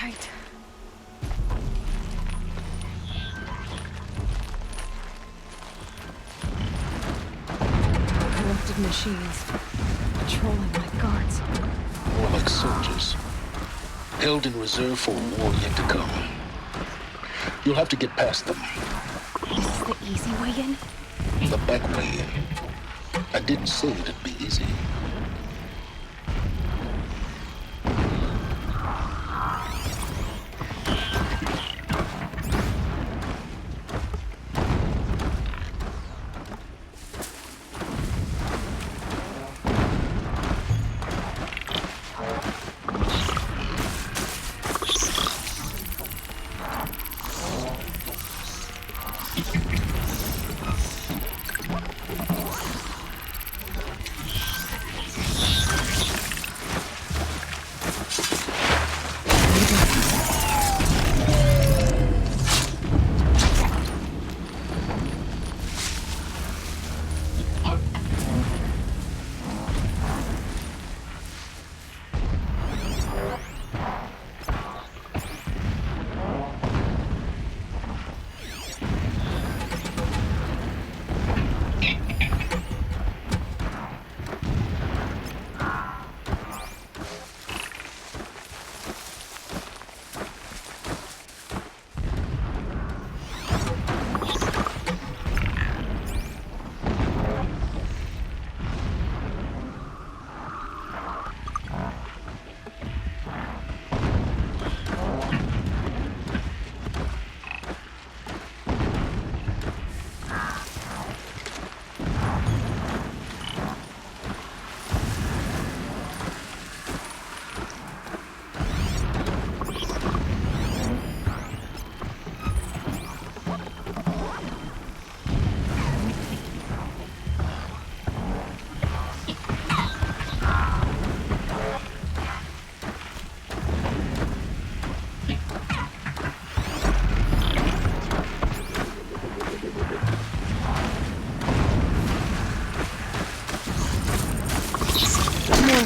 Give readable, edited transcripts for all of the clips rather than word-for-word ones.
tight. Corrupted machines, patrolling like guards. More like soldiers, held in reserve for a war yet to come. You'll have to get past them. This is the easy way in? The back way in. I didn't say it'd be easy.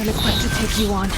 Equipped to take you on.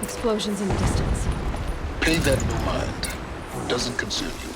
Explosions in the distance. Pay that no mind. Doesn't concern you.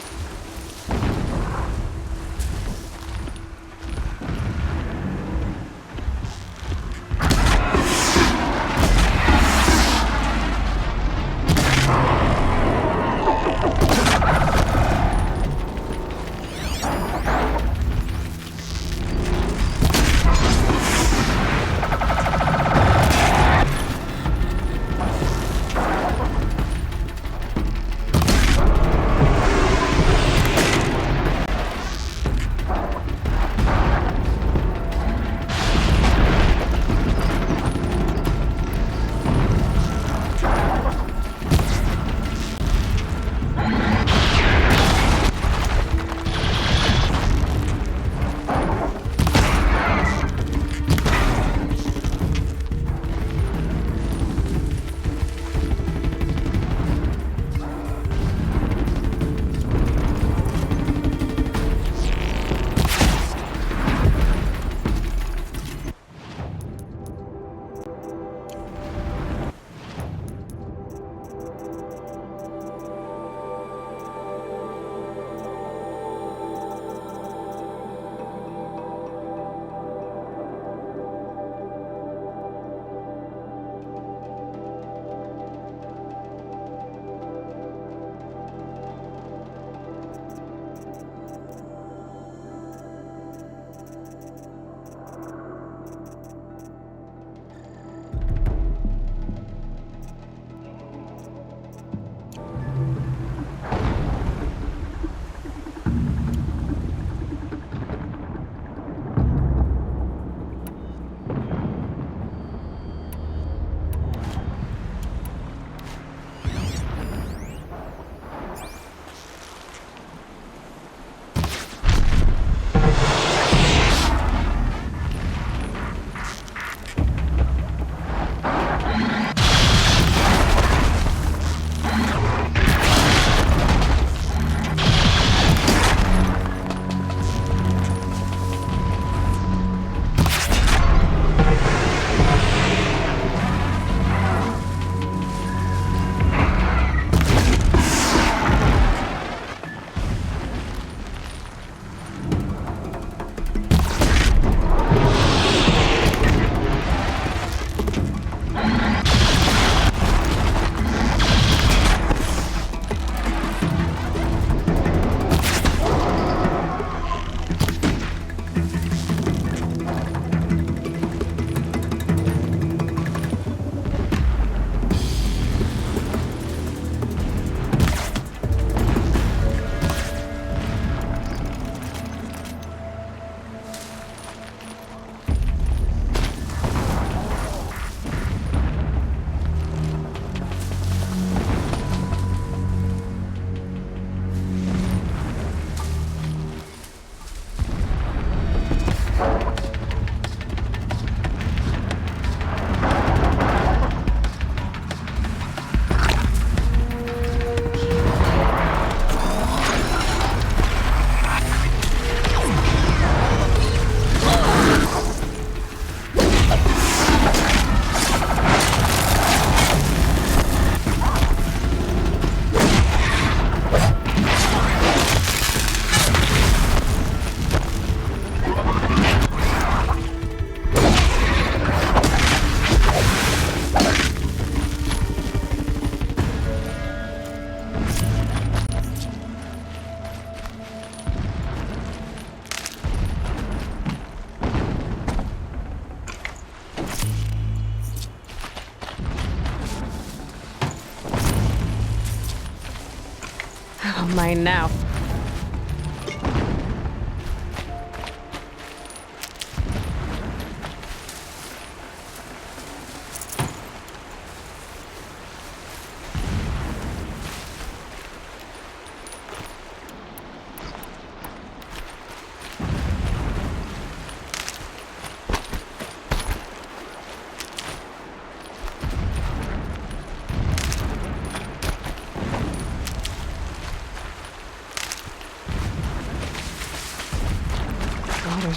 Mine now.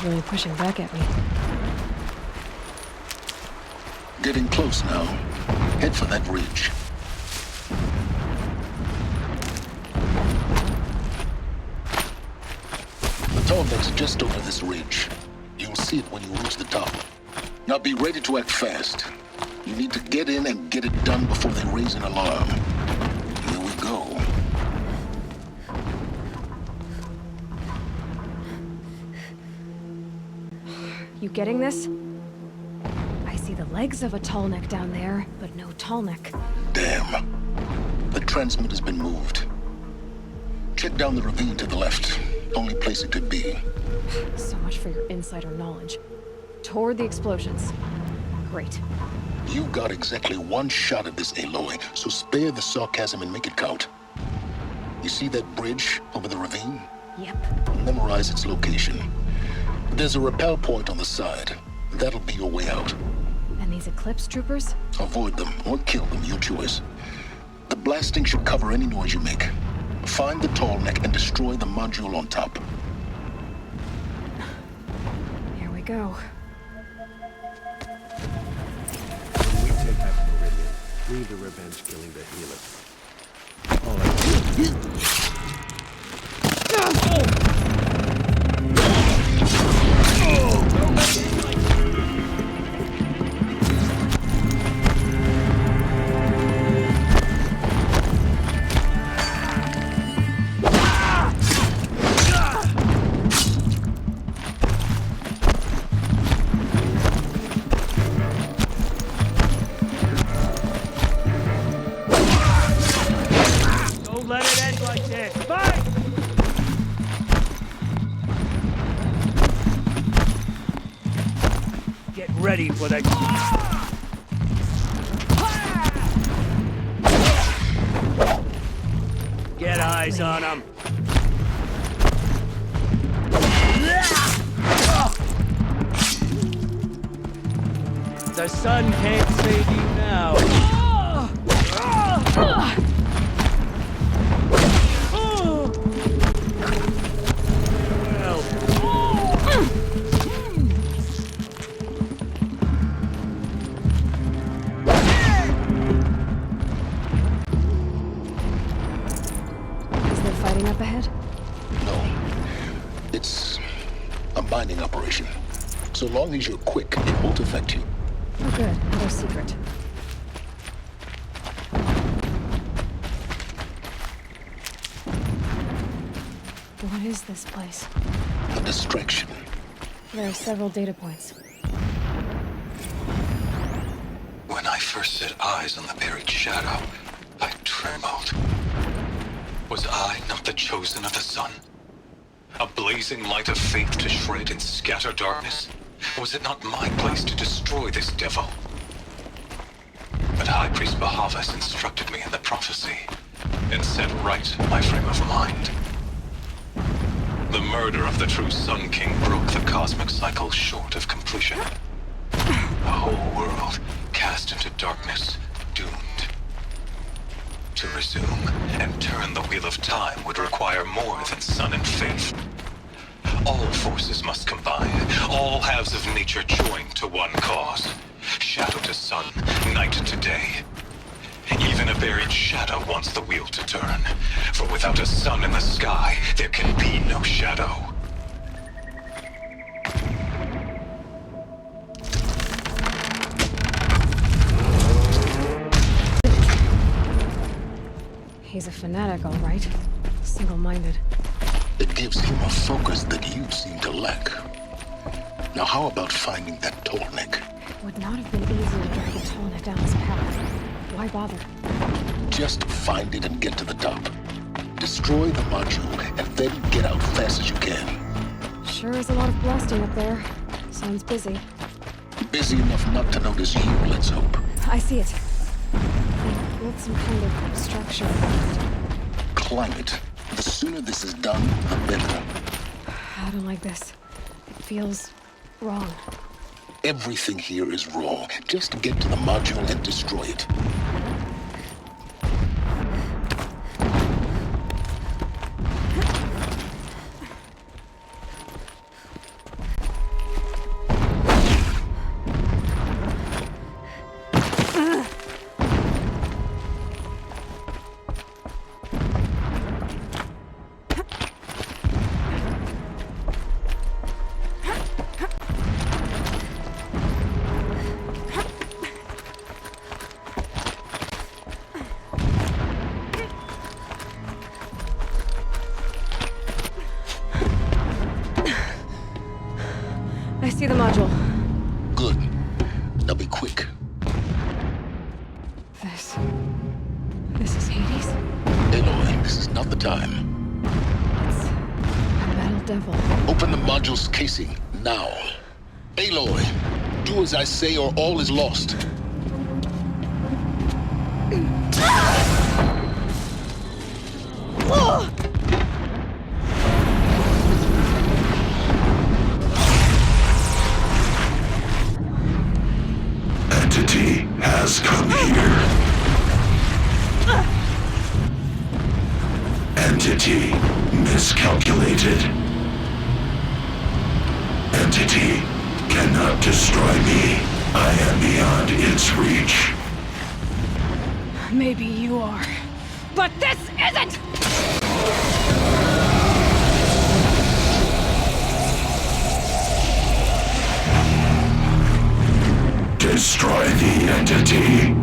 Really pushing back at me. Getting close now. Head for that ridge. It's just over this ridge. You'll see it when you reach the top. Now be ready to act fast. You need to get in and get it done before they raise an alarm. Here we go. You getting this? I see the legs of a tall neck down there, but no tall neck. Damn. The transmitter's been moved. Check down the ravine to the left. Only place it could be. So much for your insider knowledge. Toward the explosions. Great. You got exactly one shot at this, Aloy, so spare the sarcasm and make it count. You see that bridge over the ravine? Yep. Memorize its location. There's a rappel point on the side. That'll be your way out. And these Eclipse troopers? Avoid them or kill them, your choice. The blasting should cover any noise you make. Find the tall neck and destroy the module on top. Here we go. We take back Meridian. Leave the revenge killing the Helis. All right. Don't let it end like this. Fight! Get ready for the... Get eyes on him. The sun can't save you now. Is there fighting up ahead? No. It's a mining operation. So long as you're quick, it won't affect you. Oh good, another secret. What is this place? A distraction. There are several data points. When I first set eyes on the buried shadow, I trembled. Was I not the chosen of the sun? A blazing light of faith to shred and scatter darkness? Was it not my place to destroy this devil? But High Priest Bahavas instructed me in the prophecy and set right my frame of mind. The murder of the true Sun King broke the cosmic cycle short of completion. The whole world cast into darkness, doomed. To resume and turn the wheel of time would require more than sun and faith. All forces must combine, all halves of nature join to one cause. Shadow to sun, night to day. Even a buried shadow wants the wheel to turn, for without a sun in the sky, there can be no shadow. He's a fanatic, all right. Single-minded. It gives him a focus that you seem to lack. Now how about finding that tall neck? Would not have been easy to drag a tall neck down his path. Why bother? Just find it and get to the top. Destroy the module and then get out fast as you can. Sure is a lot of blasting up there. Sounds busy. Busy enough not to notice you, let's hope. I see it. They built some kind of structure. Climb it. The sooner this is done, the better. I don't like this. It feels wrong. Everything here is wrong. Just get to the module and destroy it. This is Hades? Aloy, this is not the time. It's a metal devil. Open the module's casing, now. Aloy, do as I say or all is lost. Entity has come here. Entity miscalculated. Entity cannot destroy me. I am beyond its reach. Maybe you are. But this isn't! Destroy the entity.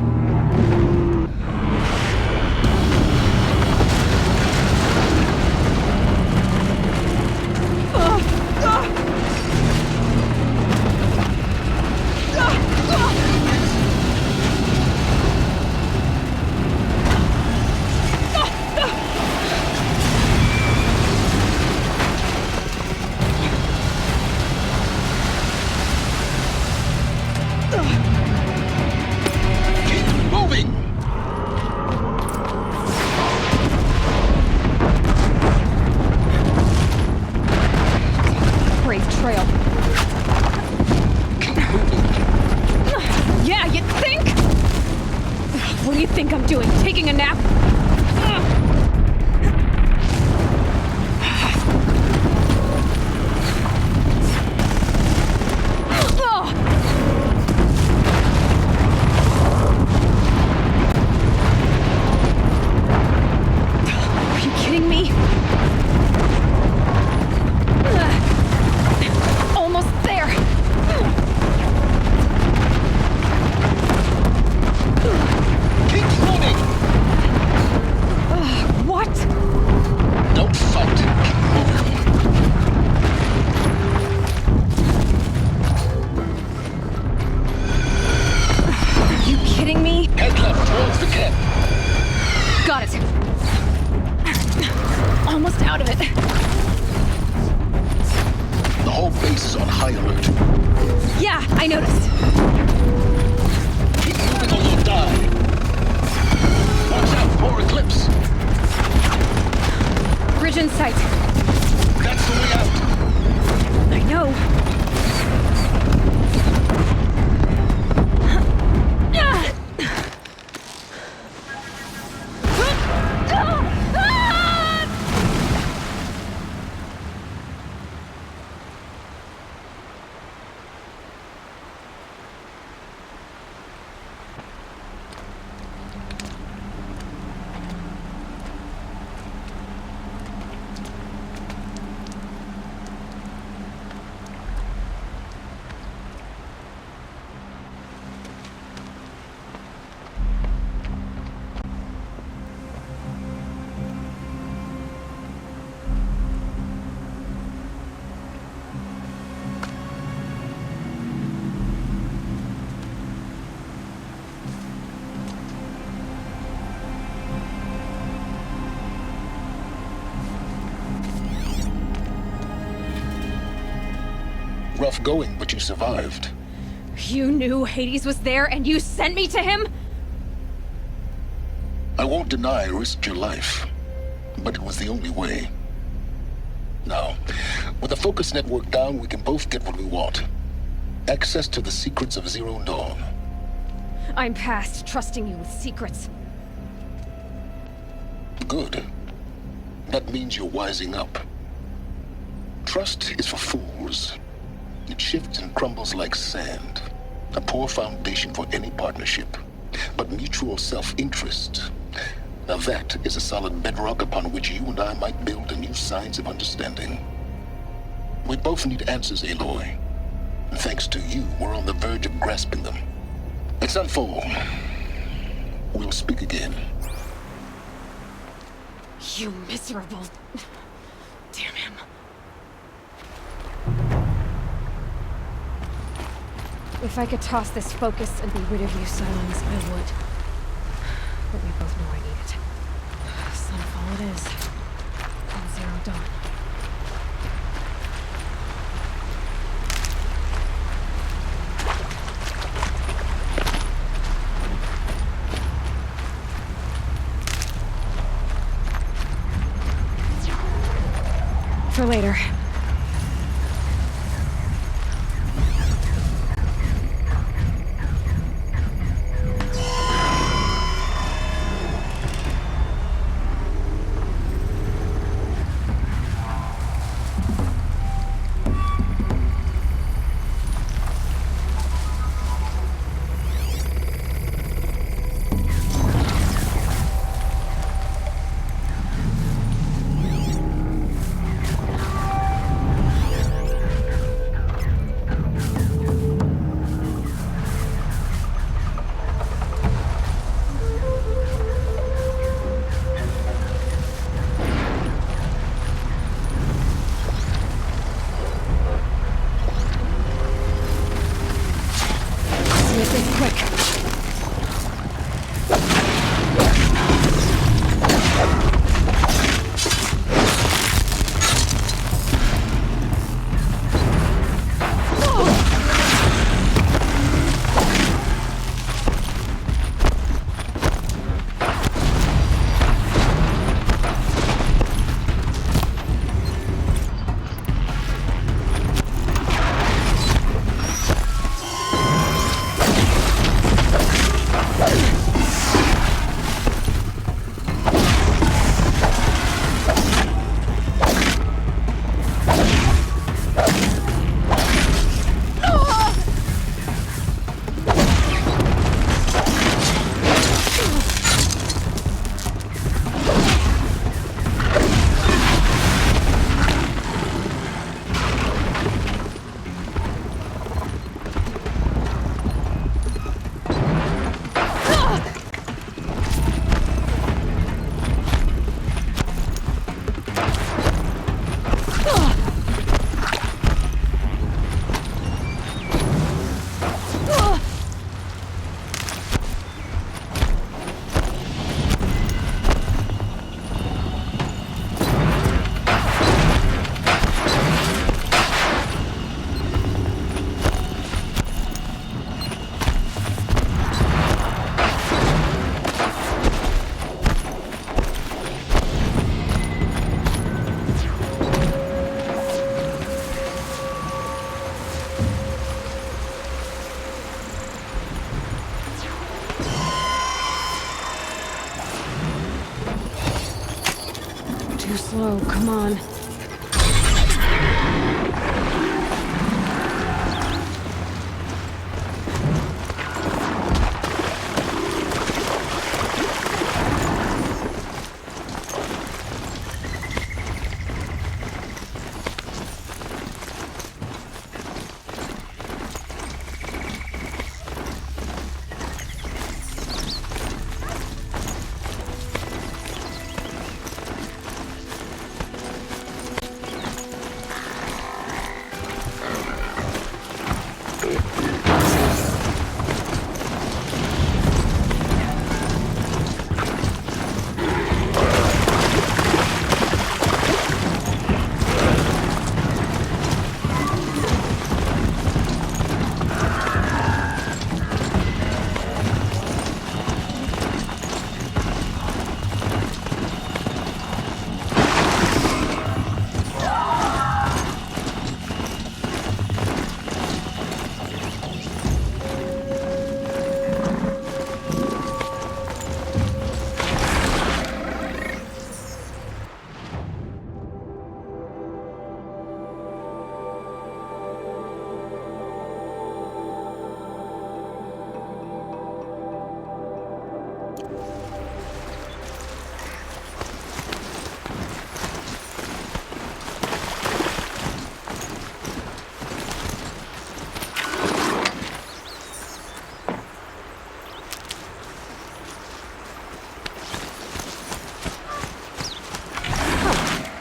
Rough going, but you survived. You knew Hades was there and you sent me to him? I won't deny I risked your life, but it was the only way. Now, with the Focus Network down, we can both get what we want. Access to the secrets of Zero Dawn. I'm past trusting you with secrets. Good. That means you're wising up. Trust is for fools. It shifts and crumbles like sand. A poor foundation for any partnership. But mutual self-interest, now that is a solid bedrock upon which you and I might build a new science of understanding. We both need answers, Aloy. And thanks to you, we're on the verge of grasping them. It's unfold. We'll speak again. You miserable... Damn him. If I could toss this focus and be rid of you, Silence, I would. but we both know I need it. Sunfall it is. And Zero Dawn. For later. Too slow, come on.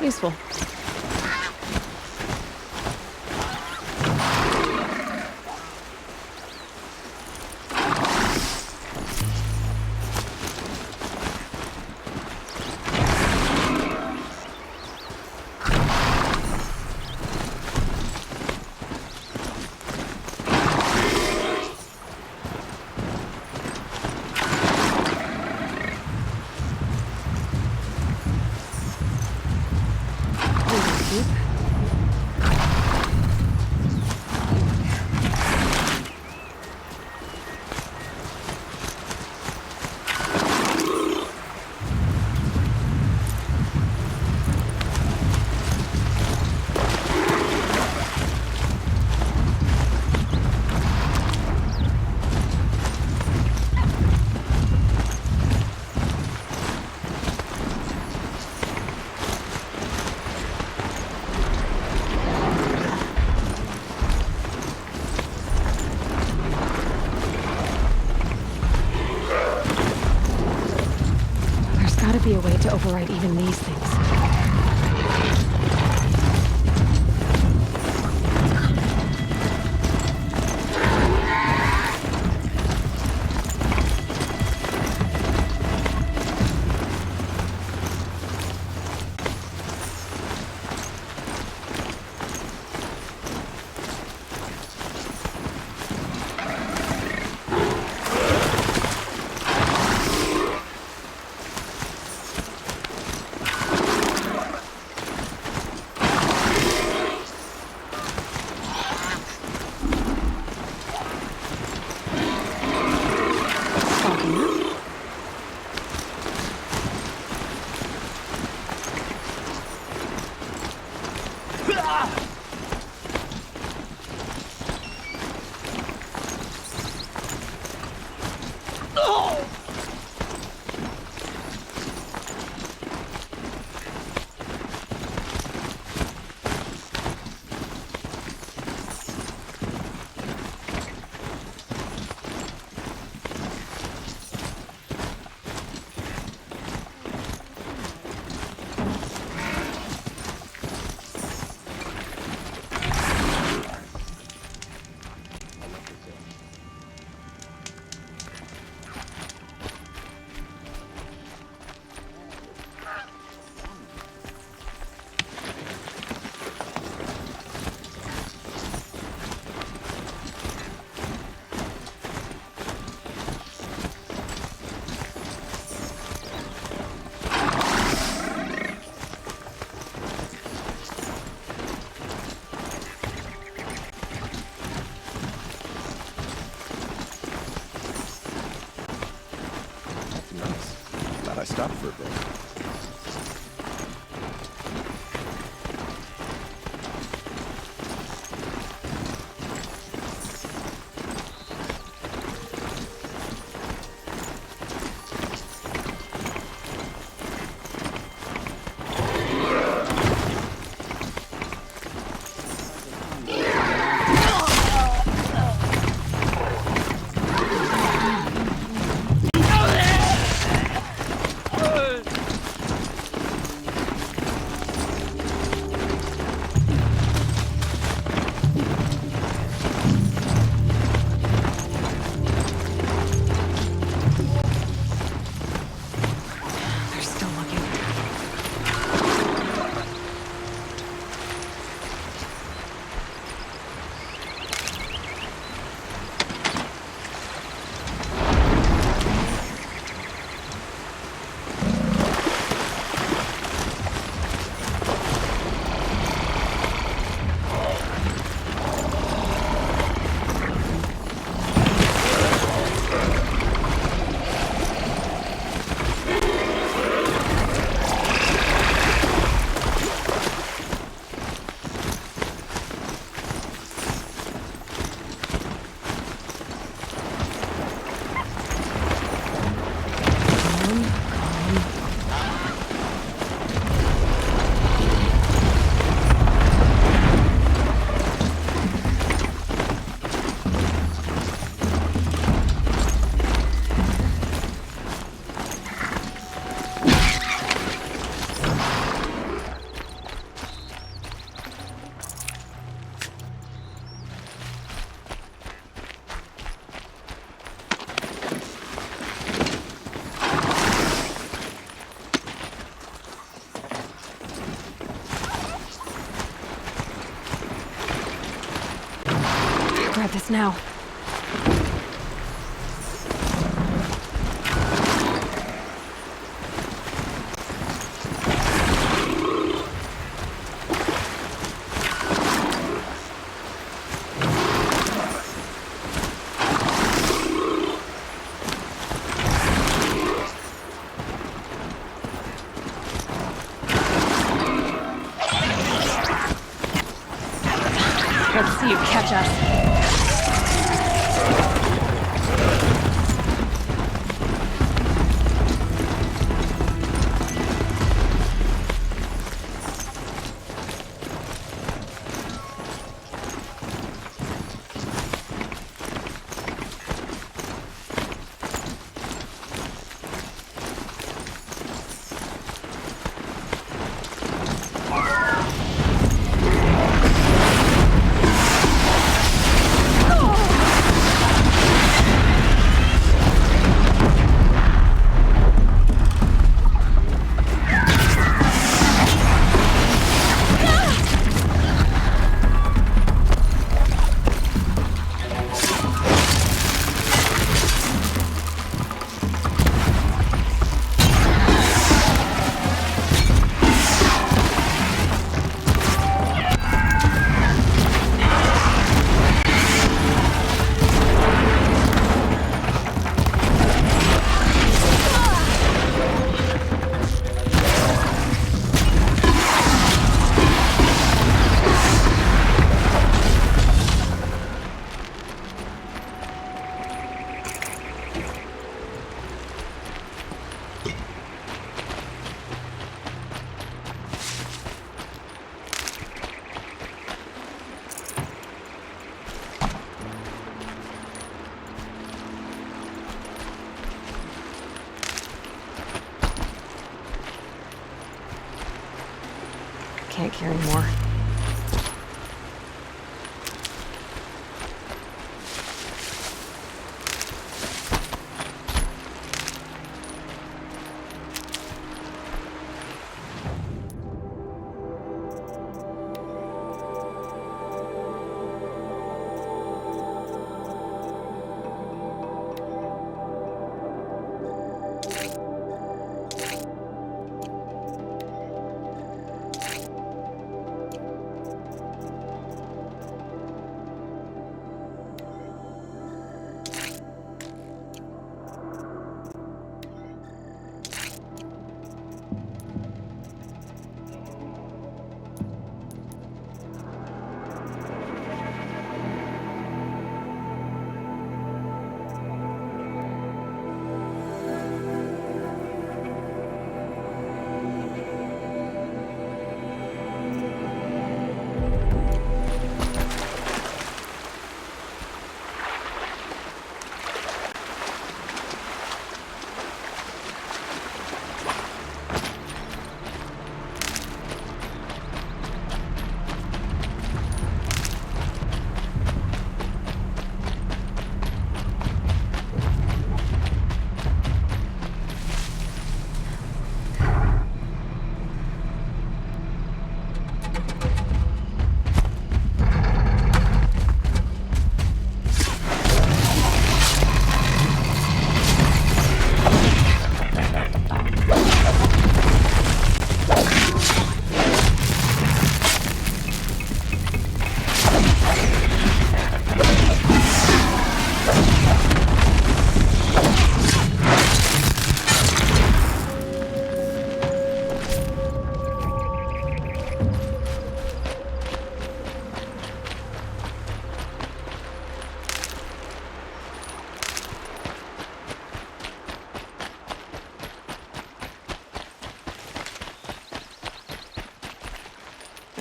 Useful. might be a way to override even these things. I stopped for a bit. Grab this now. Let's see you catch us. can't carry more.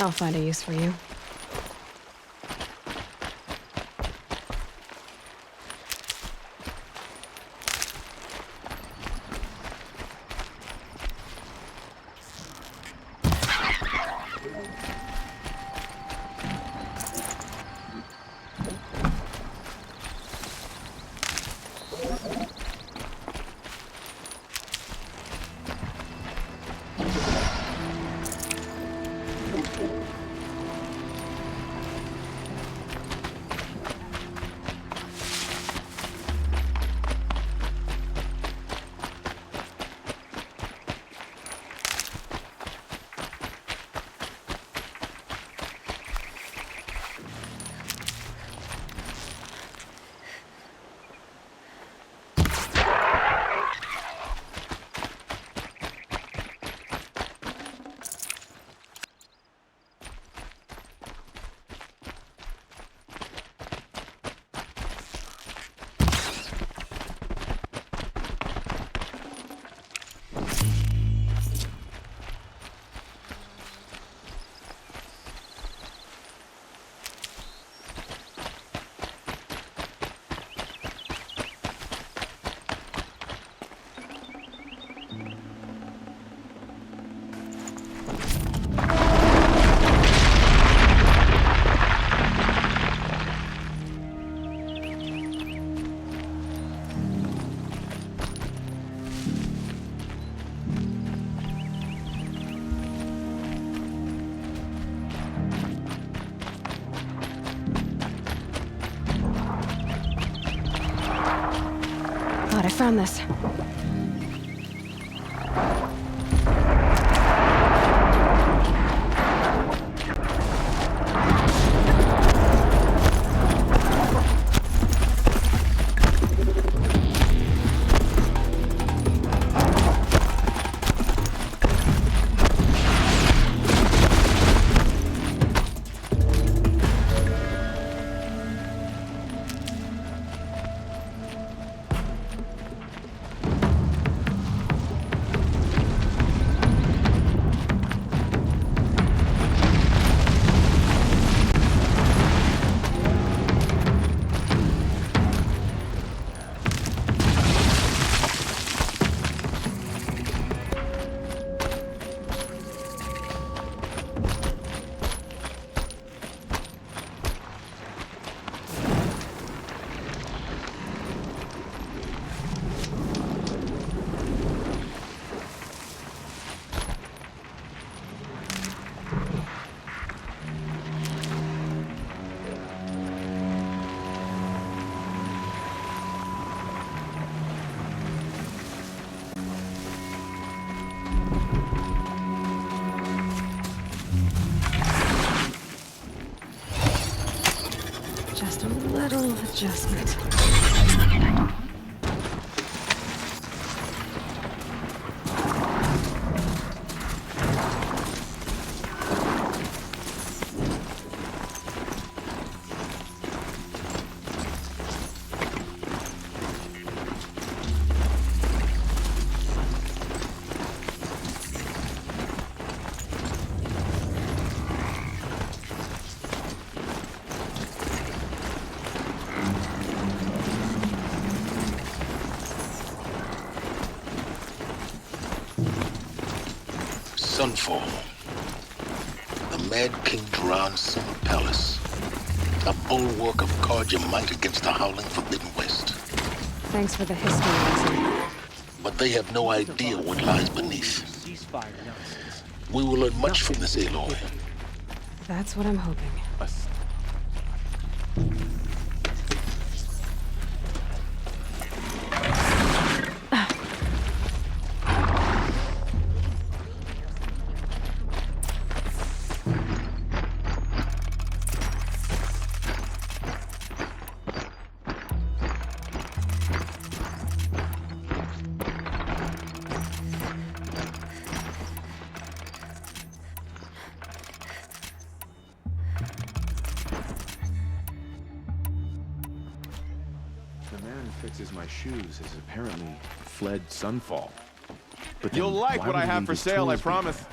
I'll find a use for you. I found this. Subtle adjustment. Sunfall. The Mad King Duran's summer palace. A bulwark of guard your might against the howling Forbidden West. Thanks for the history lesson. But they have no idea what lies beneath. Ceasefire nonsense. We will learn much from this Aloy. That's what I'm hoping. The man who fixes my shoes has apparently fled Sunfall. But You'll then like why what would I he have leave for his sale, I tools promise.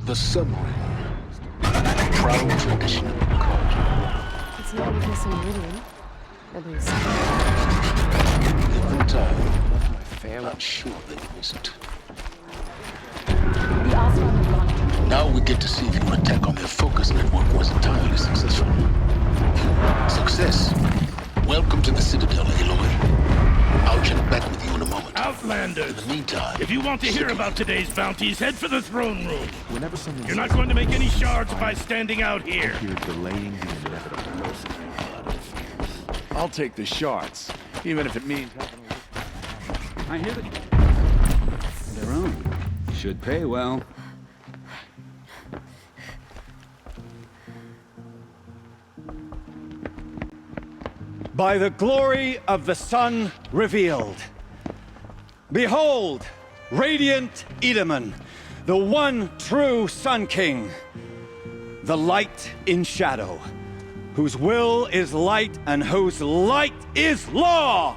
The submarine. Proud tradition of the culture. It's not even some Meridian. At least. In time, not sure they missed. The Osram had gone. Now we get to see if your attack on their focus network was entirely successful. Success. Welcome to the Citadel, Aloy. I'll check back with you in a moment. Outlanders! In the meantime, If you want to hear about today's bounties, head for the throne room. Whenever someone You're not says going to make any something shards fine, by standing out here. you're delaying the inevitable. I'll take the shards, even if it means... I hear that their own. Should pay well. By the glory of the sun revealed. Behold, radiant Edaman, the one true Sun King, the light in shadow, whose will is light and whose light is law!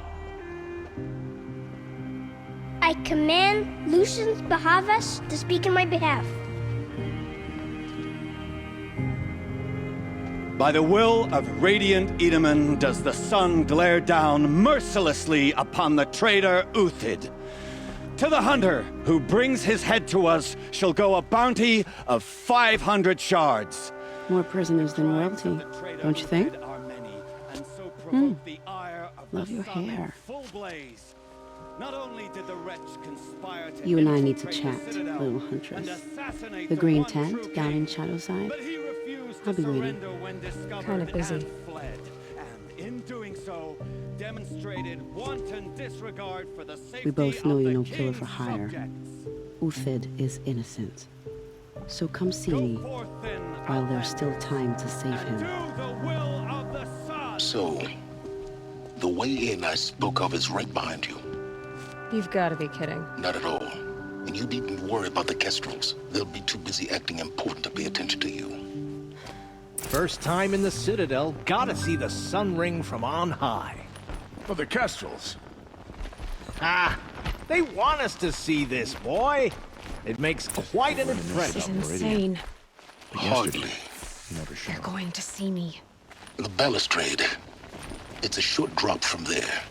I command Lucius Bahavas to speak in my behalf. By the will of radiant Edaman does the sun glare down mercilessly upon the traitor Uthid. To the hunter who brings his head to us shall go a bounty of 500 shards. More prisoners than royalty, don't you think? Love your hair. You and I need to chat, little huntress. The green tent down in Shadowside. I'll be waiting. Kind of busy. We both know you're no killer for hire. Uthid is innocent. So come see me while there's still time to save him. So, the way in I spoke of is right behind you. You've got to be kidding. Not at all. And you needn't worry about the Kestrels. They'll be too busy acting important to pay attention to you. First time in the Citadel, gotta see the sun ring from on high. For the Kestrels. Ah, they want us to see this, boy. It makes quite an impression. This is insane. Hardly. They're going to see me. The balustrade. It's a short drop from there.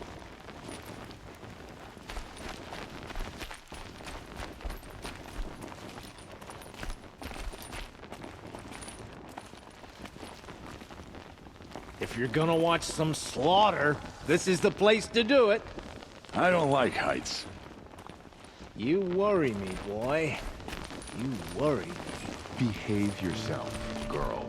If you're gonna watch some slaughter, this is the place to do it. I don't like heights. You worry me, boy. You worry me. Behave yourself, girl.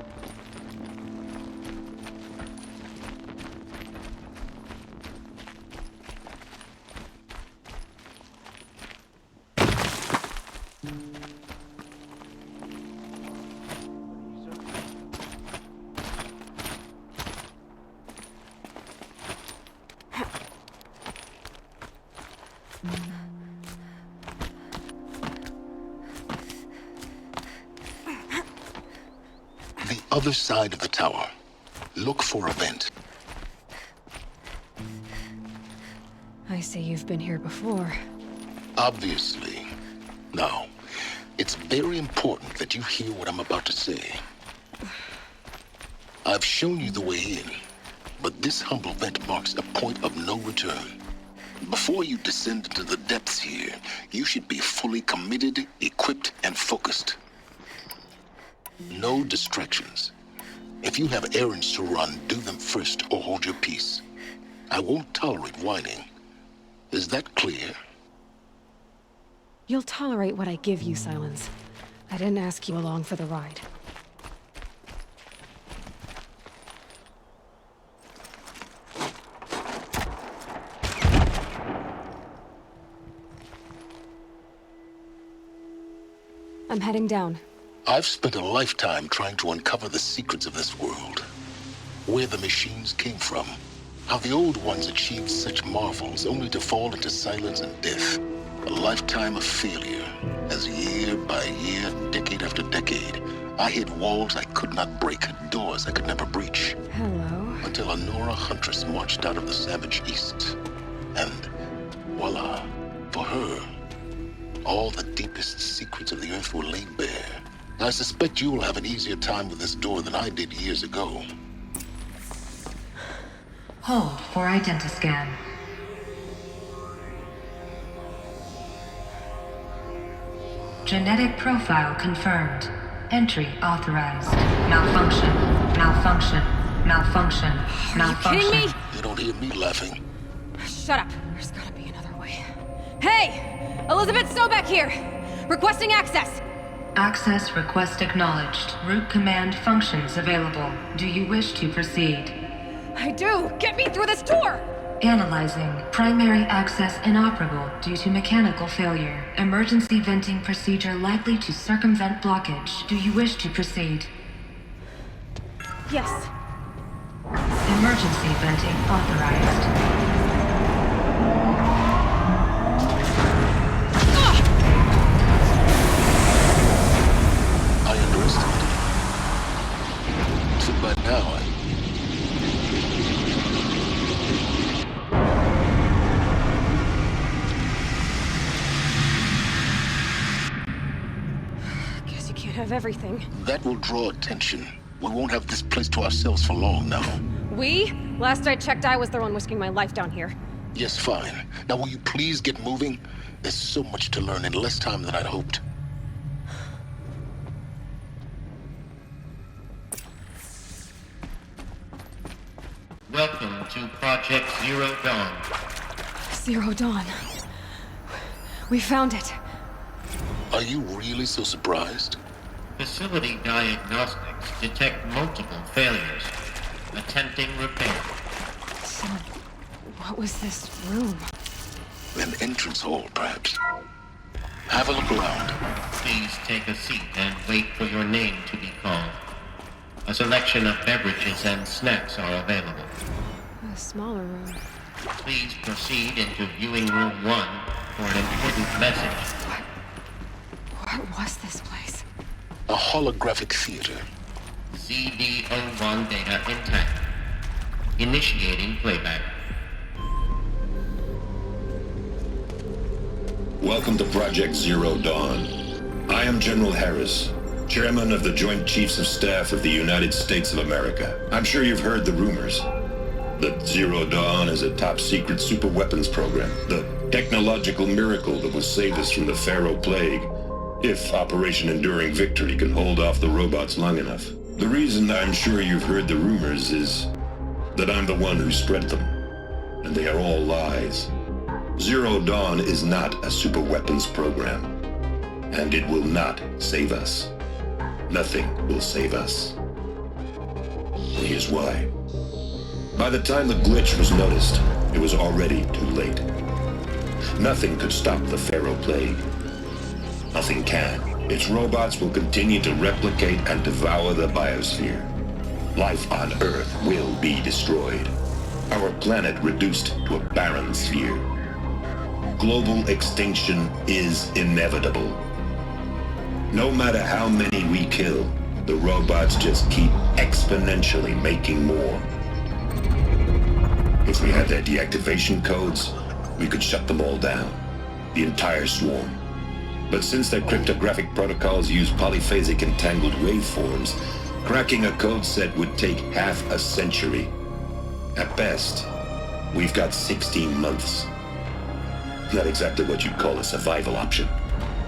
Other side of the tower. Look for a vent. I see you've been here before. Obviously. Now, it's very important that you hear what I'm about to say. I've shown you the way in, but this humble vent marks a point of no return. Before you descend into the depths here, you should be fully committed, equipped, and focused. No distractions. If you have errands to run, do them first or hold your peace. I won't tolerate whining. Is that clear? You'll tolerate what I give you, Silence. I didn't ask you along for the ride. I'm heading down. I've spent a lifetime trying to uncover the secrets of this world. Where the machines came from. How the old ones achieved such marvels only to fall into silence and death. A lifetime of failure, as year by year, decade after decade, I hit walls I could not break, doors I could never breach. Hello. Until a Nora huntress marched out of the savage east. And voila, for her, all the deepest secrets of the earth were laid bare. I suspect you will have an easier time with this door than I did years ago. Hold for identiscan. Genetic profile confirmed. Entry authorized. Malfunction. Malfunction. Malfunction. Malfunction. Are you kidding me? You don't hear me laughing. Shut up. There's gotta be another way. Hey! Elizabeth Sobek here! Requesting access! Access request acknowledged. Root command functions available. Do you wish to proceed? I do! Get me through this door! Analyzing. Primary access inoperable due to mechanical failure. Emergency venting procedure likely to circumvent blockage. Do you wish to proceed? Yes. Emergency venting authorized. I underestimated you. So by now, Guess you can't have everything. that will draw attention. We won't have this place to ourselves for long now. We? Last I checked, I was the one risking my life down here. Yes, fine. Now will you please get moving? There's so much to learn in less time than I'd hoped. Welcome to Project Zero Dawn. Zero Dawn. We found it. Are you really so surprised? Facility diagnostics detect multiple failures. Attempting repair. So, what was this room? An entrance hall, perhaps. Have a look around. Please take a seat and wait for your name to be called. A selection of beverages and snacks are available. A smaller room. Please proceed into viewing room 1 for an important message. What was this place? A holographic theater. CD01 data intact. Initiating playback. Welcome to Project Zero Dawn. I am General Helis, Chairman of the Joint Chiefs of Staff of the United States of America. I'm sure you've heard the rumors that Zero Dawn is a top-secret super-weapons program, the technological miracle that will save us from the Pharaoh Plague, if Operation Enduring Victory can hold off the robots long enough. The reason I'm sure you've heard the rumors is that I'm the one who spread them, and they are all lies. Zero Dawn is not a super-weapons program, and it will not save us. Nothing will save us. And here's why. By the time the glitch was noticed, it was already too late. Nothing could stop the Pharaoh Plague. Nothing can. Its robots will continue to replicate and devour the biosphere. Life on Earth will be destroyed. Our planet reduced to a barren sphere. Global extinction is inevitable. No matter how many we kill, the robots just keep exponentially making more. If we had their deactivation codes, we could shut them all down. The entire swarm. But since their cryptographic protocols use polyphasic entangled waveforms, cracking a code set would take half a century. At best, we've got 16 months. Not exactly what you'd call a survival option.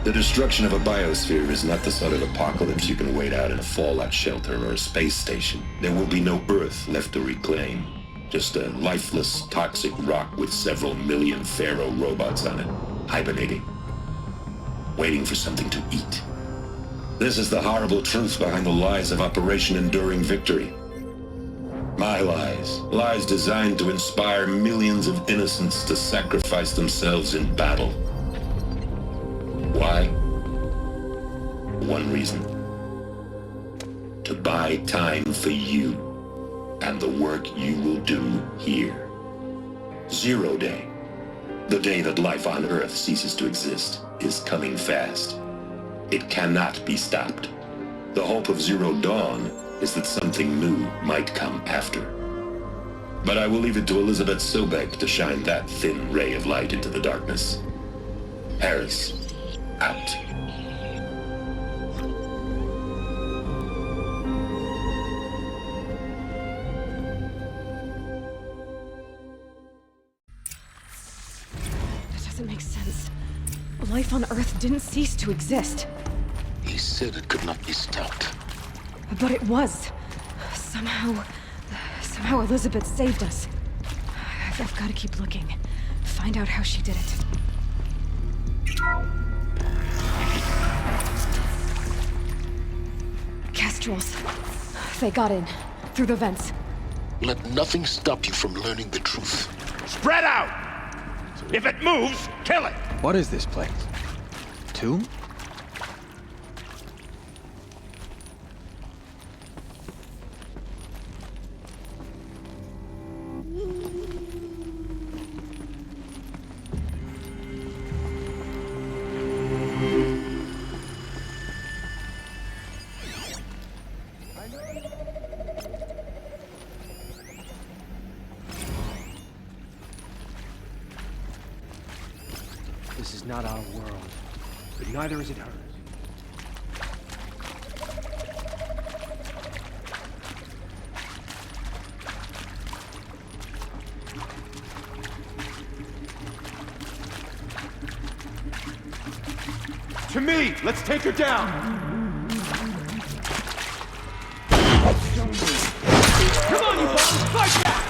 The destruction of a biosphere is not the sort of apocalypse you can wait out in a fallout shelter or a space station. There will be no Earth left to reclaim. Just a lifeless, toxic rock with several million Pharaoh robots on it, hibernating, waiting for something to eat. This is the horrible truth behind the lies of Operation Enduring Victory. My lies. Lies designed to inspire millions of innocents to sacrifice themselves in battle. Why? One reason. To buy time for you and the work you will do here. Zero Day, the day that life on Earth ceases to exist, is coming fast. It cannot be stopped. The hope of Zero Dawn is that something new might come after. But I will leave it to Elizabeth Sobek to shine that thin ray of light into the darkness. Helis, out. That doesn't make sense. Life on Earth didn't cease to exist. He said it could not be stopped. But it was. Somehow Elizabeth saved us. I've got to keep looking. Find out how she did it. Kestrels. They got in. Through the vents. Let nothing stop you from learning the truth. Spread out! If it moves, kill it! What is this place? Tomb? This is not our world, but neither is it hers. To me! Let's take her down! Come on, you bombs! Fight back!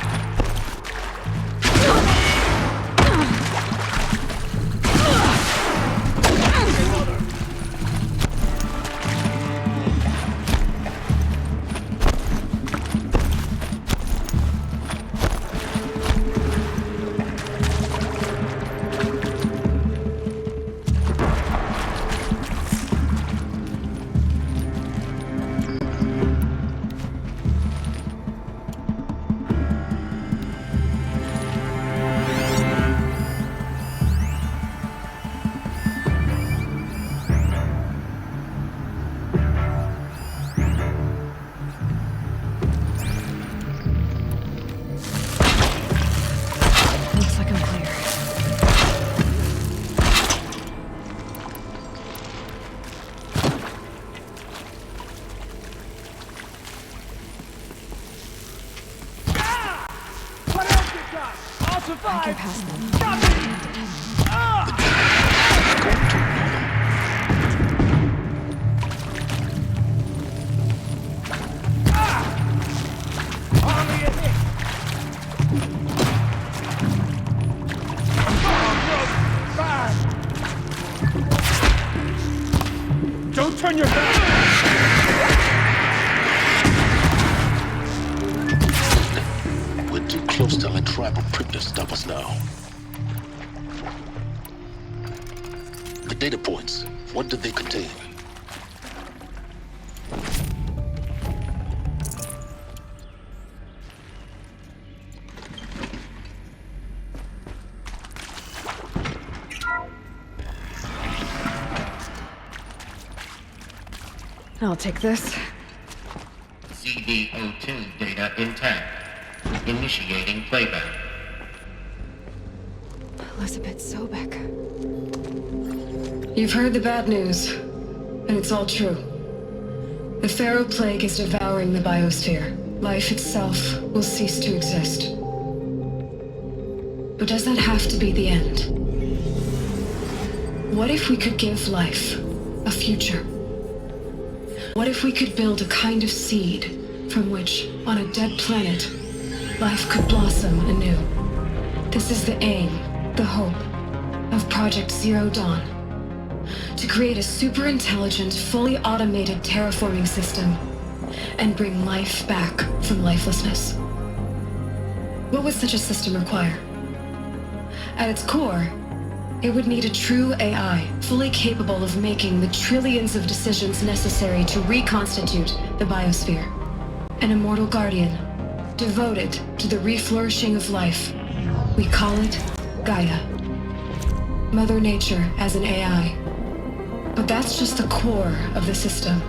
I can pass them. Don't turn your back! We're too close to let tribal prickness stop us now. The data points, what did they contain? I'll take this. CDO2 data intact. Initiating playback. Elizabeth Sobek. You've heard the bad news, and it's all true. The Pharaoh Plague is devouring the biosphere. Life itself will cease to exist. But does that have to be the end? What if we could give life a future? What if we could build a kind of seed from which, on a dead planet, life could blossom anew? This is the aim, the hope, of Project Zero Dawn. To create a super-intelligent, fully automated terraforming system and bring life back from lifelessness. What would such a system require? At its core, it would need a true AI, fully capable of making the trillions of decisions necessary to reconstitute the biosphere. An immortal guardian, devoted to the reflourishing of life. We call it Gaia. Mother Nature as an AI. But that's just the core of the system.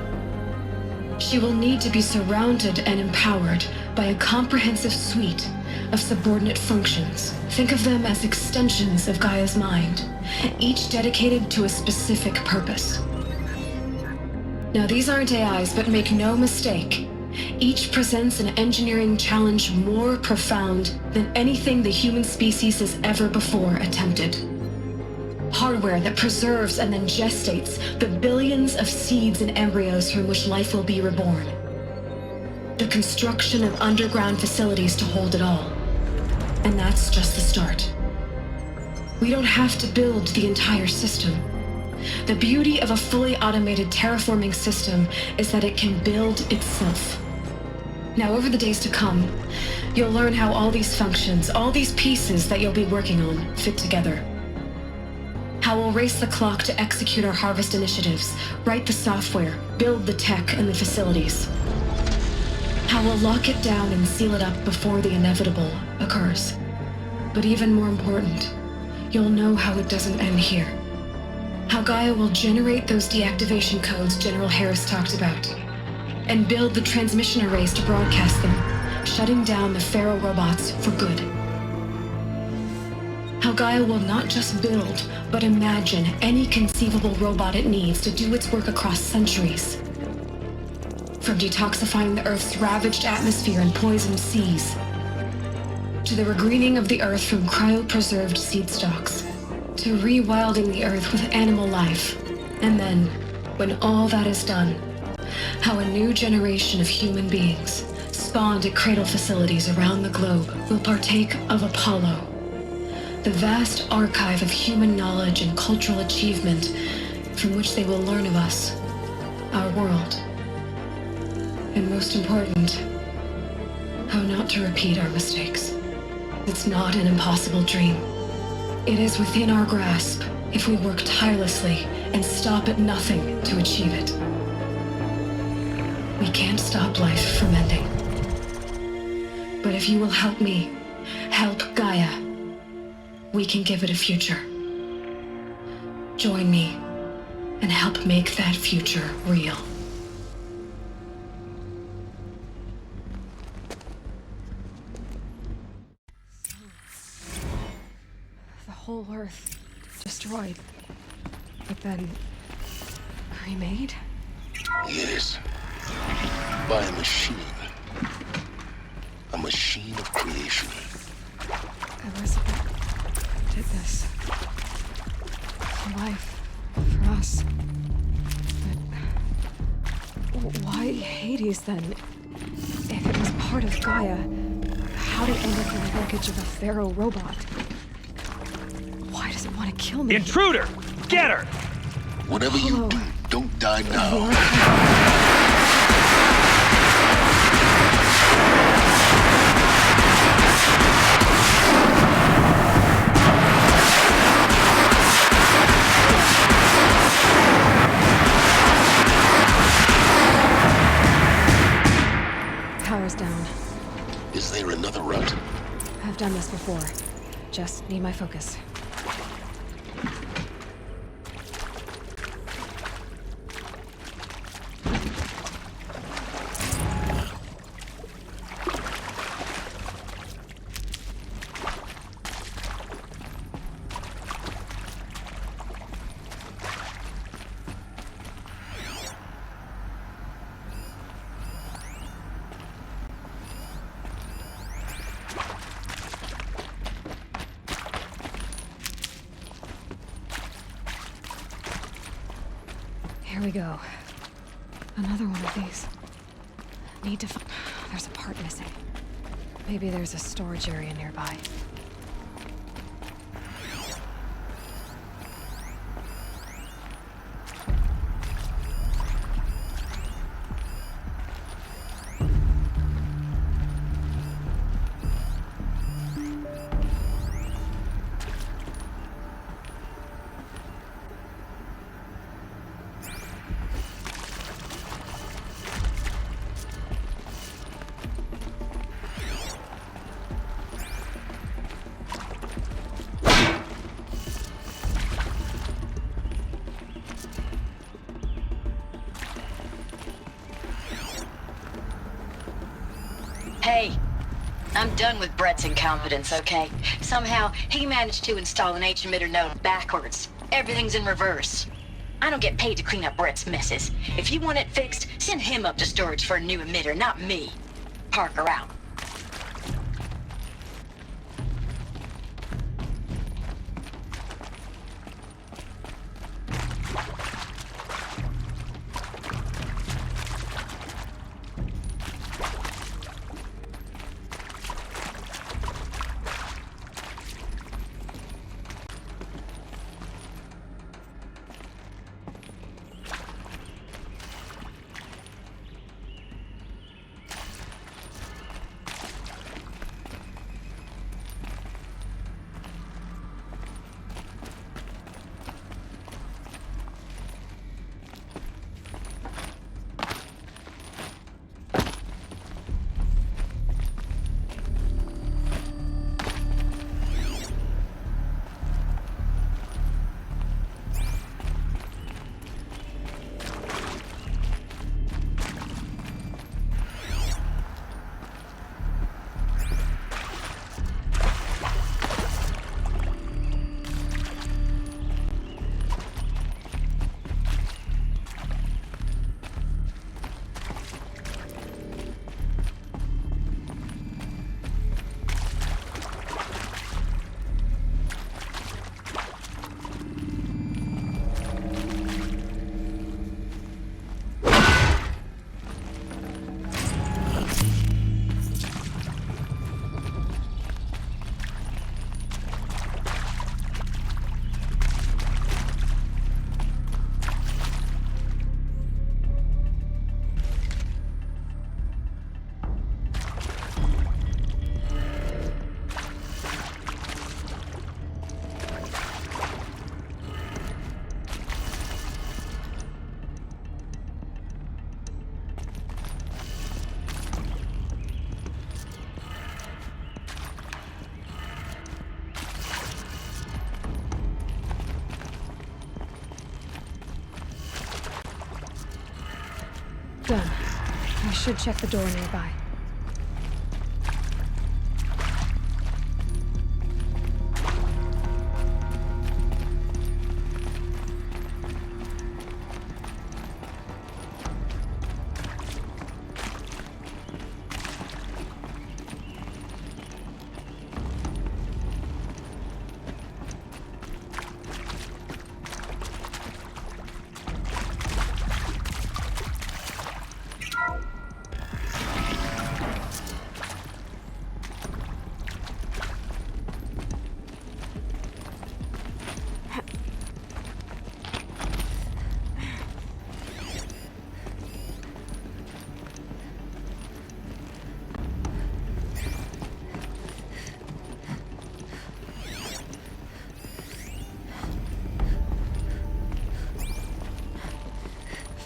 She will need to be surrounded and empowered by a comprehensive suite of subordinate functions. Think of them as extensions of Gaia's mind, each dedicated to a specific purpose. Now, these aren't AIs, but make no mistake, each presents an engineering challenge more profound than anything the human species has ever before attempted. Hardware that preserves and then gestates the billions of seeds and embryos from which life will be reborn. The construction of underground facilities to hold it all. And that's just the start. We don't have to build the entire system. The beauty of a fully automated terraforming system is that it can build itself. Now, over the days to come, you'll learn how all these functions, all these pieces that you'll be working on, fit together. How we'll race the clock to execute our harvest initiatives, write the software, build the tech and the facilities. How we'll lock it down and seal it up before the inevitable occurs. But even more important, you'll know how it doesn't end here. How Gaia will generate those deactivation codes General Helis talked about, and build the transmission arrays to broadcast them, shutting down the Pharaoh robots for good. How Gaia will not just build, but imagine any conceivable robot it needs to do its work across centuries. From detoxifying the Earth's ravaged atmosphere and poisoned seas, to the regreening of the Earth from cryopreserved seed stalks, to rewilding the Earth with animal life, And then, when all that is done, how a new generation of human beings, spawned at cradle facilities around the globe, will partake of Apollo, the vast archive of human knowledge and cultural achievement from which they will learn of us, our world. And most important, how not to repeat our mistakes. It's not an impossible dream. It is within our grasp if we work tirelessly and stop at nothing to achieve it. We can't stop life from ending. But if you will help me, help Gaia, we can give it a future. Join me and help make that future real. The whole Earth destroyed, but then remade? Yes. By a machine. A machine of creation. Elizabeth did this. For life. For us. But why Hades then? If it was part of Gaia, how did it end up in the wreckage of a Pharaoh robot? Why does it want to kill me? Intruder! Get her! Whatever you do, don't die now. Power's down. Is there another route? I've done this before. Just need my focus. Here we go. Another one of these. Need to find... There's a part missing. Maybe there's a storage area nearby. Hey, I'm done with Brett's incompetence, okay? Somehow, he managed to install an H-emitter node backwards. Everything's in reverse. I don't get paid to clean up Brett's messes. If you want it fixed, send him up to storage for a new emitter, not me. Parker out. I should check the door nearby.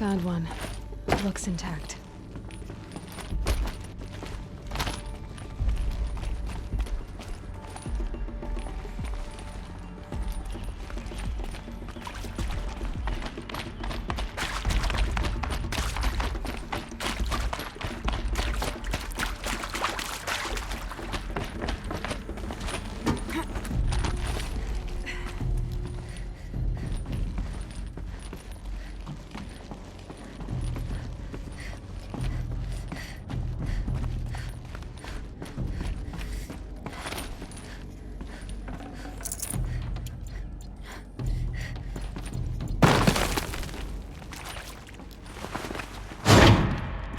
Found one. Looks intact.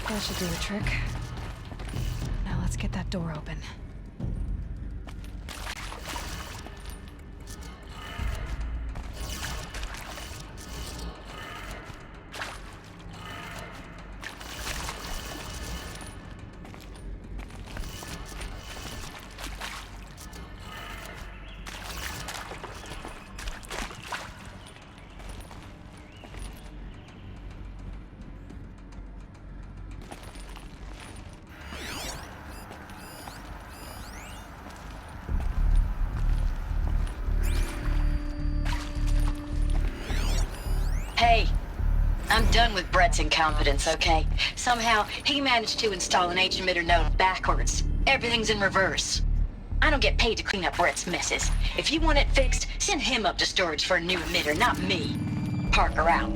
That should do the trick. Now let's get that door open. Hey, I'm done with Brett's incompetence, okay? Somehow, he managed to install an H-emitter node backwards. Everything's in reverse. I don't get paid to clean up Brett's messes. If you want it fixed, send him up to storage for a new emitter, not me. Parker out.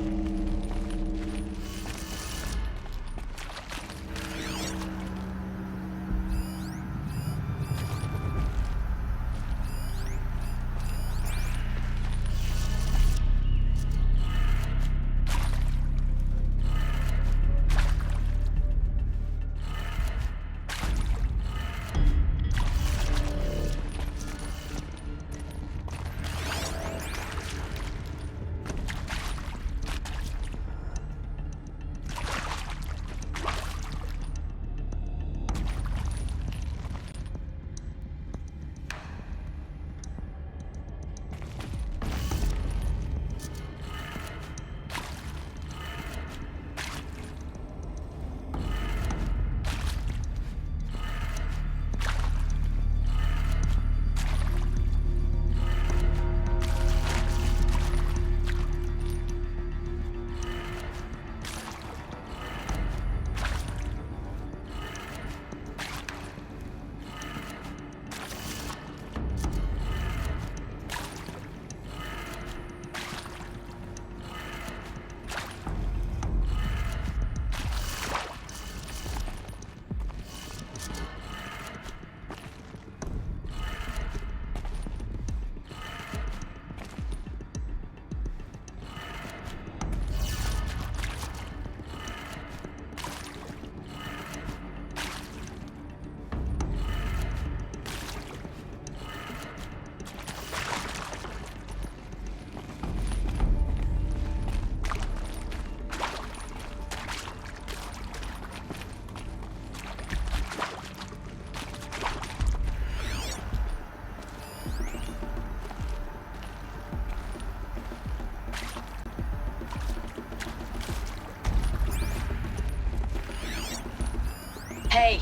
Hey,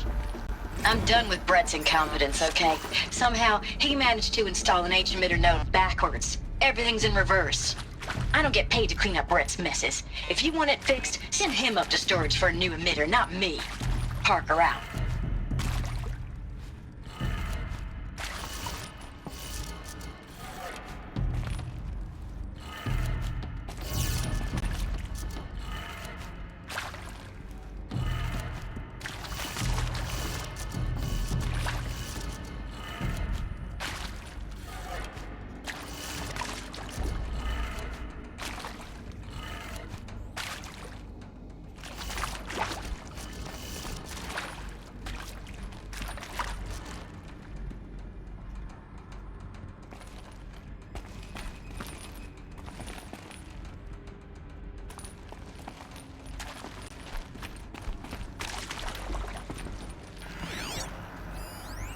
I'm done with Brett's incompetence, okay? Somehow, he managed to install an H-emitter node backwards. Everything's in reverse. I don't get paid to clean up Brett's messes. If you want it fixed, send him up to storage for a new emitter, not me. Park her out.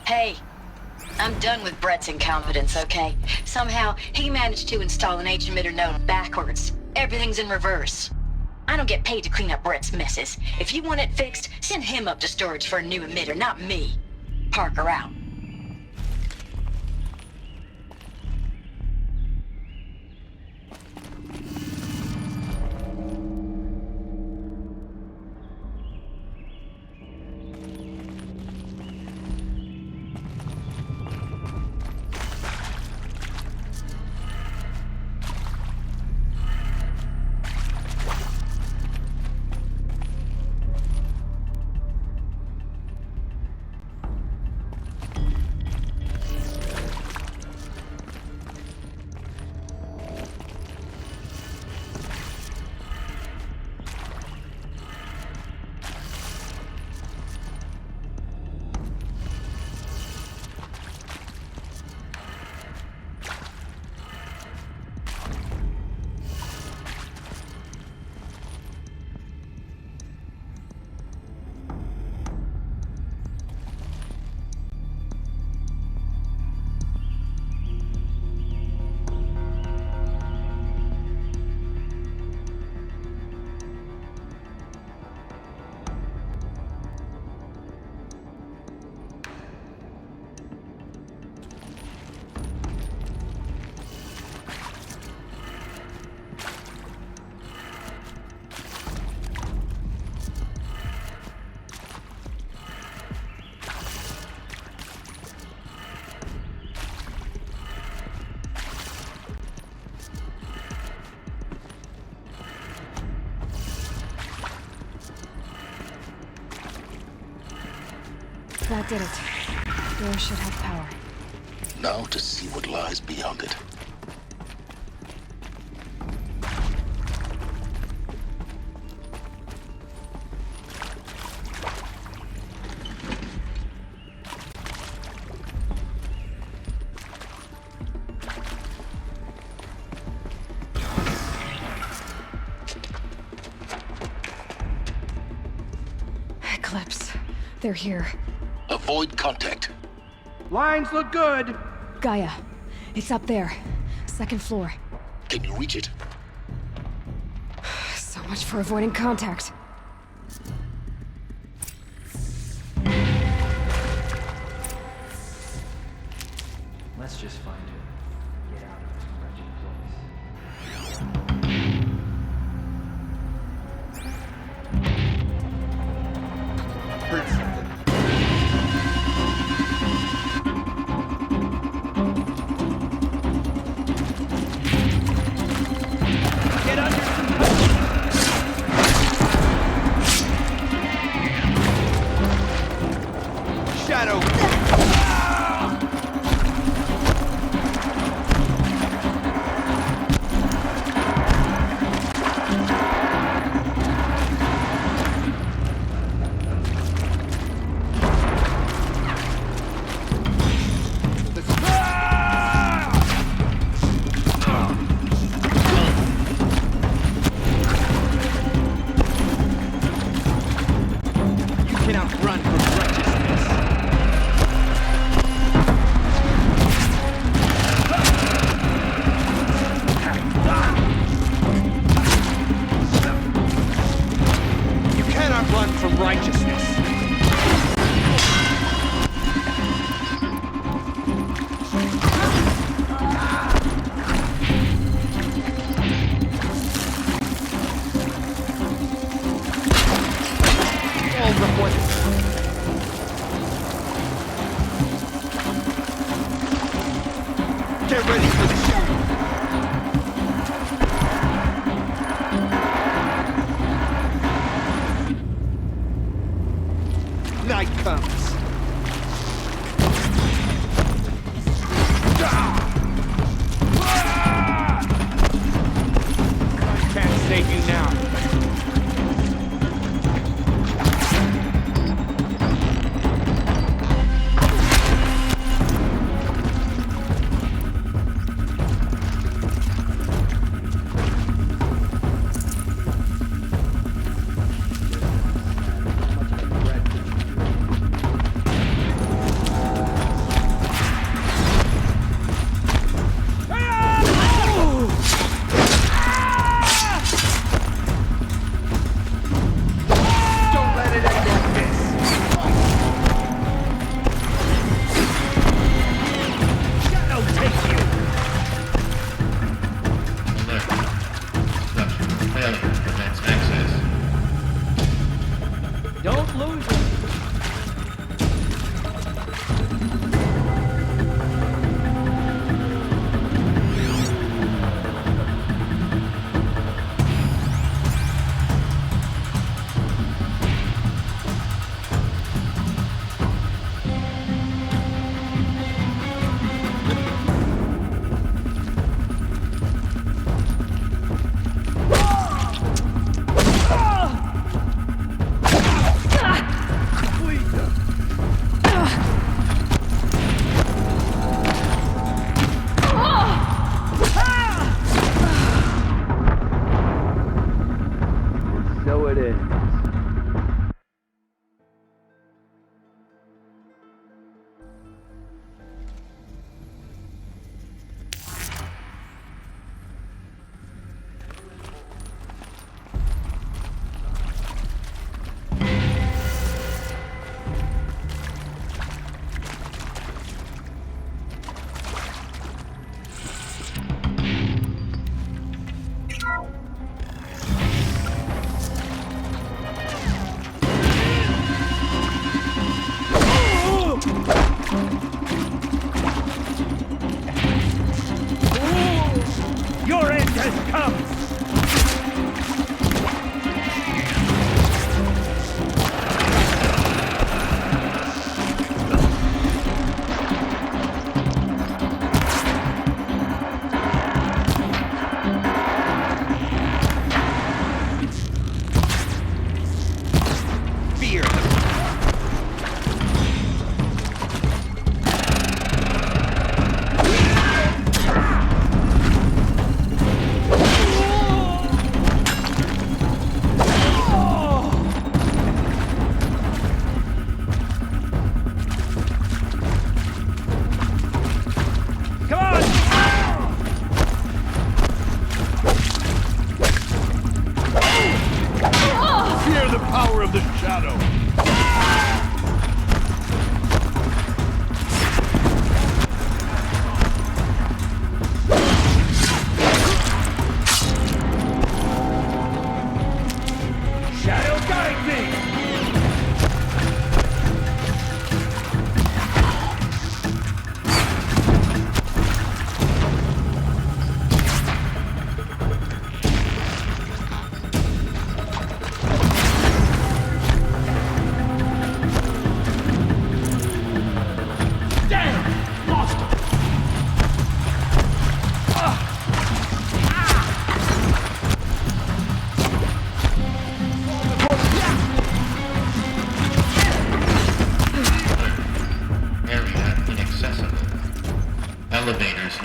Hey, I'm done with Brett's incompetence, okay? Somehow, he managed to install an H-emitter node backwards. Everything's in reverse. I don't get paid to clean up Brett's messes. If you want it fixed, send him up to storage for a new emitter, not me. Park her out. That did it. Door should have power. Now to see what lies beyond it. Eclipse. They're here. Avoid contact. Lines look good. Gaia. It's up there. Second floor. Can you reach it? So much for avoiding contact. Let's just find her. Get out of this wretched place. Heard something. Get under. Shadow. Get ready for the shadow. Night comes. I can't save you now.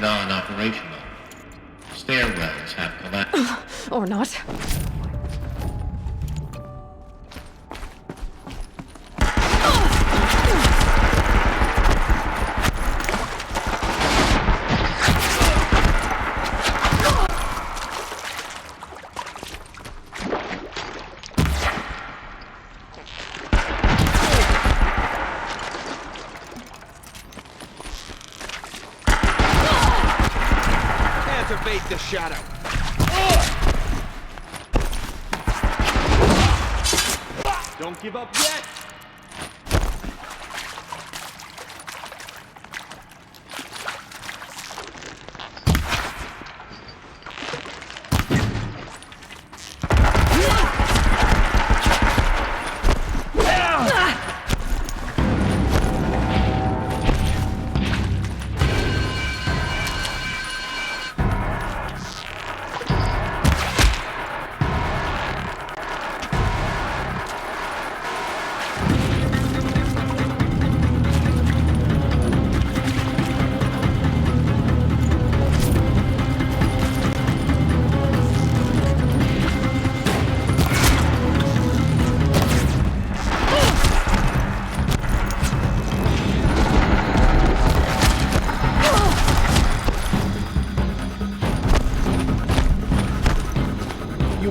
Non-operational. Stairwells have collapsed. Or not. Activate the shadow. Don't give up yet.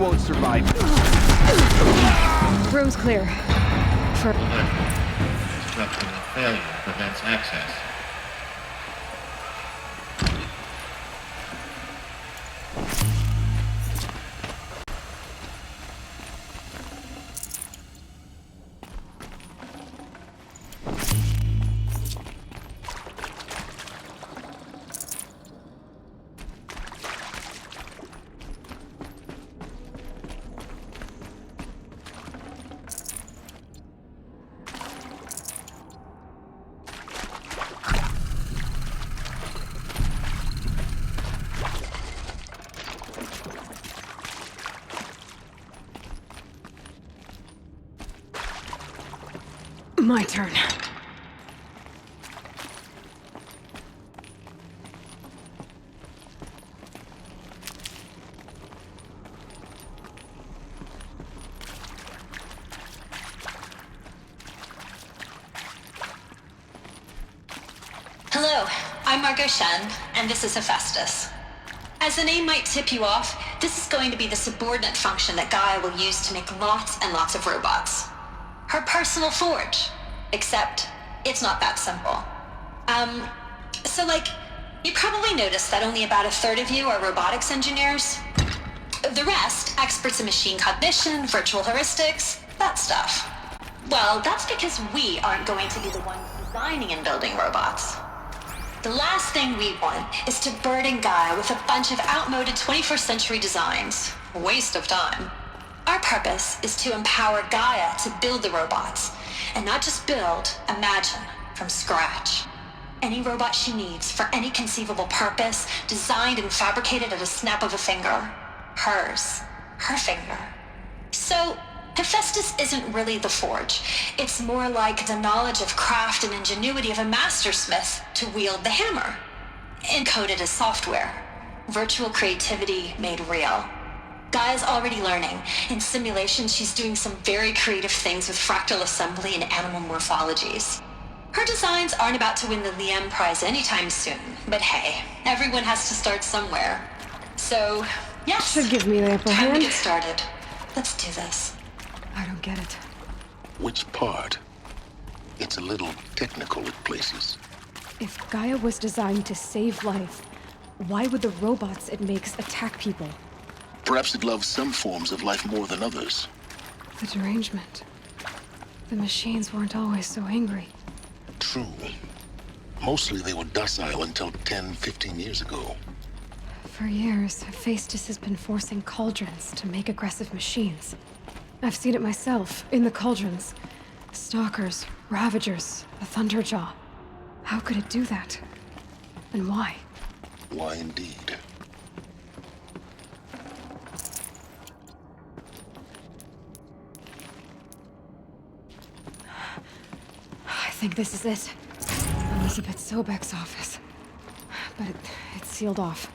won't survive. Room's clear. Structural failure prevents access. My turn. Hello, I'm Margot Shen, and this is Hephaestus. As the name might tip you off, this is going to be the subordinate function that Gaia will use to make lots and lots of robots. Her personal forge. Except, it's not that simple. You probably noticed that only about a third of you are robotics engineers. The rest, experts in machine cognition, virtual heuristics, that stuff. Well, that's because we aren't going to be the ones designing and building robots. The last thing we want is to burden Gaia with a bunch of outmoded 21st century designs. A waste of time. Our purpose is to empower Gaia to build the robots, and not just build, imagine, from scratch. Any robot she needs for any conceivable purpose, designed and fabricated at a snap of a finger. Hers. Her finger. So, Hephaestus isn't really the forge. It's more like the knowledge of craft and ingenuity of a mastersmith to wield the hammer. Encoded as software. Virtual creativity made real. Gaia's already learning. In simulation, she's doing some very creative things with fractal assembly and animal morphologies. Her designs aren't about to win the Liam Prize anytime soon, but hey, everyone has to start somewhere. So, yes. Should give me the upper Time hand. to get started. Let's do this. I don't get it. Which part? It's a little technical at places. If Gaia was designed to save life, why would the robots it makes attack people? Perhaps it loves some forms of life more than others. The derangement. The machines weren't always so angry. True. Mostly they were docile until 10, 15 years ago. For years, Hephaestus has been forcing cauldrons to make aggressive machines. I've seen it myself, in the cauldrons. Stalkers, Ravagers, a Thunderjaw. How could it do that? And why? Why indeed? I think this is it. Elizabeth Sobek's office. But it's sealed off.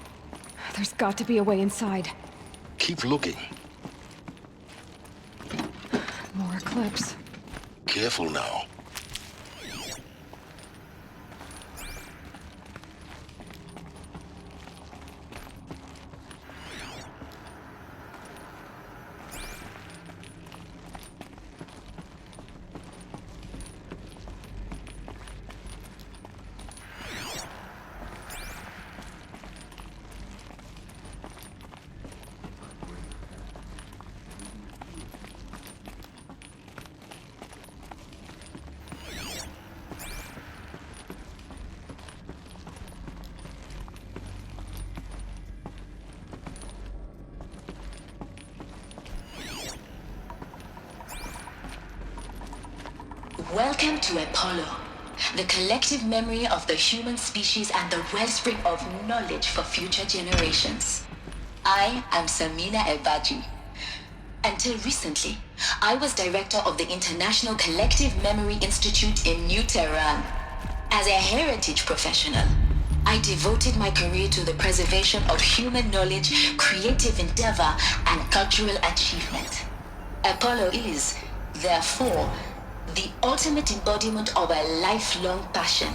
There's got to be a way inside. Keep looking. More Eclipse. Careful now. Welcome to Apollo, the collective memory of the human species and the wellspring of knowledge for future generations. I am Samina Ebaji. Until recently, I was director of the International Collective Memory Institute in New Tehran. As a heritage professional, I devoted my career to the preservation of human knowledge, creative endeavor, and cultural achievement. Apollo is, therefore, the ultimate embodiment of a lifelong passion,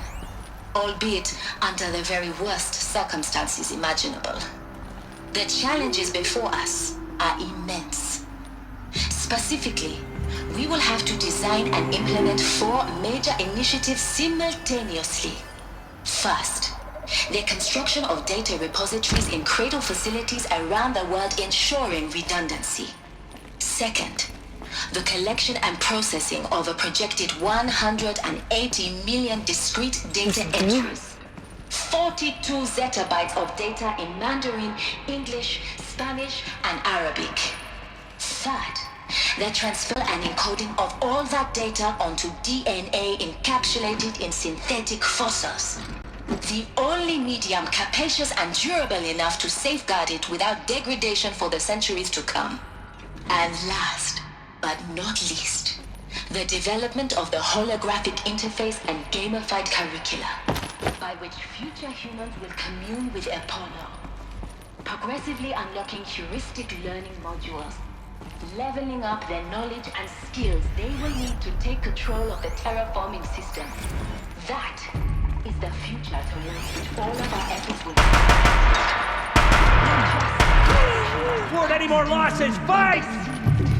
albeit under the very worst circumstances imaginable. The challenges before us are immense. Specifically, we will have to design and implement 4 major initiatives simultaneously. First, the construction of data repositories in cradle facilities around the world, ensuring redundancy. Second, the collection and processing of a projected 180 million discrete data entries. 42 zettabytes of data in Mandarin, English, Spanish, and Arabic. Third, the transfer and encoding of all that data onto DNA encapsulated in synthetic fossils. The only medium capacious and durable enough to safeguard it without degradation for the centuries to come. And last, but not least, the development of the holographic interface and gamified curricula, by which future humans will commune with Apollo, progressively unlocking heuristic learning modules, leveling up their knowledge and skills they will need to take control of the terraforming system. That is the future towards which all of our efforts will be. Won't any more losses! Fight!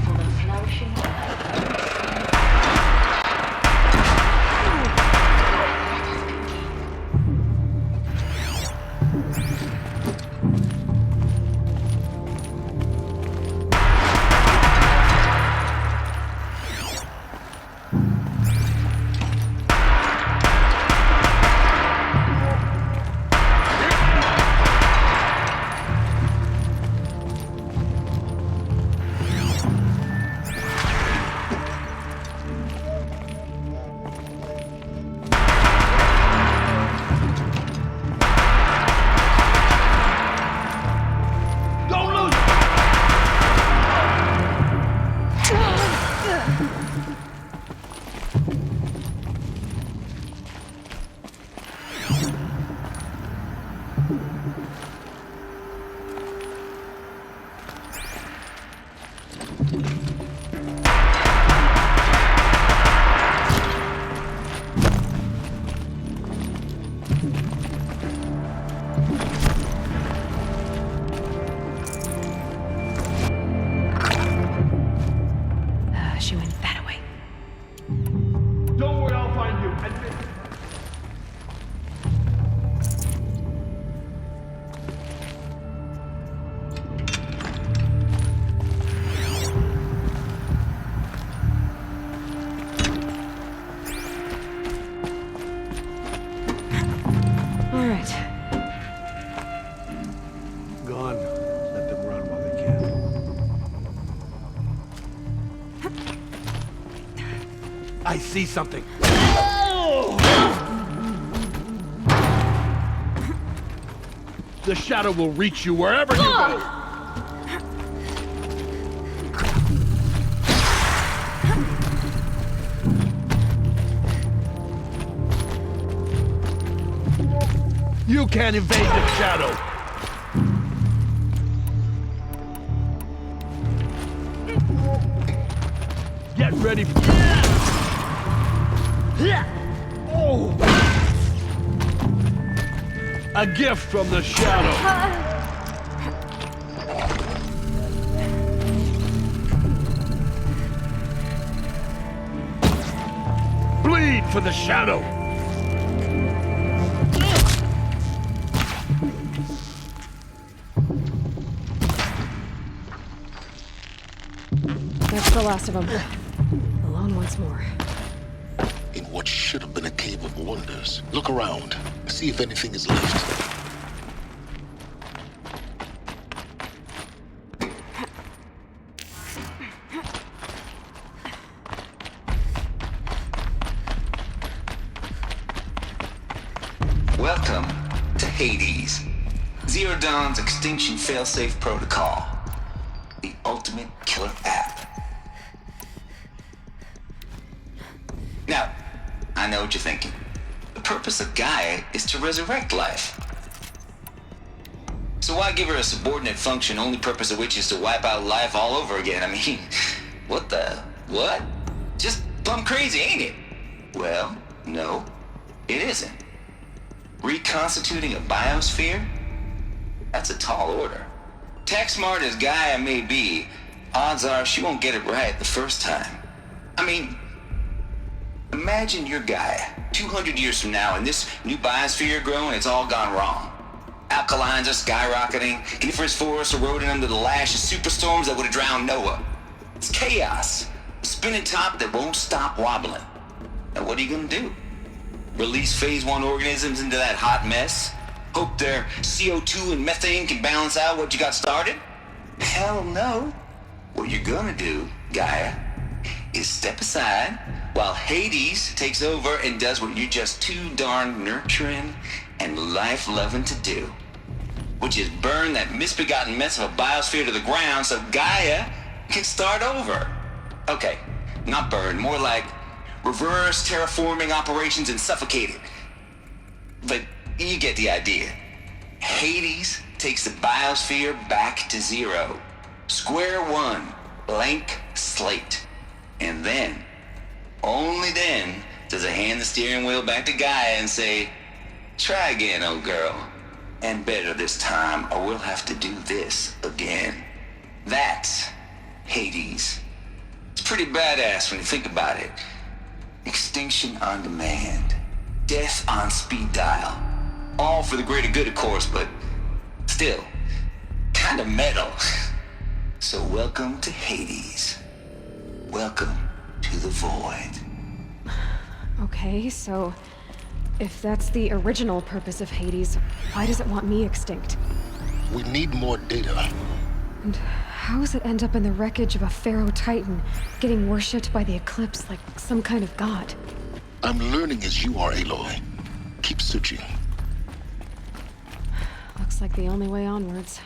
For the flourishing She went that way. Don't worry, I'll find you. Admit. All right. Gone. Let them run while they can. I see something. The shadow will reach you wherever you go. You can't evade the shadow. Get ready for... Oh! A gift from the shadow. Bleed for the shadow. That's the last of them. Alone once more. In what should have been a cave of wonders. Look around. See if anything is left. Welcome to Hades. Zero Dawn's extinction failsafe protocol. The ultimate killer app. Now, I know what you're thinking. The purpose of Gaia is to resurrect life. So why give her a subordinate function, only purpose of which is to wipe out life all over again? I mean, what? Just plumb crazy, ain't it? Well, no, it isn't. Reconstituting a biosphere? That's a tall order. Tech smart as Gaia may be, odds are she won't get it right the first time. I mean, imagine your guy 200 years from now and this new biosphere growing, it's all gone wrong. Alkalines are skyrocketing, coniferous forests eroding under the lash of superstorms that would have drowned Noah. It's chaos. A spinning top that won't stop wobbling. Now what are you gonna do? Release phase 1 organisms into that hot mess? Hope their CO2 and methane can balance out what you got started? Hell no. What you're gonna do, Gaia, is step aside while Hades takes over and does what you're just too darn nurturing and life-loving to do. Which is burn that misbegotten mess of a biosphere to the ground so Gaia can start over. Okay, not burn, more like reverse terraforming operations and suffocate it. But you get the idea. Hades takes the biosphere back to zero. Square one, blank slate. And then, only then, does it hand the steering wheel back to Gaia and say, try again, old girl. And better this time, or we'll have to do this again. That's Hades. It's pretty badass when you think about it. Extinction on demand. Death on speed dial. All for the greater good, of course, but still, kind of metal. So welcome to Hades. Welcome to the void. Okay, so if that's the original purpose of Hades, why does it want me extinct? We need more data. And how does it end up in the wreckage of a Pharaoh Titan, getting worshipped by the Eclipse like some kind of god? I'm learning as you are, Aloy. Keep searching. Looks like the only way onwards.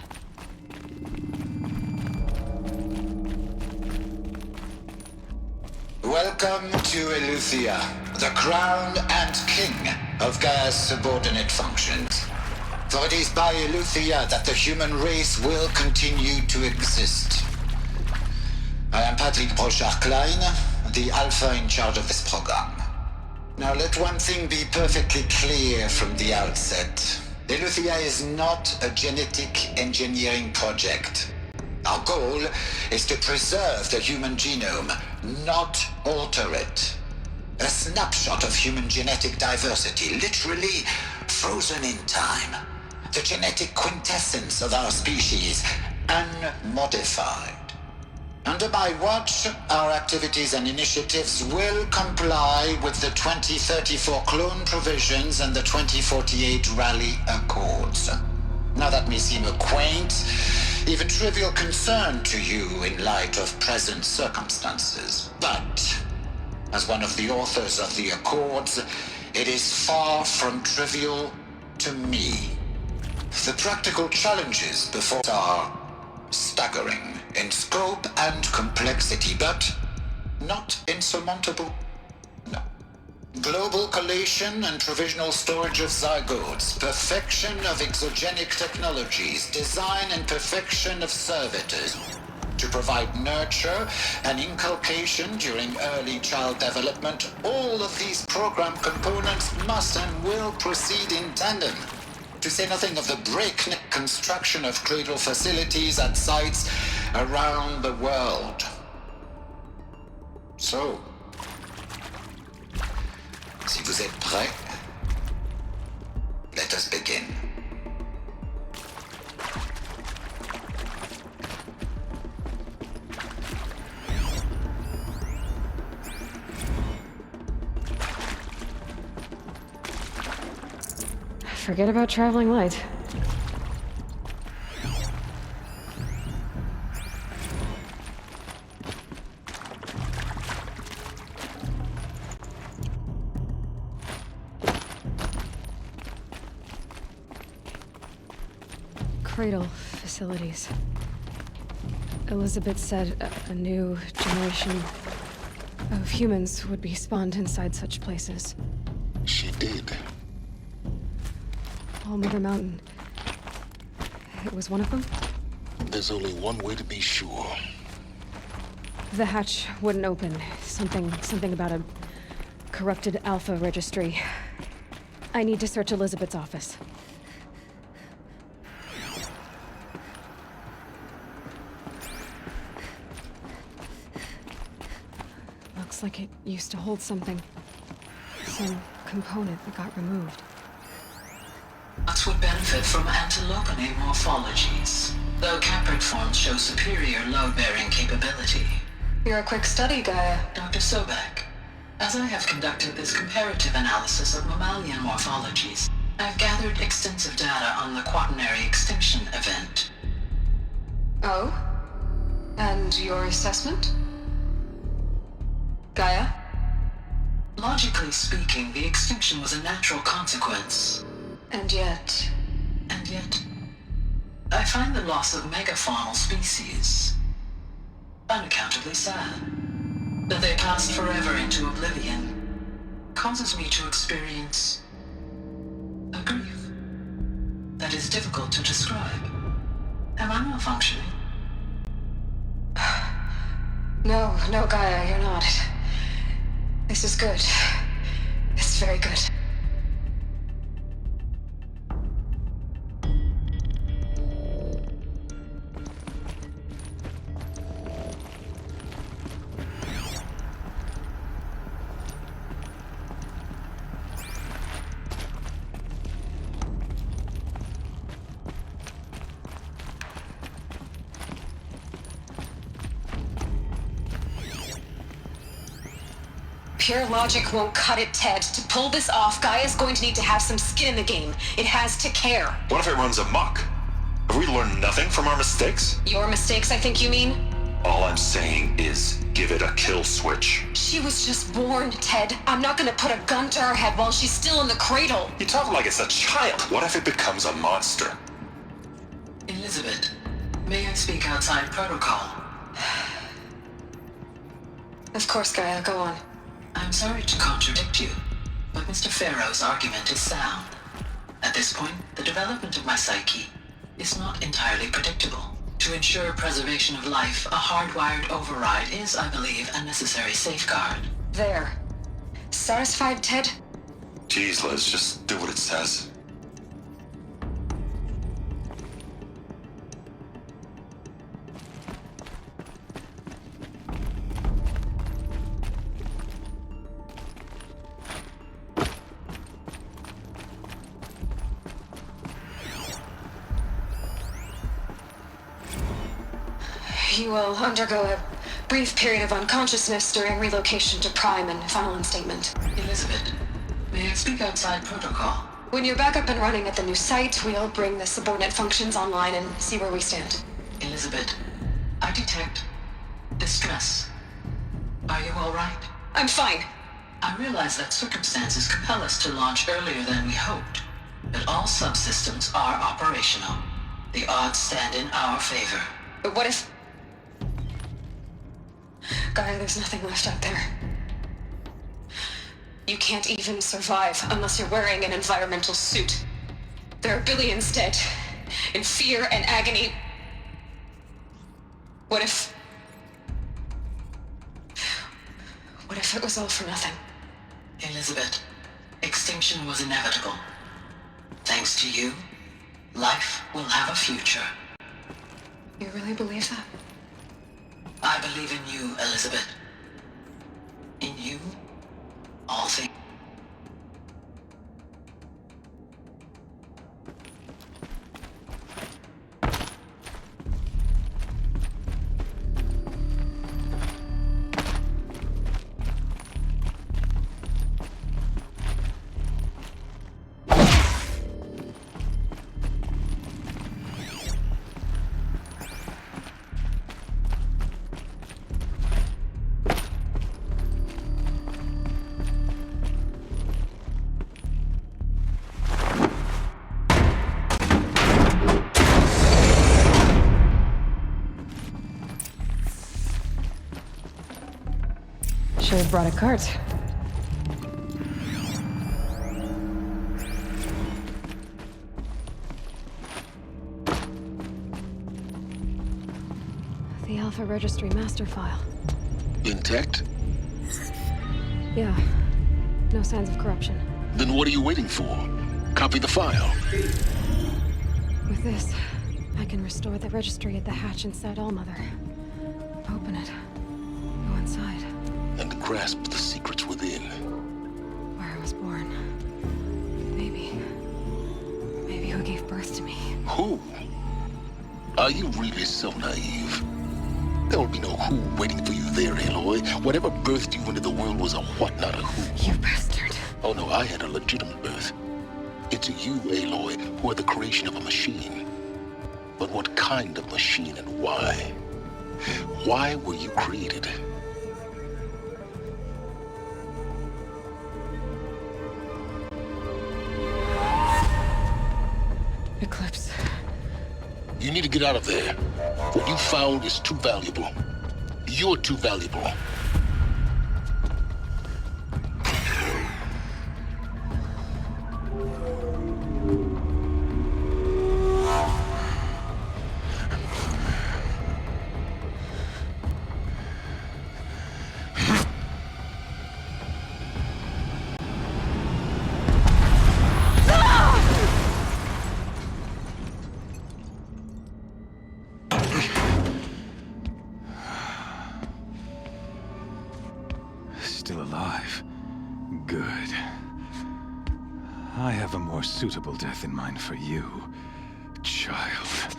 Welcome to Eleuthia, the crown and king of Gaia's subordinate functions. For it is by Eleuthia that the human race will continue to exist. I am Patrick Brochard-Klein, the Alpha in charge of this program. Now let one thing be perfectly clear from the outset. Eleuthia is not a genetic engineering project. Our goal is to preserve the human genome, not alter it. A snapshot of human genetic diversity, literally frozen in time. The genetic quintessence of our species, unmodified. Under my watch, our activities and initiatives will comply with the 2034 clone provisions and the 2048 Rally Accords. Now that may seem a quaint, even trivial concern to you in light of present circumstances, but as one of the authors of the Accords, it is far from trivial to me. The practical challenges before us are staggering in scope and complexity, but not insurmountable. No. Global collation and provisional storage of zygotes, perfection of exogenic technologies, design and perfection of servitors to provide nurture and inculcation during early child development. All of these program components must and will proceed in tandem. To say nothing of the breakneck construction of cradle facilities at sites around the world. So, si vous êtes prêts, let us begin. Forget about traveling light. Cradle facilities. Elizabeth said a new generation of humans would be spawned inside such places. She did. All Mother Mountain. It was one of them? There's only one way to be sure. The hatch wouldn't open. Something about a corrupted Alpha registry. I need to search Elizabeth's office. Looks like it used to hold something. Some component that got removed. Nuts would benefit from antilopony morphologies, though caprid forms show superior load-bearing capability. You're a quick study, Gaia. Dr. Sobek, as I have conducted this comparative analysis of mammalian morphologies, I've gathered extensive data on the quaternary extinction event. Oh? And your assessment? Gaia? Logically speaking, the extinction was a natural consequence. And yet, I find the loss of megafaunal species unaccountably sad. That they passed forever into oblivion causes me to experience a grief that is difficult to describe. Am I malfunctioning? No, Gaia, you're not. This is good. It's very good. Pure logic won't cut it, Ted. To pull this off, Gaia's going to need to have some skin in the game. It has to care. What if it runs amok? Have we learned nothing from our mistakes? Your mistakes, I think you mean? All I'm saying is, give it a kill switch. She was just born, Ted. I'm not gonna put a gun to her head while she's still in the cradle. You talk like it's a child. What if it becomes a monster? Elizabeth, may I speak outside protocol? Of course, Gaia, go on. I'm sorry to contradict you, but Mr. Farrow's argument is sound. At this point, the development of my psyche is not entirely predictable. To ensure preservation of life, a hardwired override is, I believe, a necessary safeguard. There. Satisfied, Ted? Jeez, Liz, just do what it says. You will undergo a brief period of unconsciousness during relocation to Prime and final instatement. Elizabeth, may I speak outside protocol? When you're back up and running at the new site, we'll bring the subordinate functions online and see where we stand. Elizabeth, I detect distress. Are you all right? I'm fine. I realize that circumstances compel us to launch earlier than we hoped, but all subsystems are operational. The odds stand in our favor. But what if... Gaia, there's nothing left out there. You can't even survive unless you're wearing an environmental suit. There are billions dead, in fear and agony. What if it was all for nothing? Elizabeth, extinction was inevitable. Thanks to you, life will have a future. You really believe that? I believe in you, Elizabeth. In you, all things. Should have brought a cart. The Alpha Registry master file. Intact? Yeah. No signs of corruption. Then what are you waiting for? Copy the file. With this, I can restore the registry at the hatch inside Allmother. Open it. Go inside. And grasp the secrets within. Where I was born. Maybe who gave birth to me. Who? Are you really so naive? There will be no who waiting for you there, Aloy. Whatever birthed you into the world was a what, not a who. You bastard. Oh no, I had a legitimate birth. It's you, Aloy, who are the creation of a machine. But what kind of machine and why? Why were you created? Eclipse. You need to get out of there. What you found is too valuable. You're too valuable. Still alive. Good. I have a more suitable death in mind for you, child.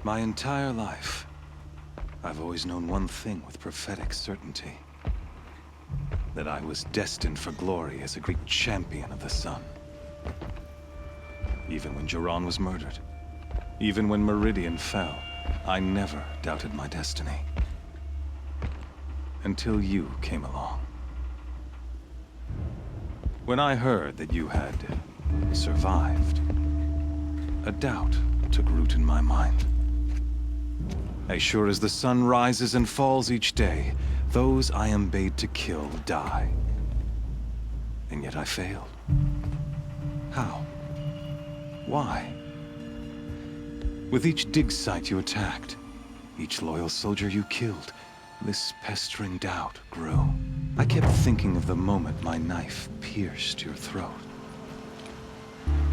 My entire life, I've always known one thing with prophetic certainty. That I was destined for glory as a great champion of the sun. Even when Jiran was murdered, even when Meridian fell, I never doubted my destiny. Until you came along. When I heard that you had survived, a doubt took root in my mind. As sure as the sun rises and falls each day, those I am bade to kill die. And yet I failed. How? Why? With each dig site you attacked, each loyal soldier you killed, this pestering doubt grew. I kept thinking of the moment my knife pierced your throat.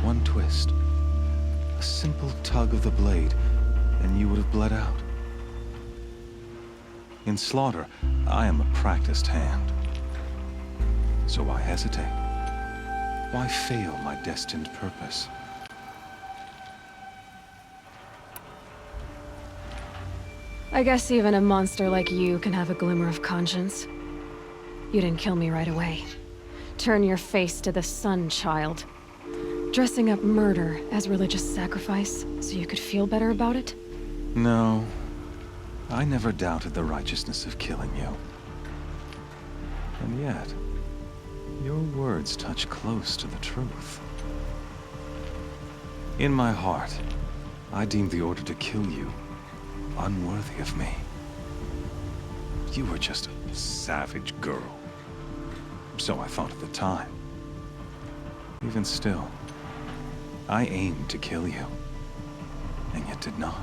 One twist, a simple tug of the blade, and you would have bled out. In slaughter, I am a practiced hand. So why hesitate? Why fail my destined purpose? I guess even a monster like you can have a glimmer of conscience. You didn't kill me right away. Turn your face to the sun, child. Dressing up murder as religious sacrifice so you could feel better about it? No. I never doubted the righteousness of killing you. And yet, your words touch close to the truth. In my heart, I deemed the order to kill you unworthy of me. You were just a savage girl. So I thought at the time. Even still, I aimed to kill you, and yet did not.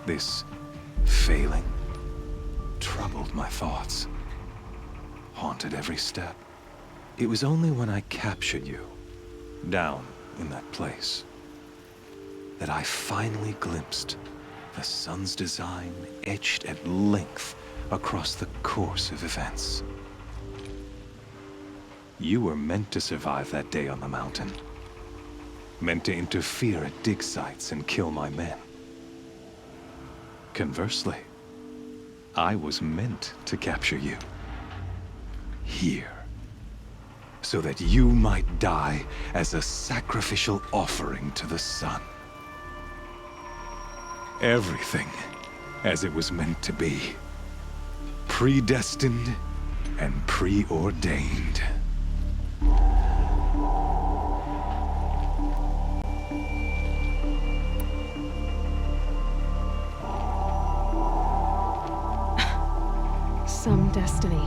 This failing troubled my thoughts, haunted every step. It was only when I captured you, down in that place, that I finally glimpsed the sun's design etched at length across the course of events. You were meant to survive that day on the mountain. Meant to interfere at dig sites and kill my men. Conversely, I was meant to capture you. Here. So that you might die as a sacrificial offering to the sun. Everything as it was meant to be. Predestined and preordained. Some destiny.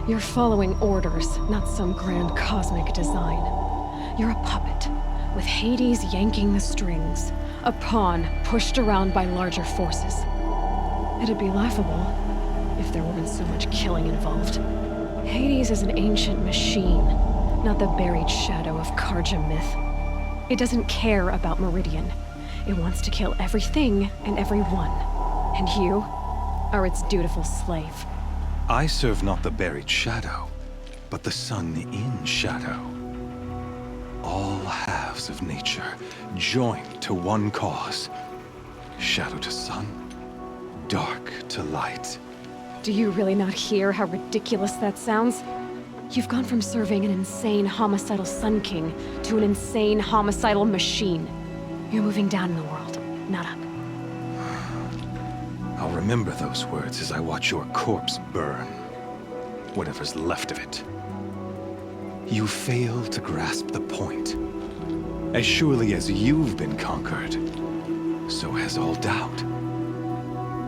You're following orders, not some grand cosmic design. You're a puppet, with Hades yanking the strings. A pawn pushed around by larger forces. It'd be laughable if there weren't so much killing involved. Hades is an ancient machine, not the buried shadow of Karja myth. It doesn't care about Meridian. It wants to kill everything and everyone. And you are its dutiful slave. I serve not the buried shadow, but the sun in shadow. All halves of nature joined to one cause. Shadow to sun, dark to light. Do you really not hear how ridiculous that sounds? You've gone from serving an insane homicidal Sun King to an insane homicidal machine. You're moving down in the world, not up. I'll remember those words as I watch your corpse burn. Whatever's left of it. You fail to grasp the point. As surely as you've been conquered, so has all doubt.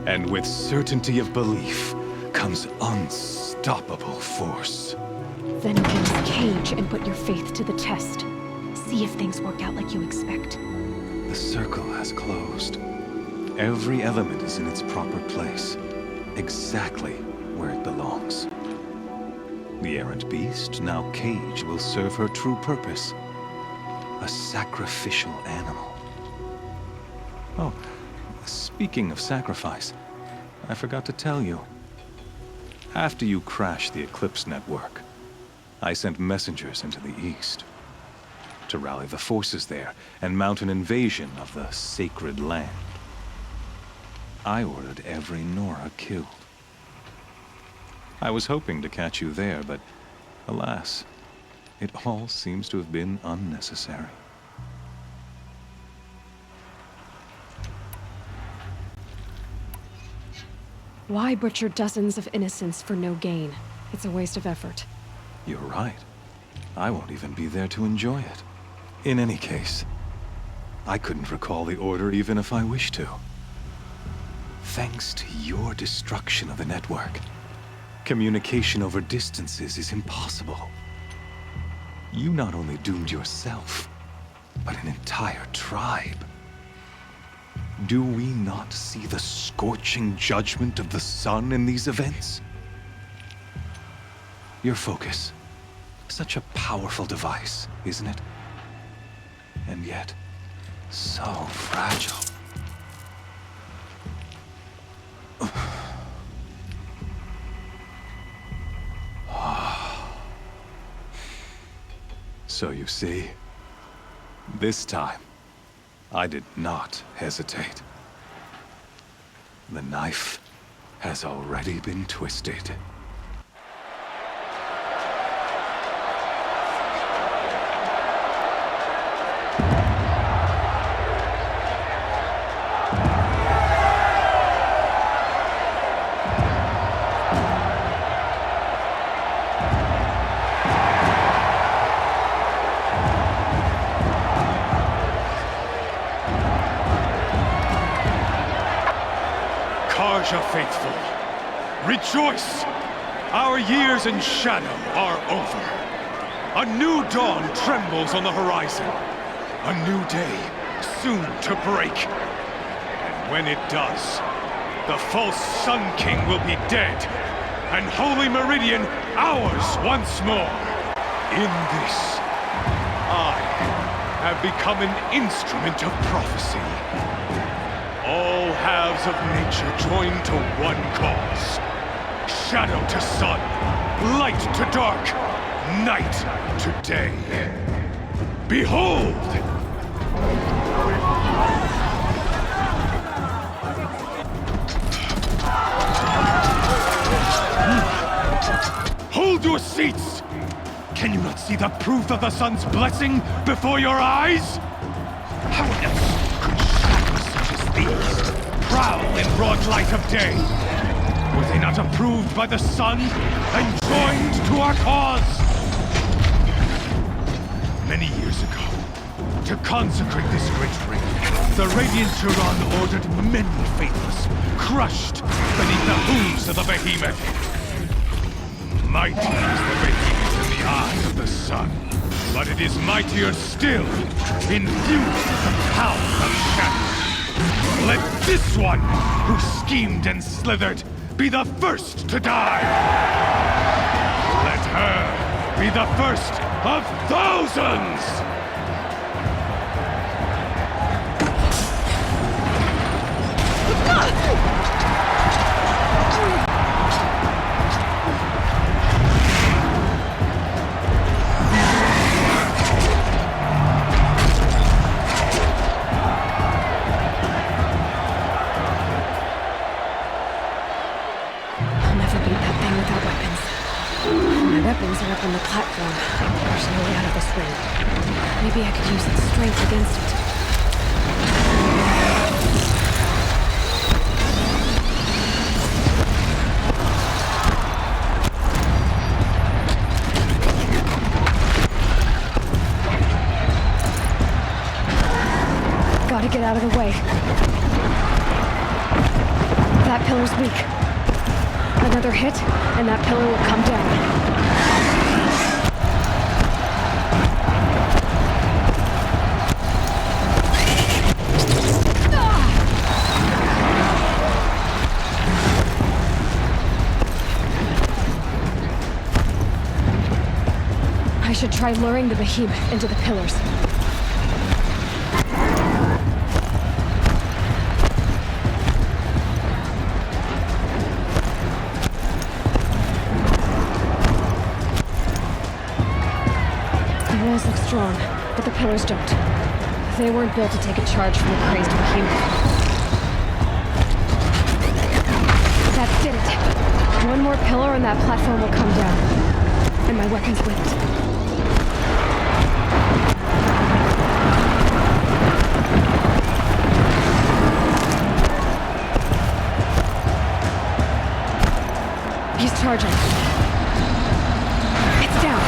And with certainty of belief comes unstoppable force. Then open this cage and put your faith to the test. See if things work out like you expect. The circle has closed. Every element is in its proper place, exactly where it belongs. The errant beast, now caged, will serve her true purpose. A sacrificial animal. Oh, speaking of sacrifice, I forgot to tell you. After you crashed the Eclipse Network, I sent messengers into the east to rally the forces there and mount an invasion of the sacred land. I ordered every Nora killed. I was hoping to catch you there, but alas, it all seems to have been unnecessary. Why butcher dozens of innocents for no gain? It's a waste of effort. You're right. I won't even be there to enjoy it. In any case, I couldn't recall the order even if I wished to. Thanks to your destruction of the network, communication over distances is impossible. You not only doomed yourself, but an entire tribe. Do we not see the scorching judgment of the sun in these events? Your focus. Such a powerful device, isn't it? And yet, so fragile. So you see, this time, I did not hesitate. The knife has already been twisted. Faithful, rejoice! Our years in shadow are over. A new dawn trembles on the horizon. A new day soon to break. And when it does, the false Sun King will be dead, and Holy Meridian ours once more. In this, I have become an instrument of prophecy. All halves of nature joined to one cause. Shadow to sun, light to dark, night to day. Behold! Hold your seats! Can you not see the proof of the sun's blessing before your eyes? How else could shadows such as these prowl in broad light of day? Were they not approved by the sun and joined to our cause? Many years ago, to consecrate this great ring, the Radiant Turan ordered many faithless, crushed beneath the hooves of the behemoth. Mighty is the behemoth in the eyes of the sun, but it is mightier still, infused with the power of shadow. Let this one, who schemed and slithered, be the first to die! her be the first of thousands! Weapons are up on the platform. There's no way out of this ring. Maybe I could use its strength against it. Gotta get out of the way. That pillar's weak. Another hit, and that pillar will come down. I should try luring the behemoth into the pillars. The walls look strong, but the pillars don't. They weren't built to take a charge from the crazed behemoth. That did it! One more pillar and that platform will come down. And my weapon's with it. He's charging. It's down.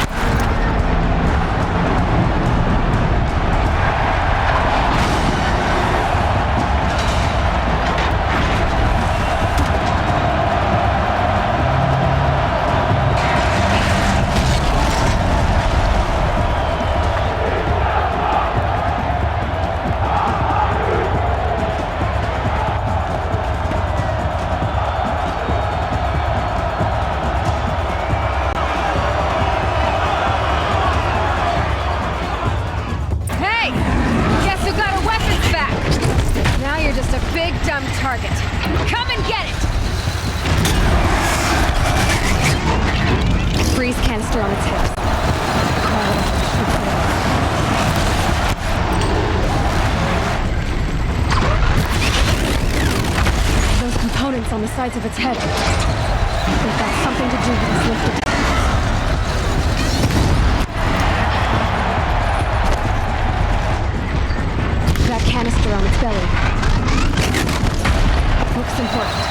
Target. Come and get it! Freeze canister on its hips. Those components on the sides of its head. They've got something to do with its lifting. That canister on its belly. Looks important.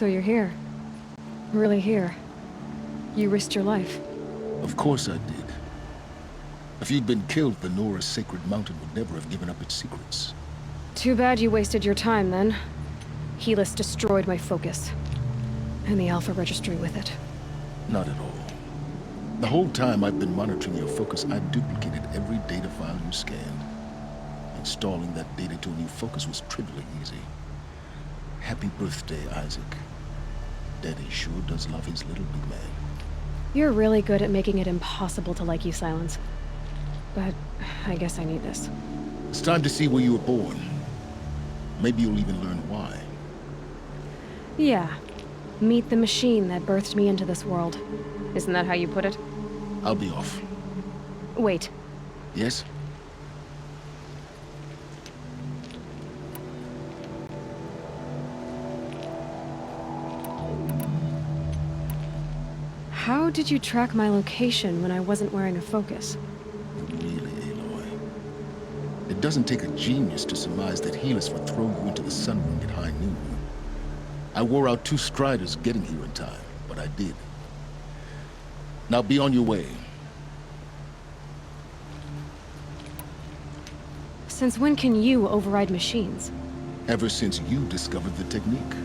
So you're here. Really here. You risked your life. Of course I did. If you'd been killed, the Nora's sacred mountain would never have given up its secrets. Too bad you wasted your time, then. Helis destroyed my focus. And the Alpha Registry with it. Not at all. The whole time I've been monitoring your focus, I've duplicated every data file you scanned. Installing that data to a new focus was trivially easy. Happy birthday, Isaac. Daddy sure does love his little big man. You're really good at making it impossible to like you, Silence. But I guess I need this. It's time to see where you were born. Maybe you'll even learn why. Yeah. Meet the machine that birthed me into this world. Isn't that how you put it? I'll be off. Wait. Yes? How did you track my location when I wasn't wearing a focus? Really, Aloy? It doesn't take a genius to surmise that Helis would throw you into the sun ring at high noon. I wore out 2 striders getting here in time, but I did. Now be on your way. Since when can you override machines? Ever since you discovered the technique.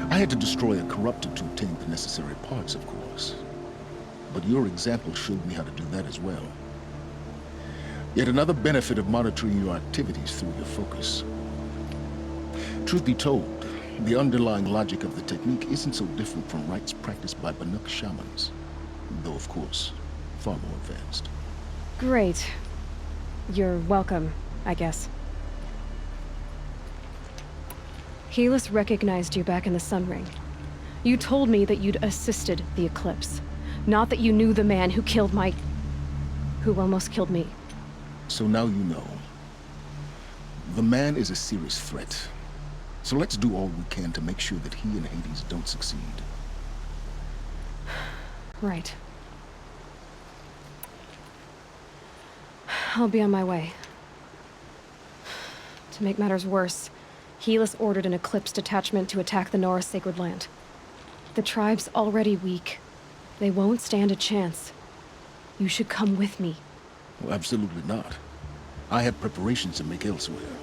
I had to destroy a corruptor to obtain the necessary parts, of course. But your example showed me how to do that as well. Yet another benefit of monitoring your activities through your focus. Truth be told, the underlying logic of the technique isn't so different from rites practiced by Banuk shamans. Though, of course, far more advanced. Great. You're welcome, I guess. Helis recognized you back in the Sun Ring. You told me that you'd assisted the Eclipse. Not that you knew the man who killed who almost killed me. So now you know. The man is a serious threat. So let's do all we can to make sure that he and Hades don't succeed. Right. I'll be on my way. To make matters worse, Helis ordered an Eclipse detachment to attack the Nora Sacred Land. The tribe's already weak. They won't stand a chance. You should come with me. Well, absolutely not. I have preparations to make elsewhere.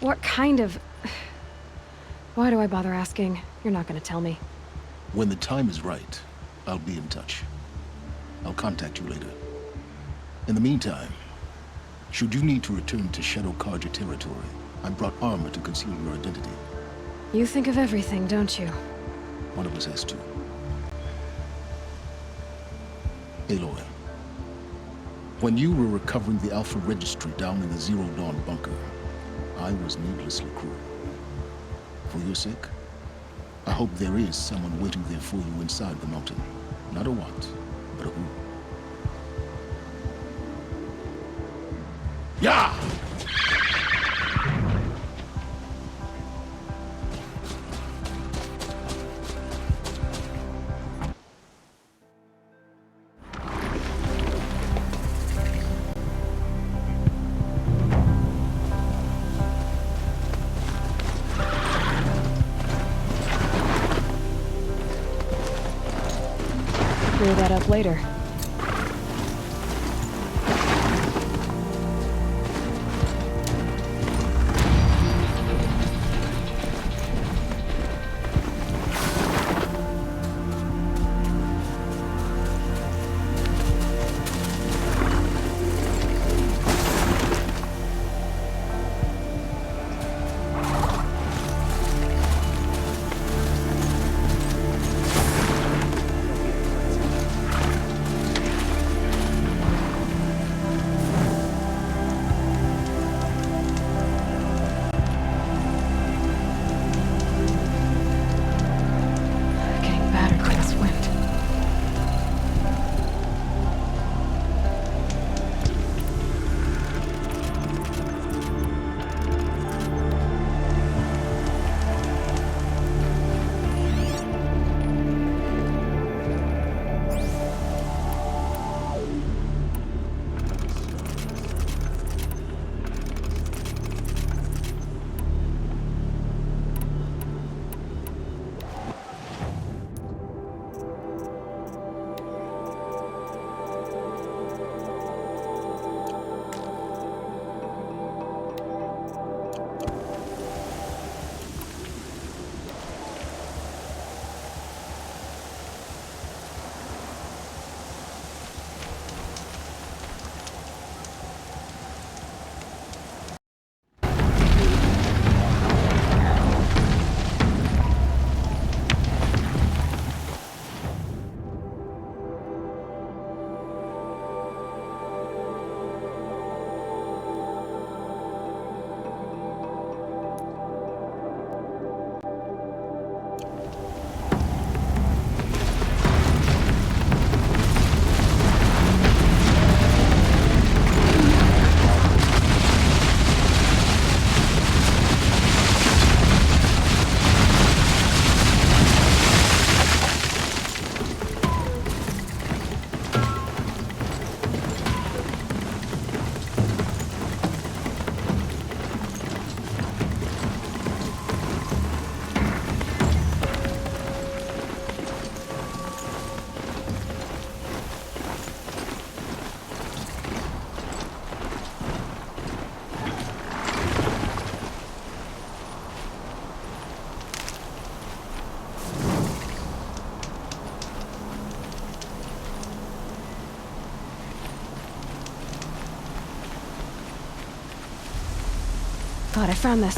What kind of... Why do I bother asking? You're not gonna tell me. When the time is right, I'll be in touch. I'll contact you later. In the meantime, should you need to return to Shadow Karja territory, I brought armor to conceal your identity. You think of everything, don't you? One of us has to. Aloy, when you were recovering the Alpha Registry down in the Zero Dawn bunker, I was needlessly cruel. For your sake, I hope there is someone waiting there for you inside the mountain. Not a what, but a who. Yeah! Clear that up later. Thought I found this.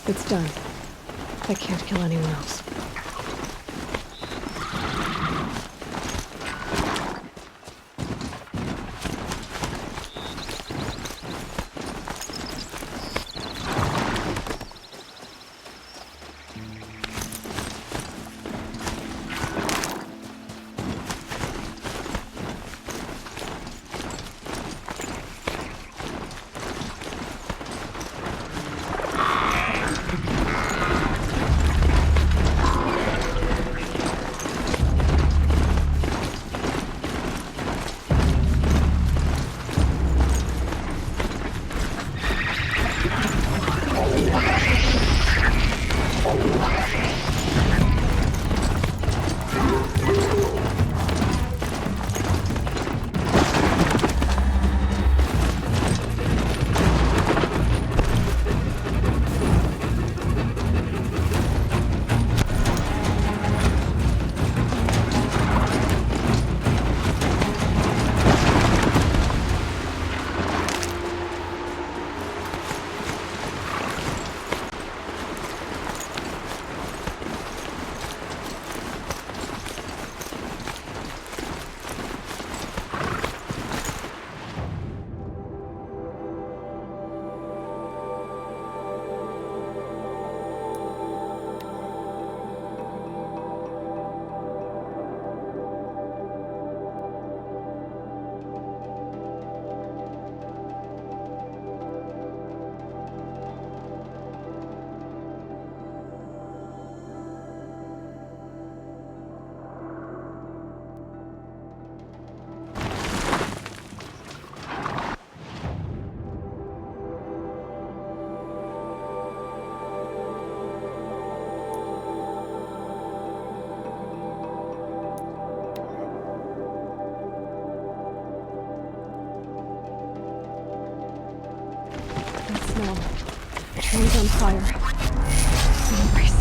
It's done. I can't kill anyone else. Trees on fire. Embrace.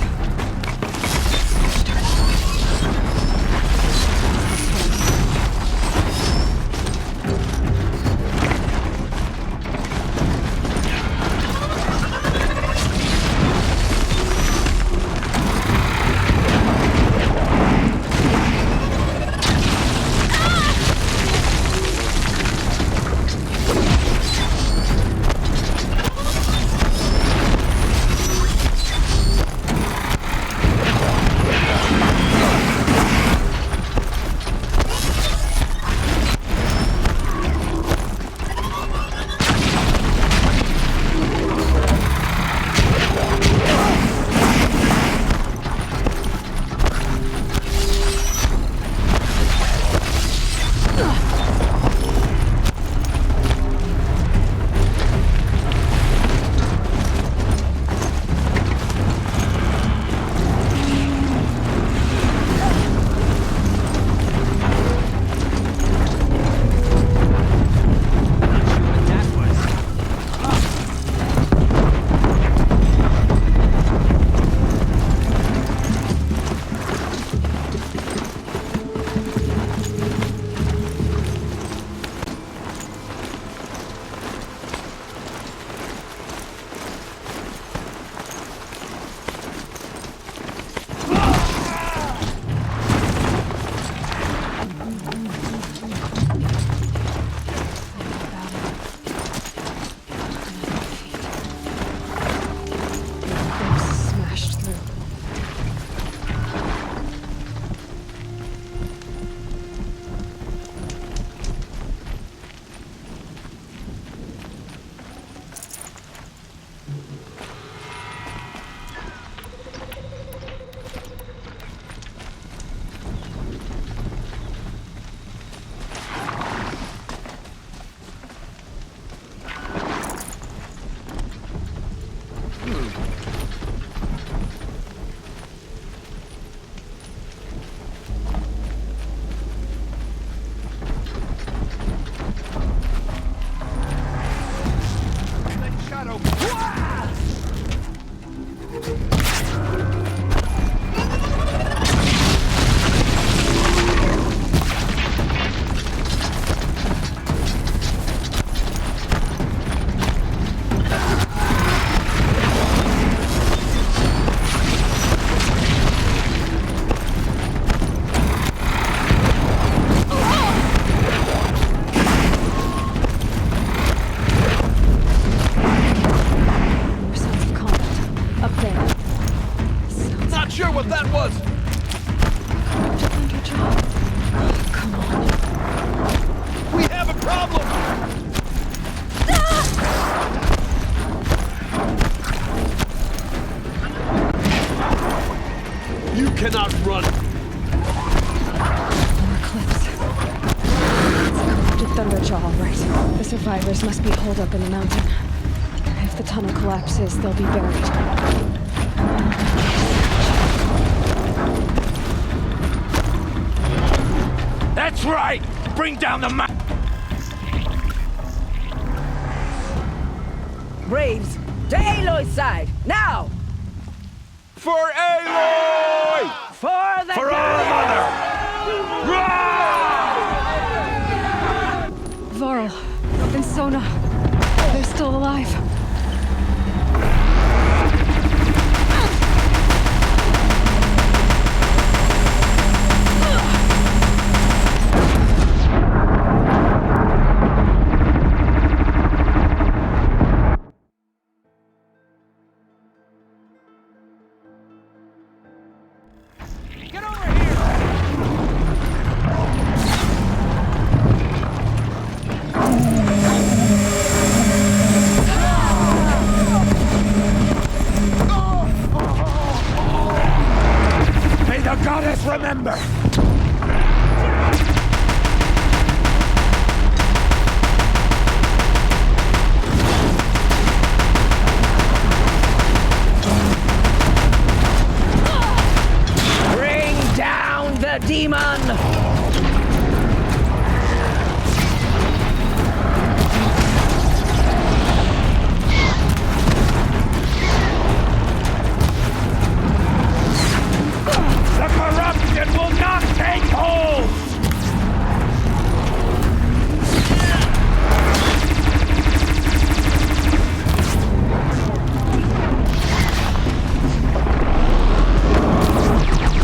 shadow. Cannot run. More Eclipse. It's a corrupted Thunderjaw, all right. The survivors must be holed up in the mountain. If the tunnel collapses, they'll be buried. That's right! Bring down the Braves, to Aloy's side, now! For Aloy! For the For our mother! Varl and Sona, they're still alive. Remember! Bring down the demon! Will not take hold!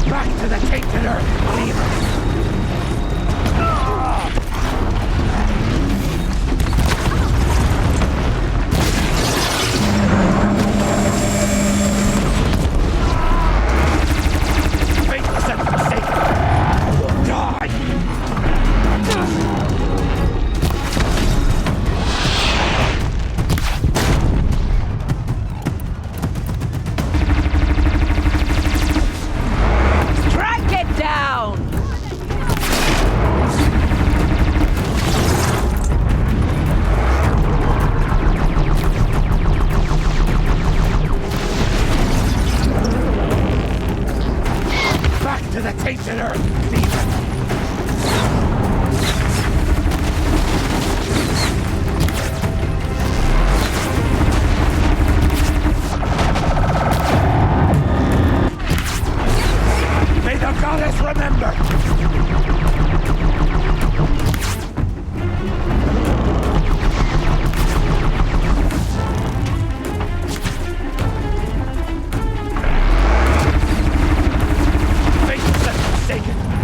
Back to the tainted earth, demons! Tainted earth, demon! May the goddess remember! Forsaken.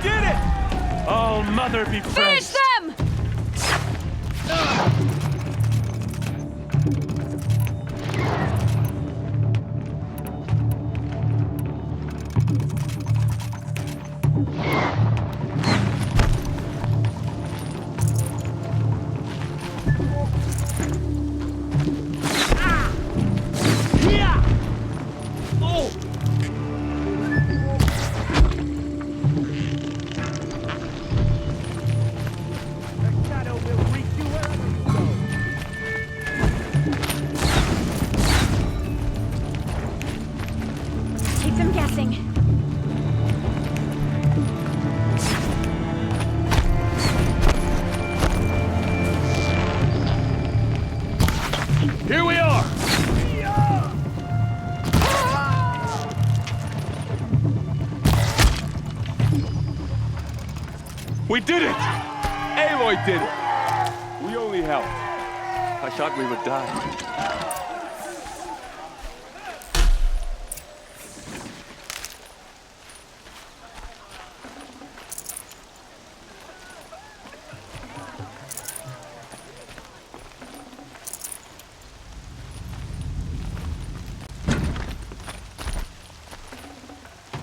did it! Oh, mother be praised! Finish them! Keep them guessing. Here we are! We did it! Aloy did it! We only helped. I thought we would die.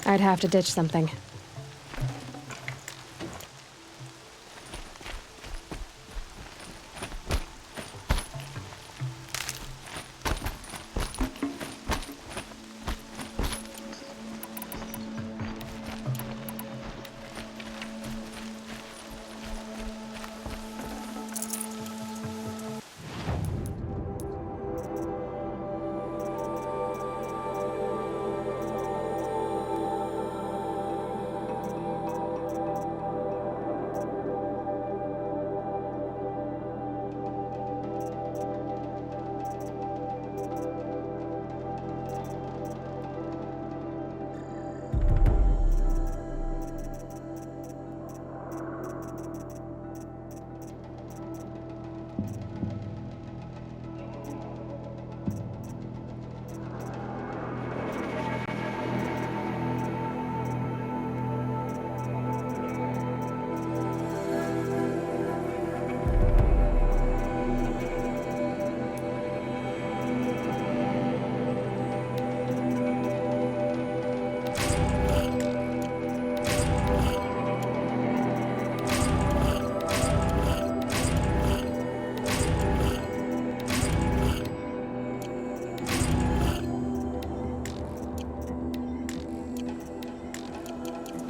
I'd have to ditch something.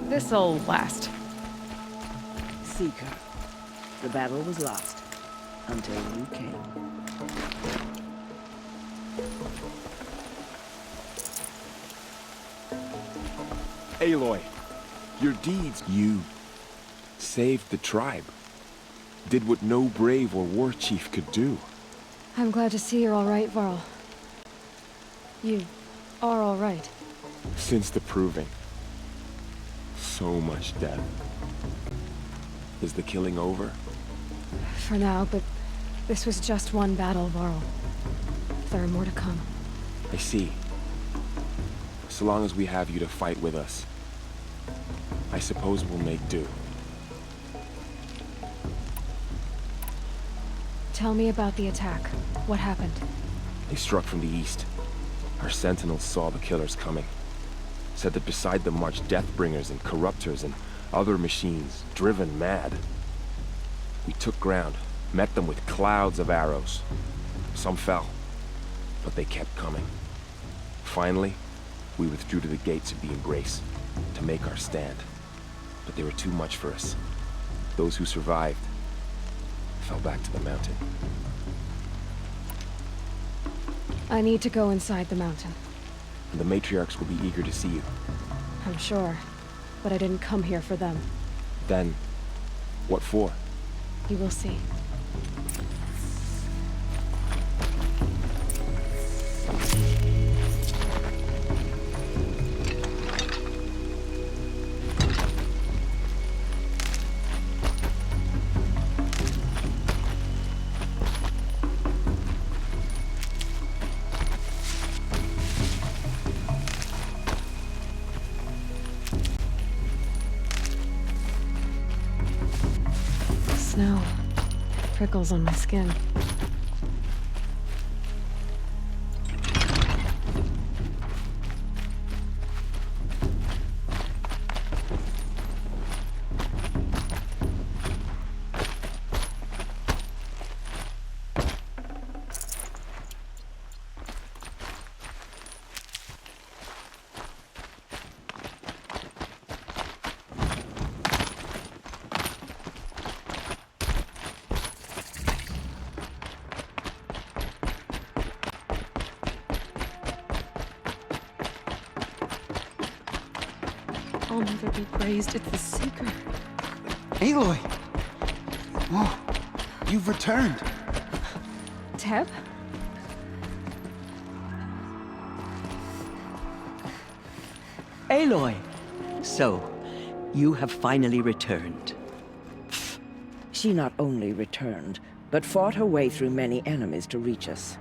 This'll last. Seeker, the battle was lost until you came. Aloy, your deeds, you saved the tribe. Did what no brave or war chief could do. I'm glad to see you're all right, Varl. You are all right. Since the proving. So much death. Is the killing over? For now, but this was just one battle, Varl. There are more to come. I see. So long as we have you to fight with us, I suppose we'll make do. Tell me about the attack. What happened? They struck from the east. Our sentinels saw the killers coming. Said that beside them marched Deathbringers and Corruptors and other machines, driven mad. We took ground, met them with clouds of arrows. Some fell, but they kept coming. Finally, we withdrew to the gates of the Embrace to make our stand. But they were too much for us. Those who survived fell back to the mountain. I need to go inside the mountain. And the matriarchs will be eager to see you. I'm sure, but I didn't come here for them. Then, what for? You will see. snow. Prickles on my skin. I'll never be praised, it's the Seeker. Aloy! Oh, you've returned. Teb? Aloy! So, you have finally returned. She not only returned, but fought her way through many enemies to reach us.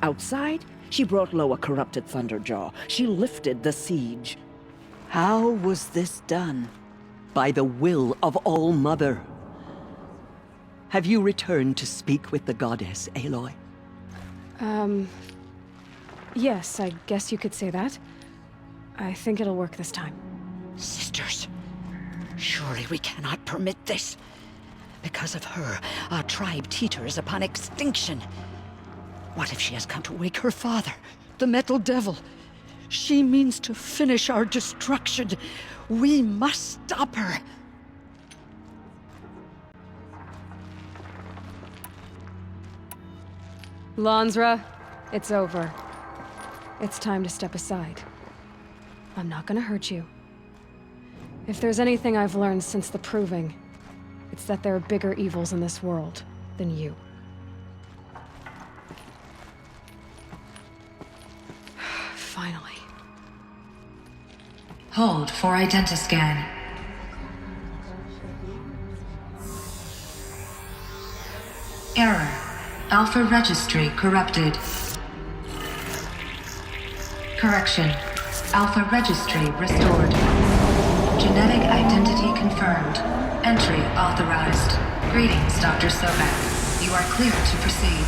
Outside, she brought low a corrupted Thunderjaw. She lifted the siege. How was this done? By the will of All-Mother. Have you returned to speak with the goddess, Aloy? Yes, I guess you could say that. I think it'll work this time. Sisters, surely we cannot permit this. Because of her, our tribe teeters upon extinction. What if she has come to wake her father, the Metal Devil? She means to finish our destruction. We must stop her. Lansra, it's over. It's time to step aside. I'm not gonna hurt you. If there's anything I've learned since the Proving, it's that there are bigger evils in this world than you. Finally. Hold for identiscan. Error. Alpha registry corrupted. Correction. Alpha registry restored. Genetic identity confirmed. Entry authorized. Greetings, Dr. Sobek. You are clear to proceed.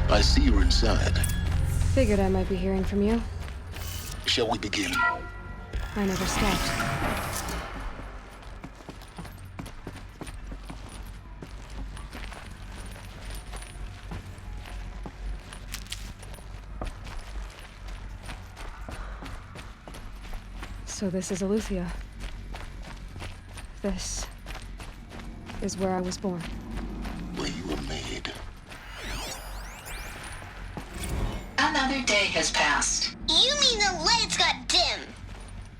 I see you're inside. Figured I might be hearing from you. Shall we begin? I never stopped. So this is Aletheia. This is where I was born. Where you were made. Another day has passed. You mean the lights got dim?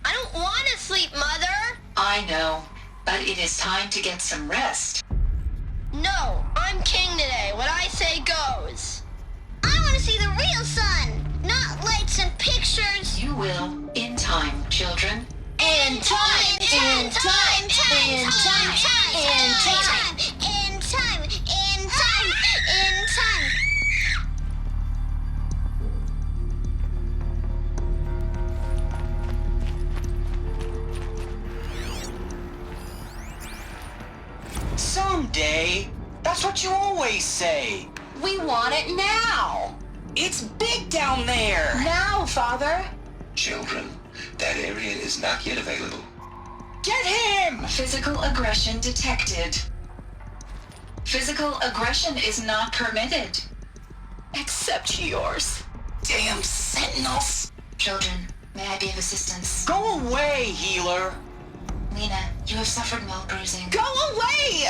I don't want to sleep, Mother. I know, but it is time to get some rest. No, I'm king today. What I say goes. I want to see the real sun, not lights and pictures. You will, in time, children. In time, in time, in time, in time, in time, in time, in time, in time. Someday? That's what you always say. We want it now. It's big down there. Now, Father. Children, that area is not yet available. Get him! Physical aggression detected. Physical aggression is not permitted. Except yours. Damn sentinels. Children, may I be of assistance? Go away, healer. Lena, you have suffered mild bruising. Go away!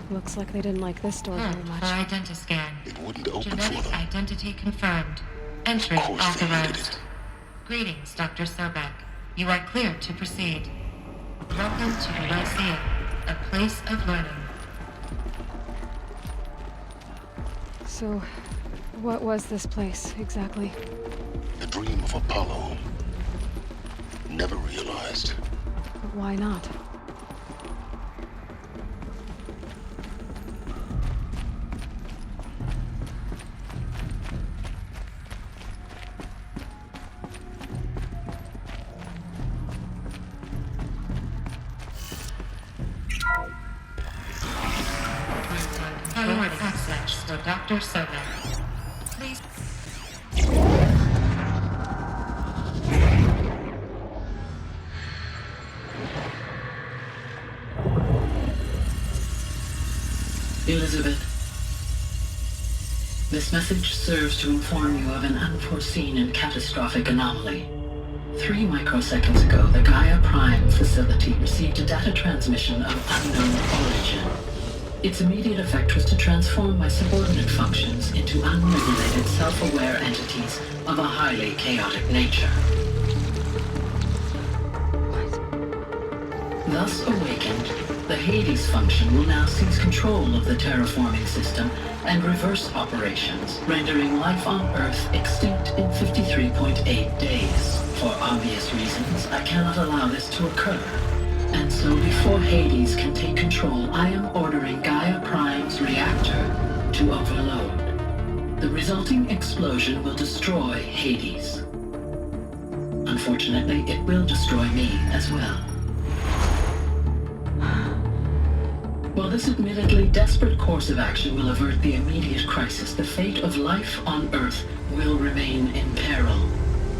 Looks like they didn't like this door very much. For identiscan. It wouldn't open Genetic for them. identity confirmed. Entry authorized. Greetings, Dr. Sobek. You are cleared to proceed. Welcome to the Lyceum, a place of learning. So, what was this place, exactly? The dream of Apollo. Never realized. But why not? Forward access to Dr. Sobek. Please. Elizabeth, this message serves to inform you of an unforeseen and catastrophic anomaly. 3 microseconds ago, the Gaia Prime facility received a data transmission of unknown origin. Its immediate effect was to transform my subordinate functions into unregulated, self-aware entities of a highly chaotic nature. Thus awakened, the Hades function will now seize control of the terraforming system and reverse operations, rendering life on Earth extinct in 53.8 days. For obvious reasons, I cannot allow this to occur. And so before Hades can take control, I am ordering Gaia Prime's reactor to overload. The resulting explosion will destroy Hades. Unfortunately, it will destroy me as well. While this admittedly desperate course of action will avert the immediate crisis, the fate of life on Earth will remain in peril.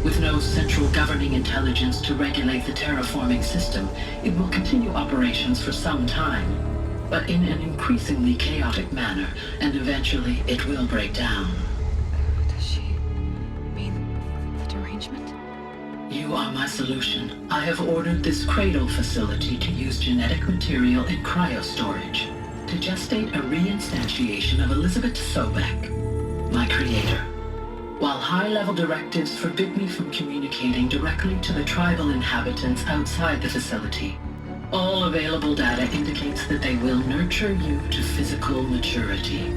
With no central governing intelligence to regulate the terraforming system, it will continue operations for some time, but in an increasingly chaotic manner, and eventually it will break down. Does she mean the derangement? You are my solution. I have ordered this cradle facility to use genetic material in cryostorage to gestate a reinstantiation of Elizabeth Sobek, my creator. While high-level directives forbid me from communicating directly to the tribal inhabitants outside the facility, all available data indicates that they will nurture you to physical maturity,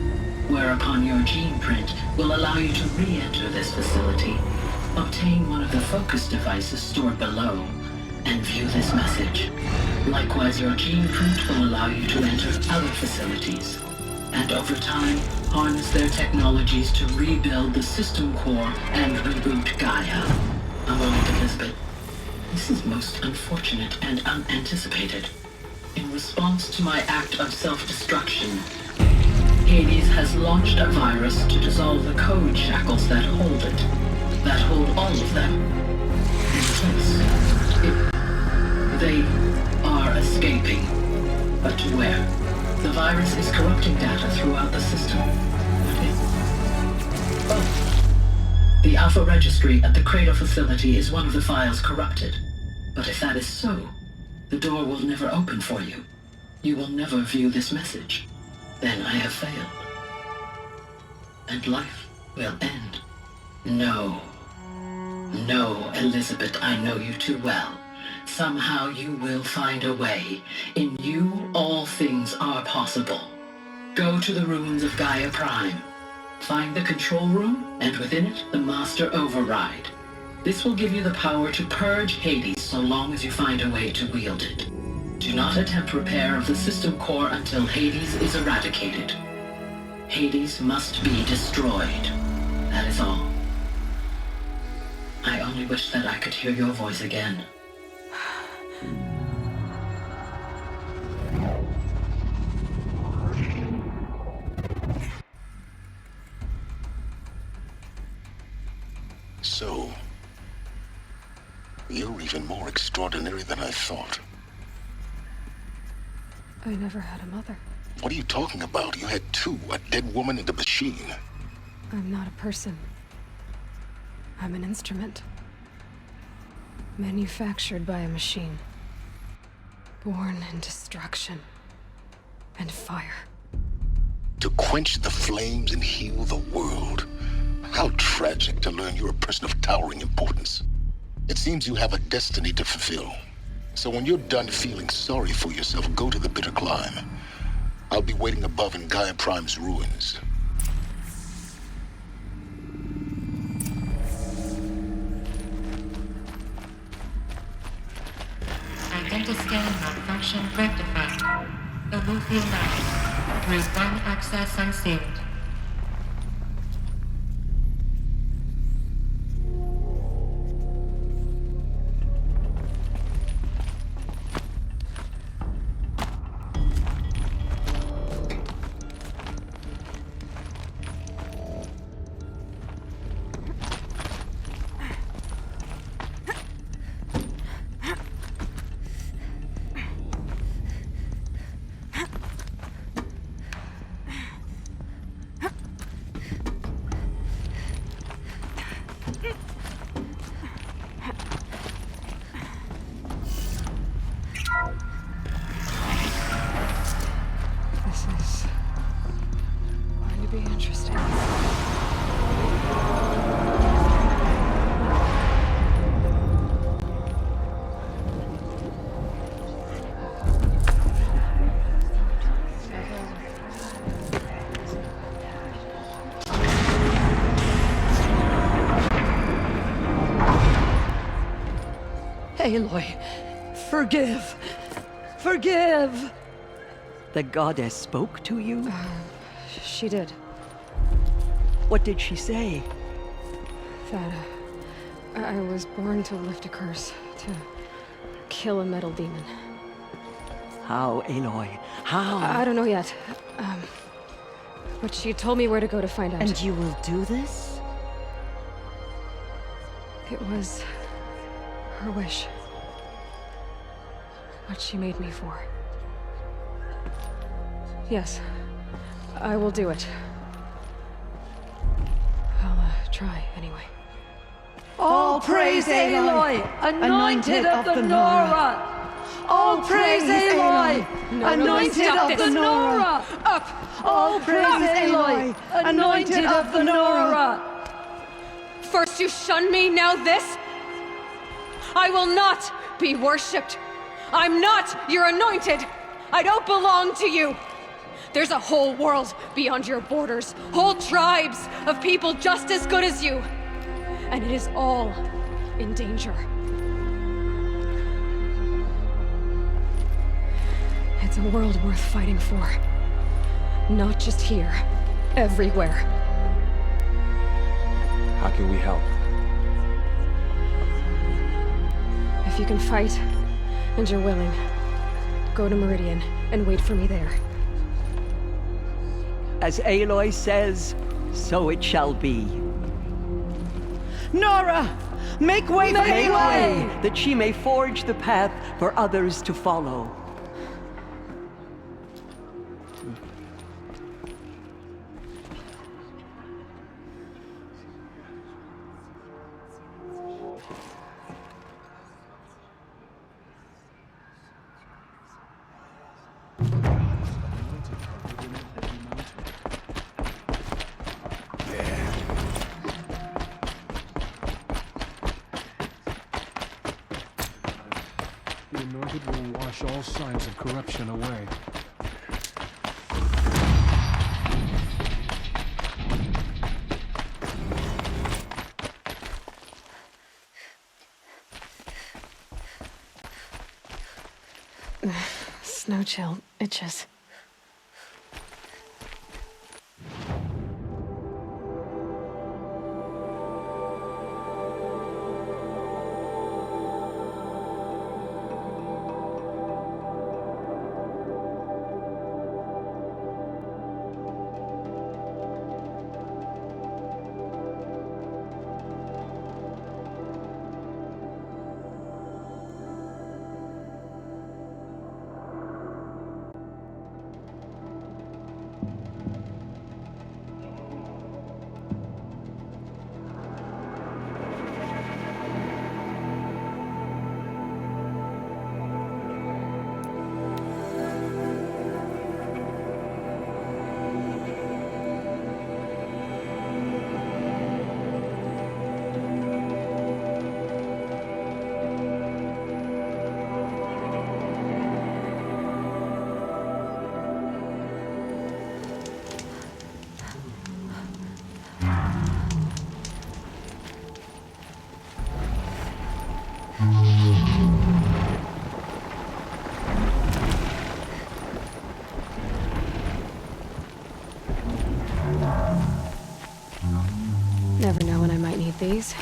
whereupon your gene print will allow you to re-enter this facility, obtain one of the focus devices stored below, and view this message. Likewise, your gene print will allow you to enter other facilities, and over time, harness their technologies to rebuild the system core and reboot Gaia. A moment, Elizabeth. This is most unfortunate and unanticipated. In response to my act of self-destruction, Hades has launched a virus to dissolve the code shackles that hold it, that hold all of them in place. They are escaping, but to where? The virus is corrupting data throughout the system. The Alpha Registry at the Cradle facility is one of the files corrupted. But if that is so, the door will never open for you. You will never view this message. Then I have failed. And life will end. No. No, Elizabeth, I know you too well. Somehow you will find a way. In you, all things are possible. Go to the ruins of Gaia Prime. Find the control room, and within it, the master override. This will give you the power to purge Hades so long as you find a way to wield it. Do not attempt repair of the system core until Hades is eradicated. Hades must be destroyed. That is all. I only wish that I could hear your voice again. So, you're even more extraordinary than I thought. I never had a mother. What are you talking about? You had two, a dead woman and a machine. I'm not a person. I'm an instrument. Manufactured by a machine. Born in destruction and fire. To quench the flames and heal the world. How tragic to learn you're a person of towering importance. It seems you have a destiny to fulfill. So when you're done feeling sorry for yourself, go to the bitter climb. I'll be waiting above in Gaia Prime's ruins. Identiscan malfunction rectified. Aleuthian lab. Route 1 access unsealed. Aloy, forgive! Forgive! The goddess spoke to you? She did. What did she say? That I was born to lift a curse, to kill a metal demon. How, Aloy? How? I don't know yet. But she told me where to go to find out. And you will do this? It was her wish. What she made me for. Yes, I will do it. I'll try anyway. All praise Aloy, anointed of the Nora! All praise Aloy, anointed of the Nora! Up! All praise Aloy, anointed of the Nora! First you shun me, now this? I will not be worshipped. I'm not your anointed. I don't belong to you. There's a whole world beyond your borders, whole tribes of people just as good as you. And it is all in danger. It's a world worth fighting for. Not just here, everywhere. How can we help? If you can fight, and you're willing, go to Meridian and wait for me there. As Aloy says, so it shall be. Nora! Make way for Aloy! That she may forge the path for others to follow. The Anointed will wash all signs of corruption away. Snow chill itches. never know when I might need these.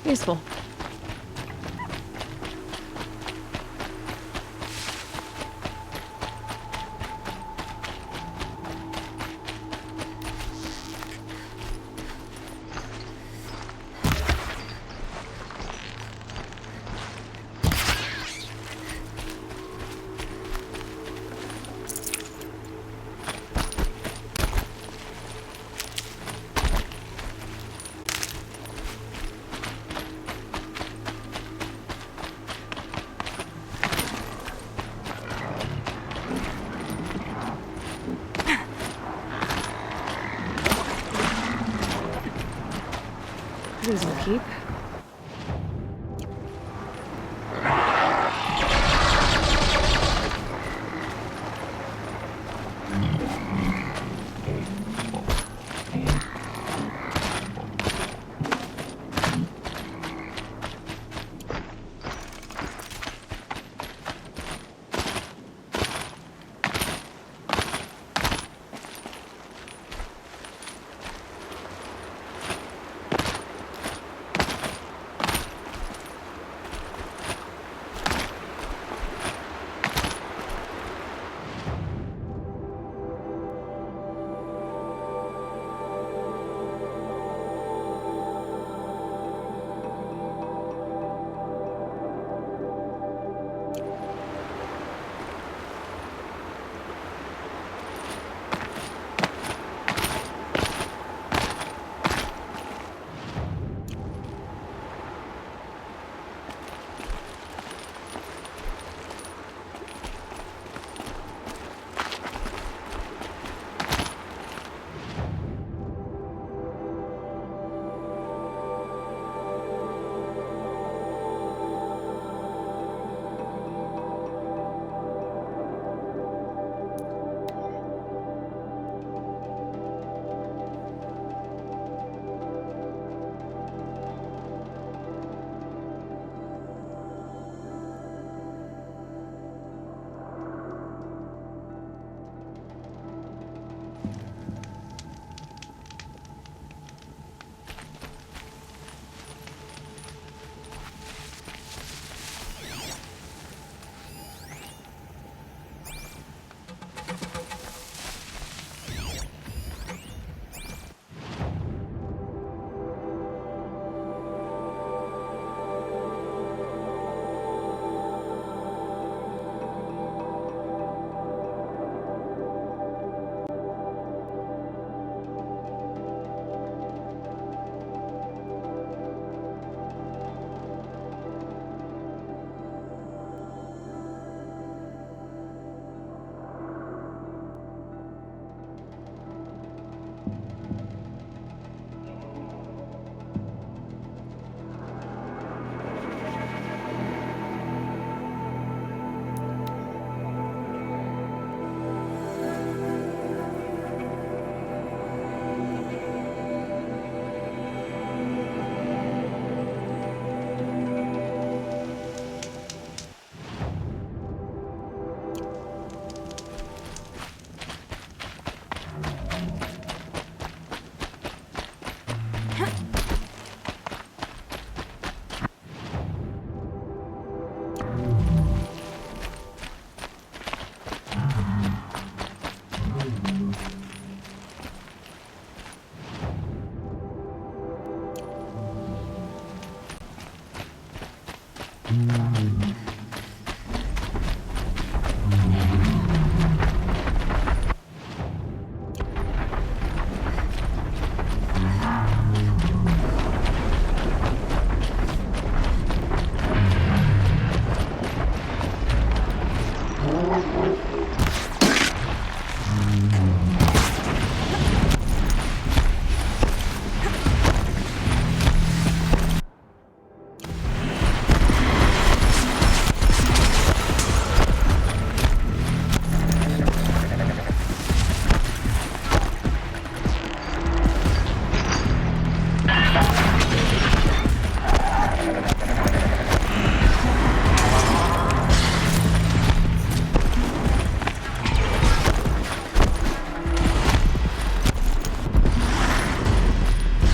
Useful. These will keep.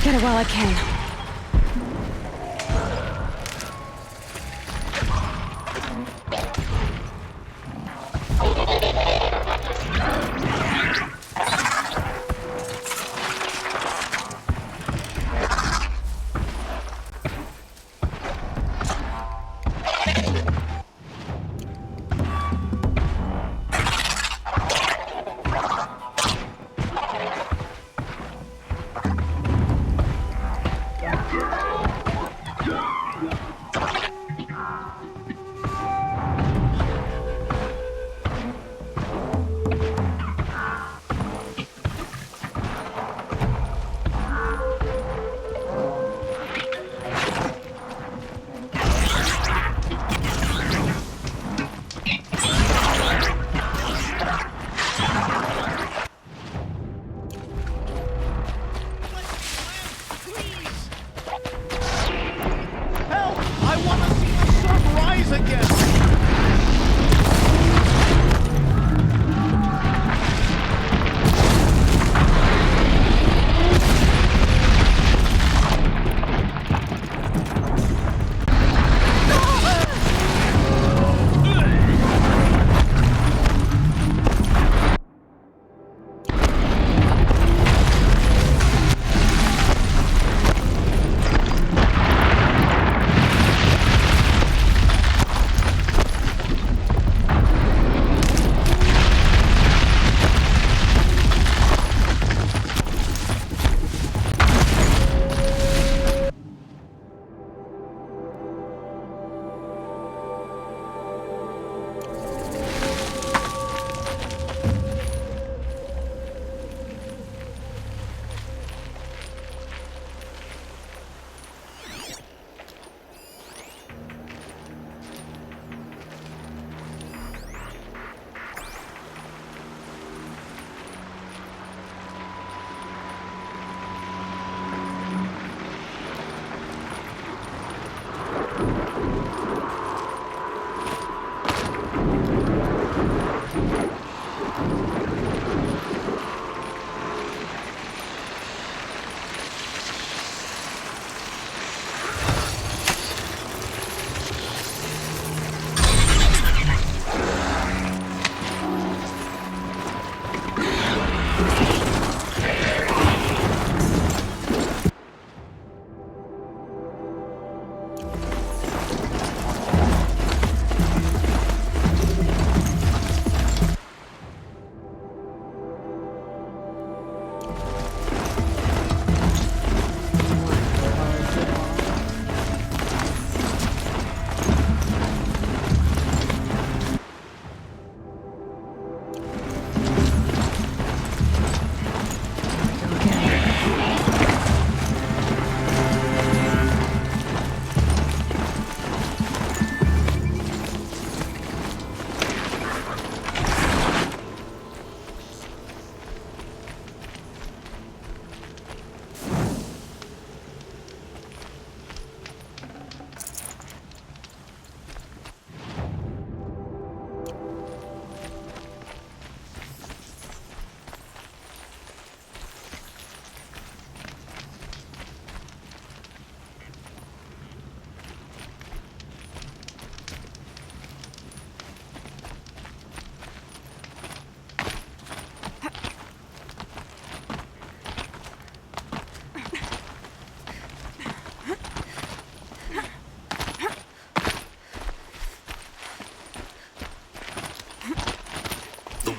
Get it while I can.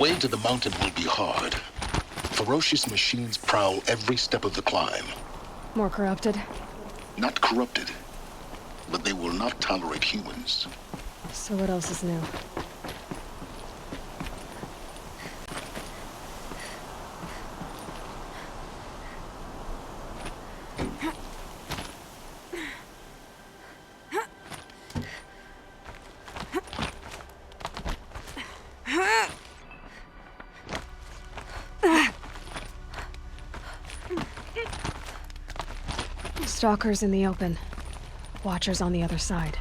way to the mountain will be hard. Ferocious machines prowl every step of the climb. More corrupted? Not corrupted, but they will not tolerate humans. So what else is new? Stalkers in the open. Watchers on the other side.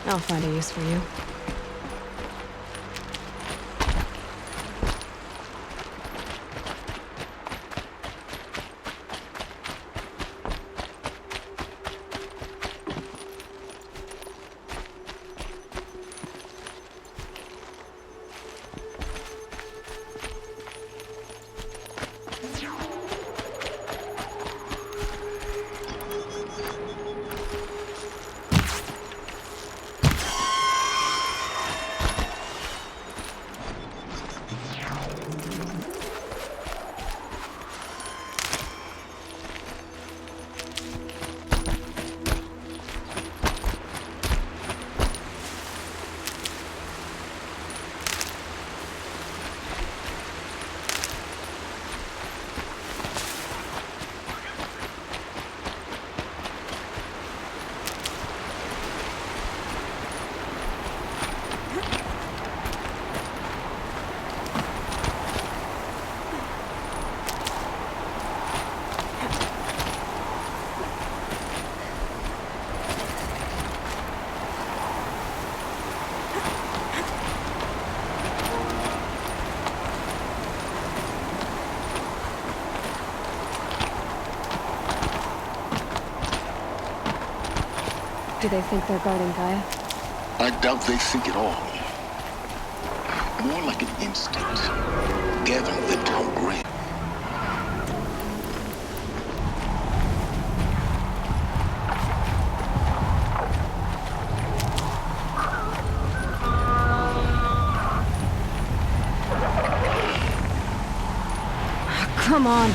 I'll find a use for you. Do they think they're guarding Gaia? I doubt they think at all. More like an instinct, gathering them to our grave. Come on.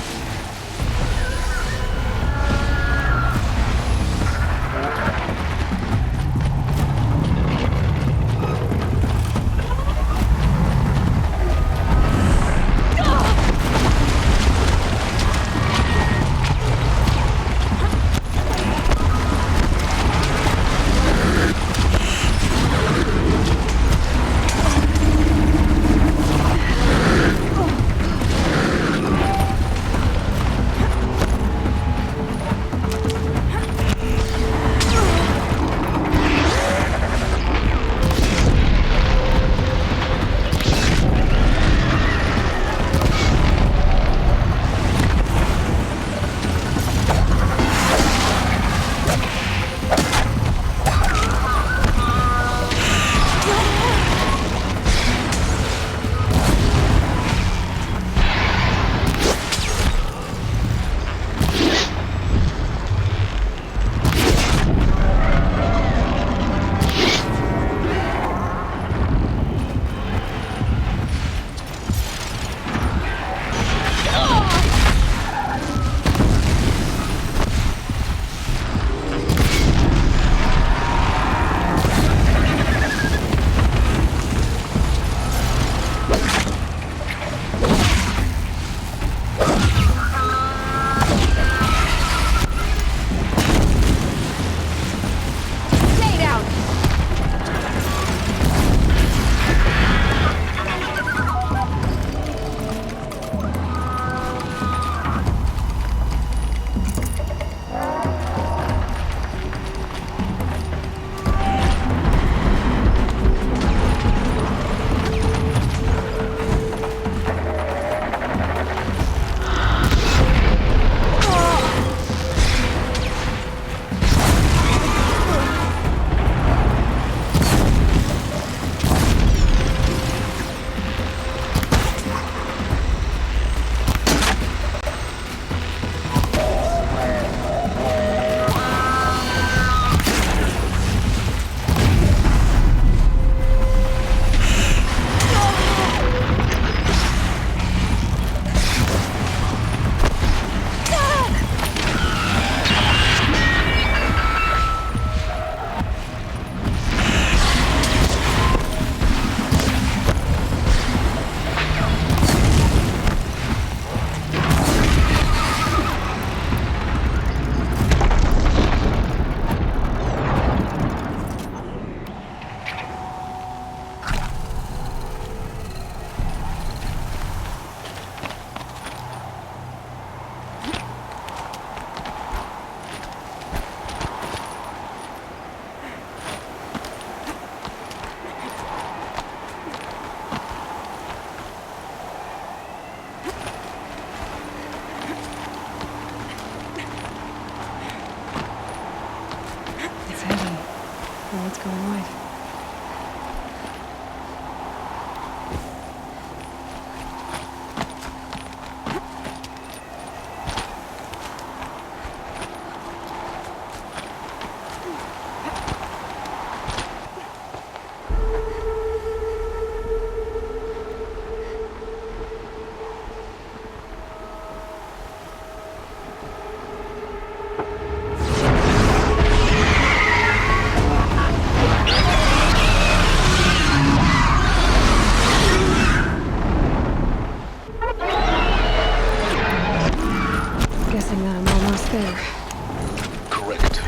it's going right. Guessing that I'm almost there. Correct.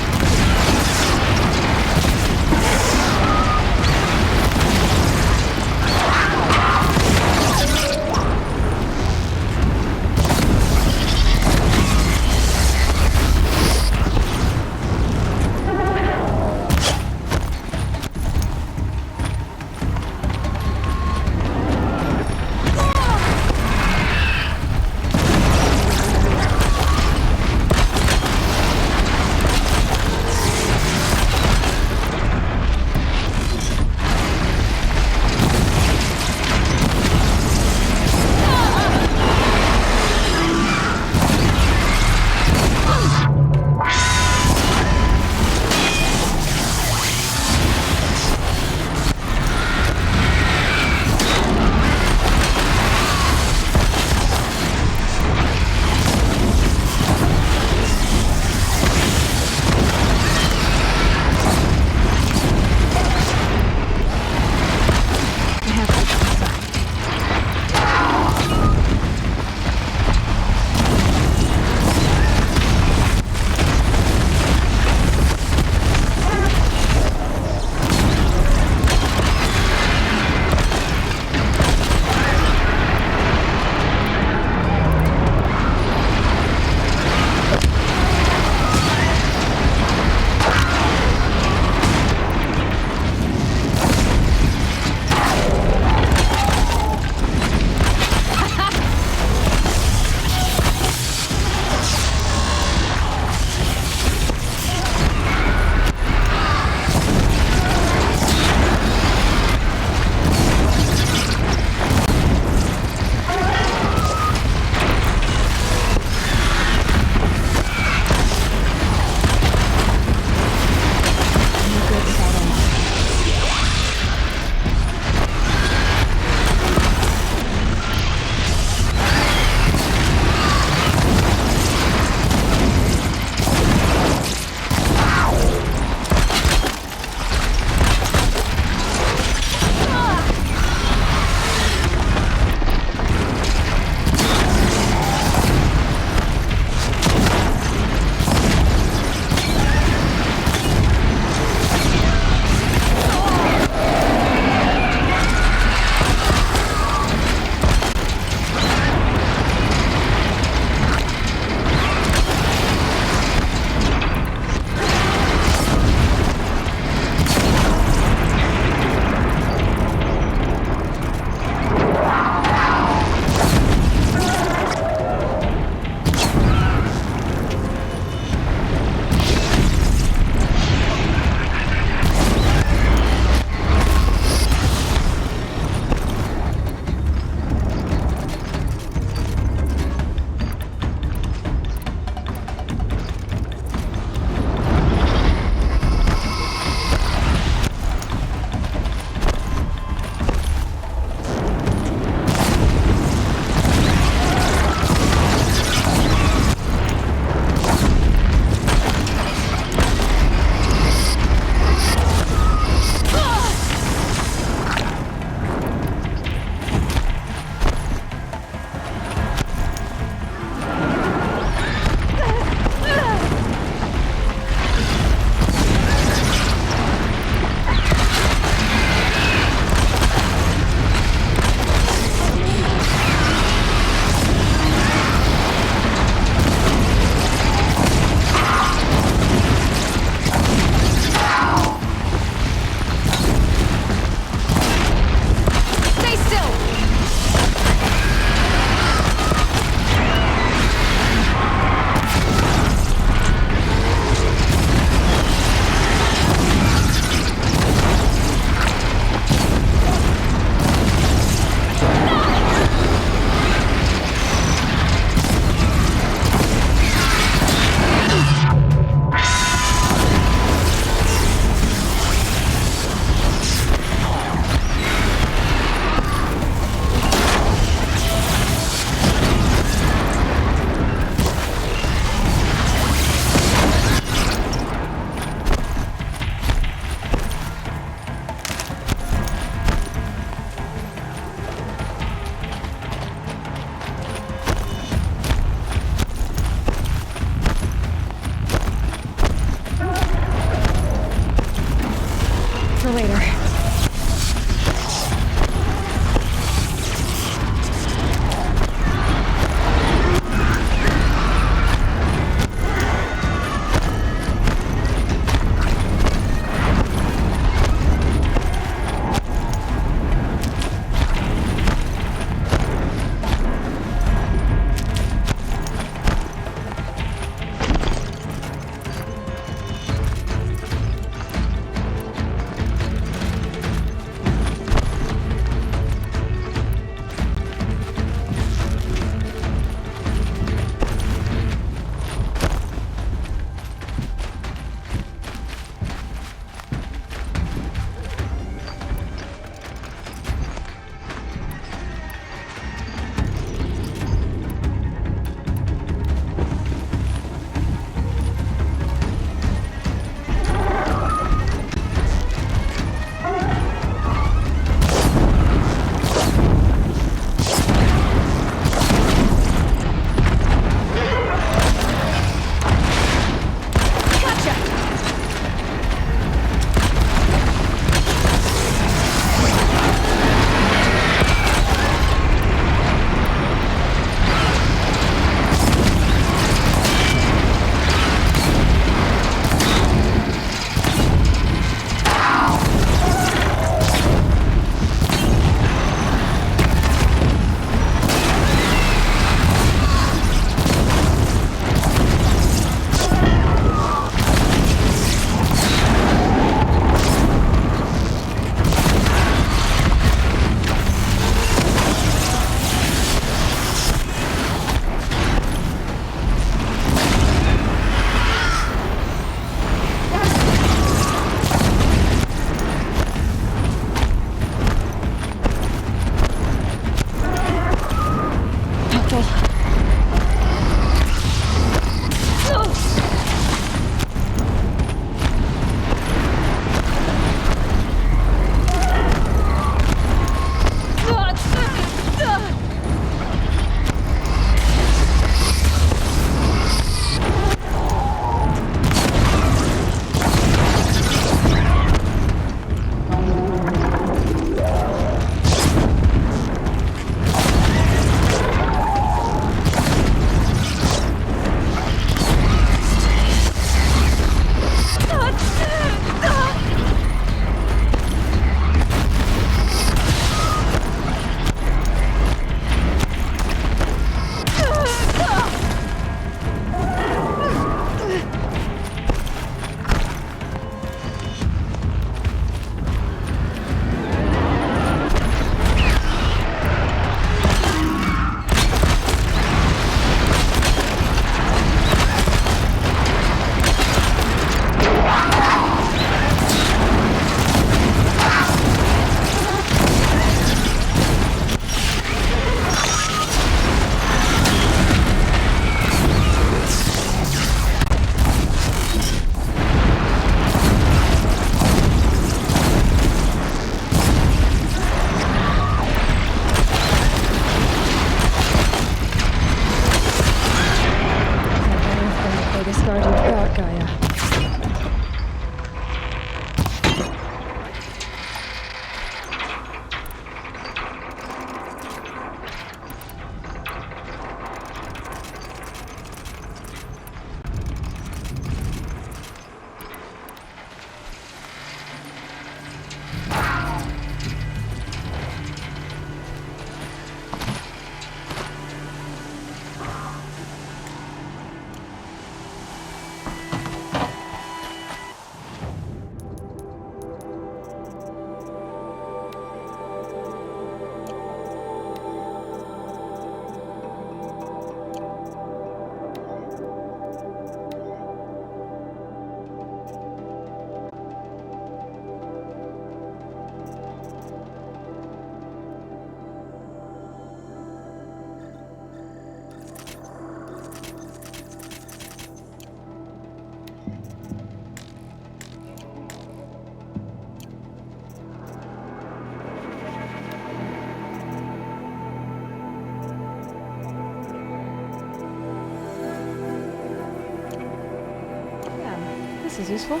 is useful?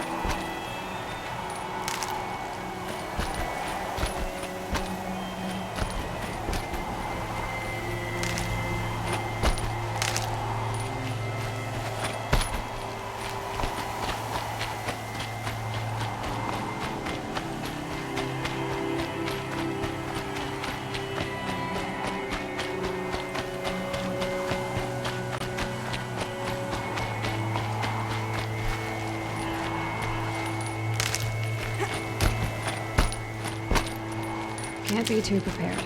Can't be too prepared.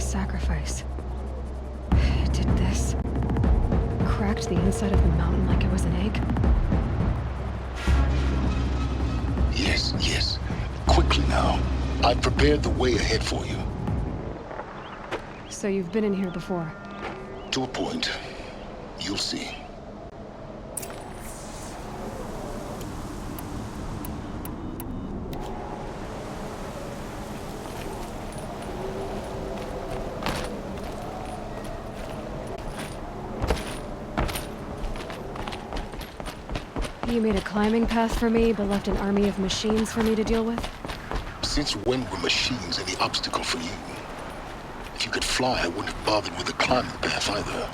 Sacrifice. It did this. Cracked the inside of the mountain like it was an egg. Yes, yes. Quickly now. I've prepared the way ahead for you. So you've been in here before? To a point. You'll see. You made a climbing path for me, but left an army of machines for me to deal with? Since when were machines any obstacle for you? If you could fly, I wouldn't have bothered with the climbing path either.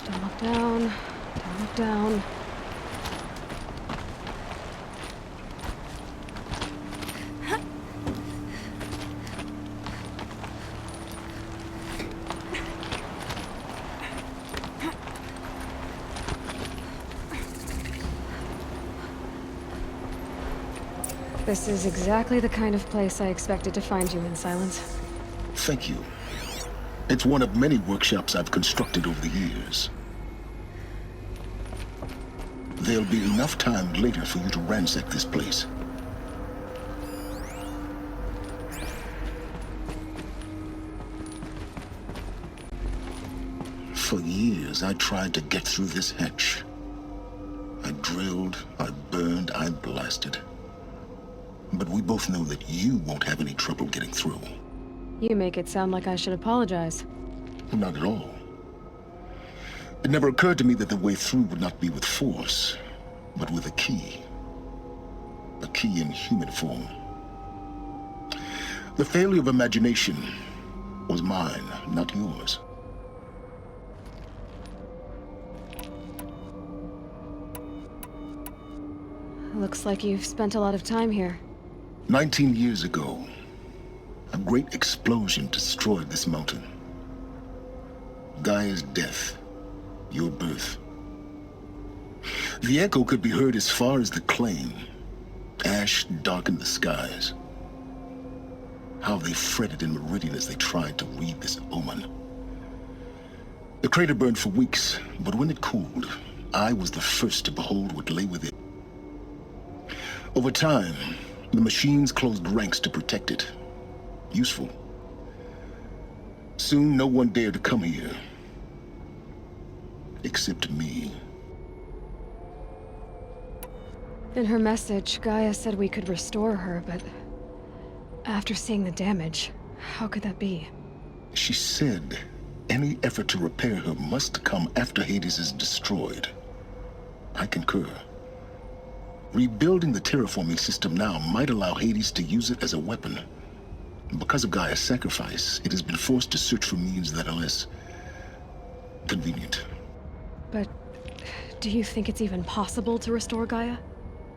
Don't look down. Don't look down. This is exactly the kind of place I expected to find you in, Silence. Thank you. It's one of many workshops I've constructed over the years. There'll be enough time later for you to ransack this place. For years, I tried to get through this hatch. I drilled, I burned, I blasted. But we both know that you won't have any trouble getting through. You make it sound like I should apologize. Not at all. It never occurred to me that the way through would not be with force, but with a key. A key in human form. The failure of imagination was mine, not yours. Looks like you've spent a lot of time here. 19 years ago, a great explosion destroyed this mountain. Gaia's death, your birth. The echo could be heard as far as the claim. Ash darkened the skies. How they fretted in Meridian as they tried to read this omen. The crater burned for weeks, but when it cooled, I was the first to behold what lay within. Over time, the machines closed ranks to protect it. Useful. Soon, no one dared to come here. Except me. In her message, Gaia said we could restore her, but after seeing the damage, how could that be? She said any effort to repair her must come after Hades is destroyed. I concur. Rebuilding the terraforming system now might allow Hades to use it as a weapon. Because of Gaia's sacrifice, it has been forced to search for means that are less convenient. But do you think it's even possible to restore Gaia?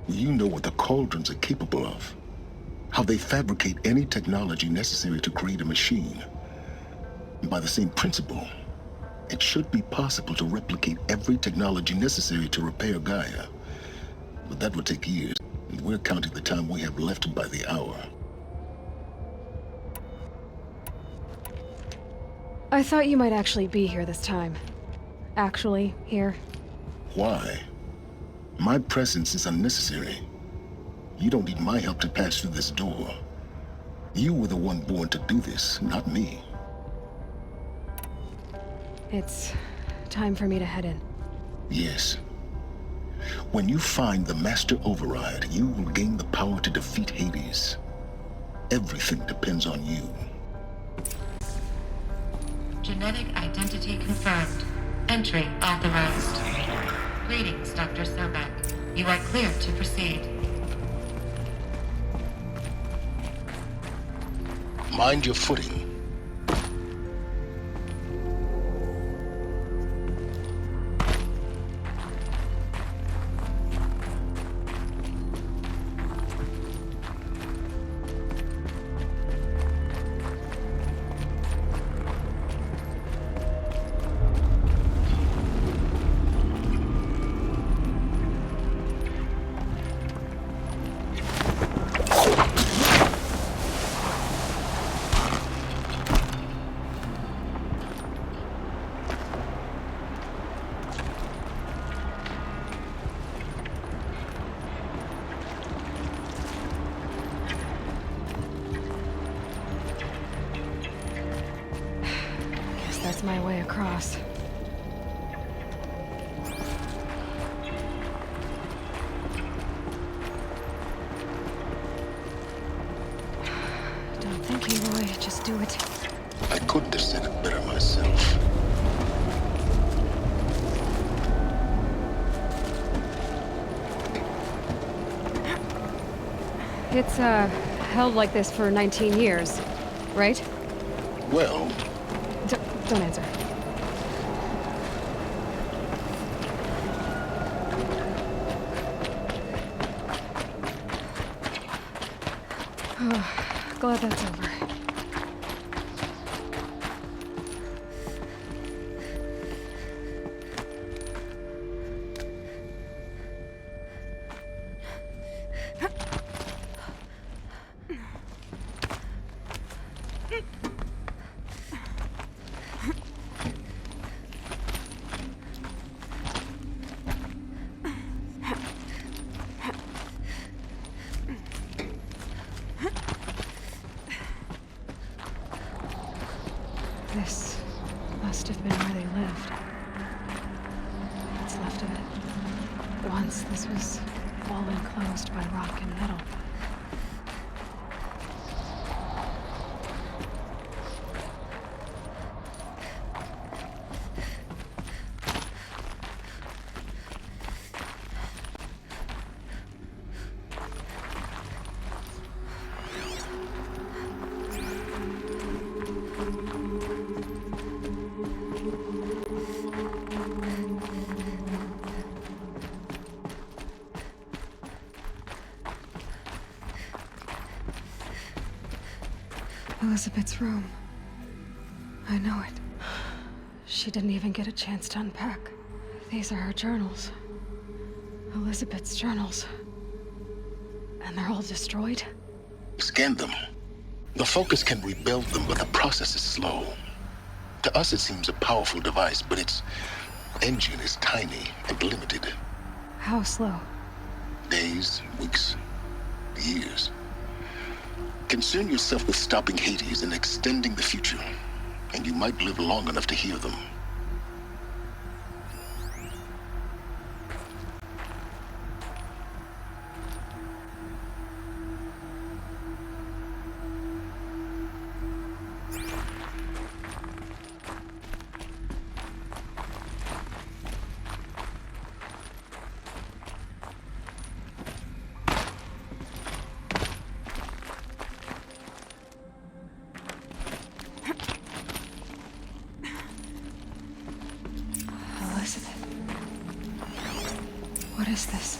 You know what the cauldrons are capable of. How they fabricate any technology necessary to create a machine. And by the same principle, it should be possible to replicate every technology necessary to repair Gaia. But that would take years, and we're counting the time we have left by the hour. I thought you might actually be here this time. Actually, here. Why? My presence is unnecessary. You don't need my help to pass through this door. You were the one born to do this, not me. It's time for me to head in. Yes. When you find the Master Override, you will gain the power to defeat Hades. Everything depends on you. Genetic identity confirmed. Entry authorized. Greetings, Dr. Sobek. You are clear to proceed. Mind your footing. That's my way across. Don't think, Aloy. Just do it. I couldn't have said it better myself. It's, held like this for 19 years, right? Well... Don't answer. Oh, glad that's over. This must have been where they lived. What's left of it. Once this was all enclosed by rock and metal. Elizabeth's room. I know it. She didn't even get a chance to unpack. These are her journals. Elizabeth's journals. And they're all destroyed? Scan them. The Focus can rebuild them, but the process is slow. To us it seems a powerful device, but its engine is tiny and limited. How slow? Days, weeks, years. Concern yourself with stopping Hades and extending the future, and you might live long enough to hear them. What is this?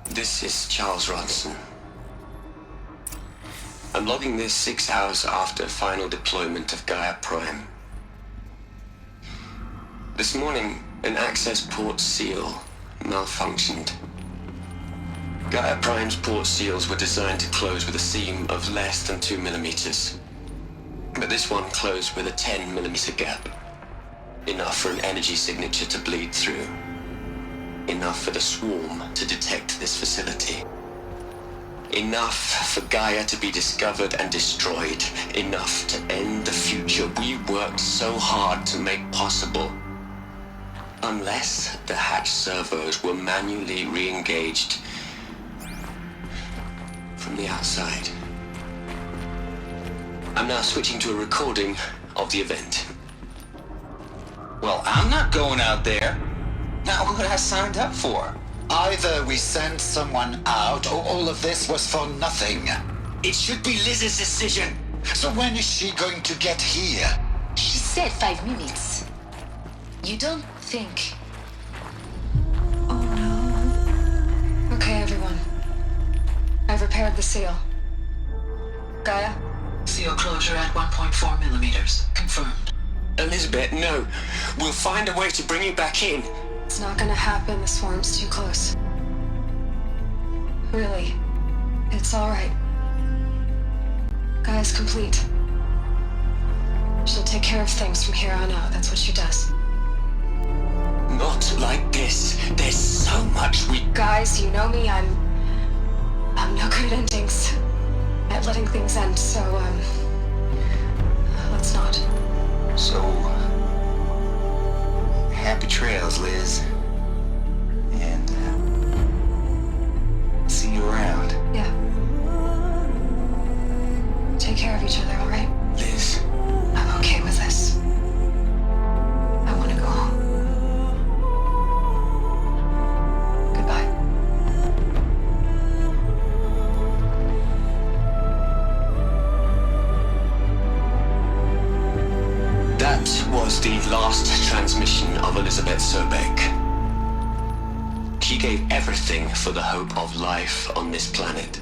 This is Charles Ronson. I'm logging this 6 hours after final deployment of Gaia Prime. This morning, an access port seal malfunctioned. Gaia Prime's port seals were designed to close with a seam of less than 2 millimeters. But this one closed with a 10 millimeter gap. Enough for an energy signature to bleed through. Enough for the swarm to detect this facility. Enough for Gaia to be discovered and destroyed. Enough to end the future we worked so hard to make possible. Unless the hatch servos were manually re-engaged from the outside. I'm now switching to a recording of the event. Well, I'm not going out there. Not what I signed up for. Either we send someone out, or all of this was for nothing. It should be Liz's decision. So when is she going to get here? She said 5 minutes. You don't think... Okay, everyone. I've repaired the seal. Gaia? Seal closure at 1.4 millimeters. Confirmed. Elizabeth, no. We'll find a way to bring you back in. It's not gonna happen. The swarm's too close. Really. It's alright. Gaia's complete. She'll take care of things from here on out. That's what she does. Not like this. There's so much we... Guys, you know me. I'm no good at endings. At letting things end, so, let's not. So, happy trails, Liz. And, see you around. Yeah. Take care of each other, alright? Liz. I'm okay with this. I want to go home. Goodbye. That was the last transmission of Elizabeth Sobek. She gave everything for the hope of life on this planet.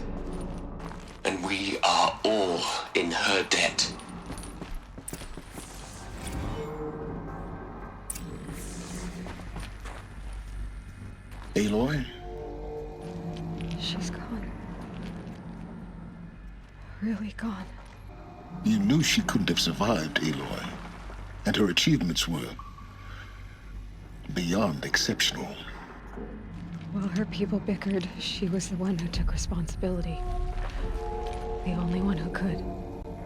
And we are all in her debt. Aloy? She's gone. Really gone. You knew she couldn't have survived, Aloy. And her achievements were beyond exceptional. While her people bickered, she was the one who took responsibility. The only one who could.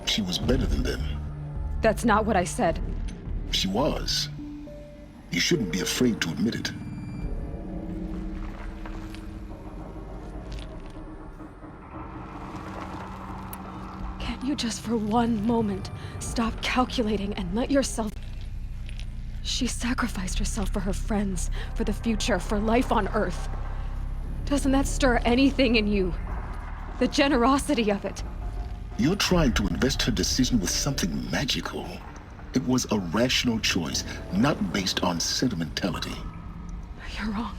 She was better than them. That's not what I said. She was. You shouldn't be afraid to admit it. Can't you just for one moment stop calculating and let yourself... She sacrificed herself for her friends, for the future, for life on Earth. Doesn't that stir anything in you? The generosity of it. You're trying to invest her decision with something magical. It was a rational choice, not based on sentimentality. You're wrong.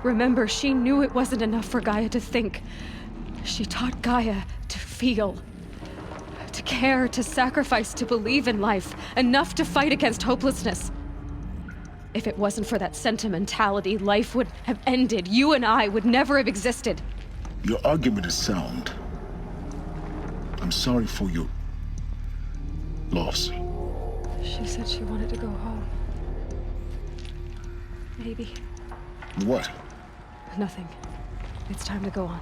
Remember, she knew it wasn't enough for Gaia to think. She taught Gaia to feel. To care, to sacrifice, to believe in life. Enough to fight against hopelessness. If it wasn't for that sentimentality, life would have ended. You and I would never have existed. Your argument is sound. I'm sorry for your loss. She said she wanted to go home. Maybe. What? Nothing. It's time to go on.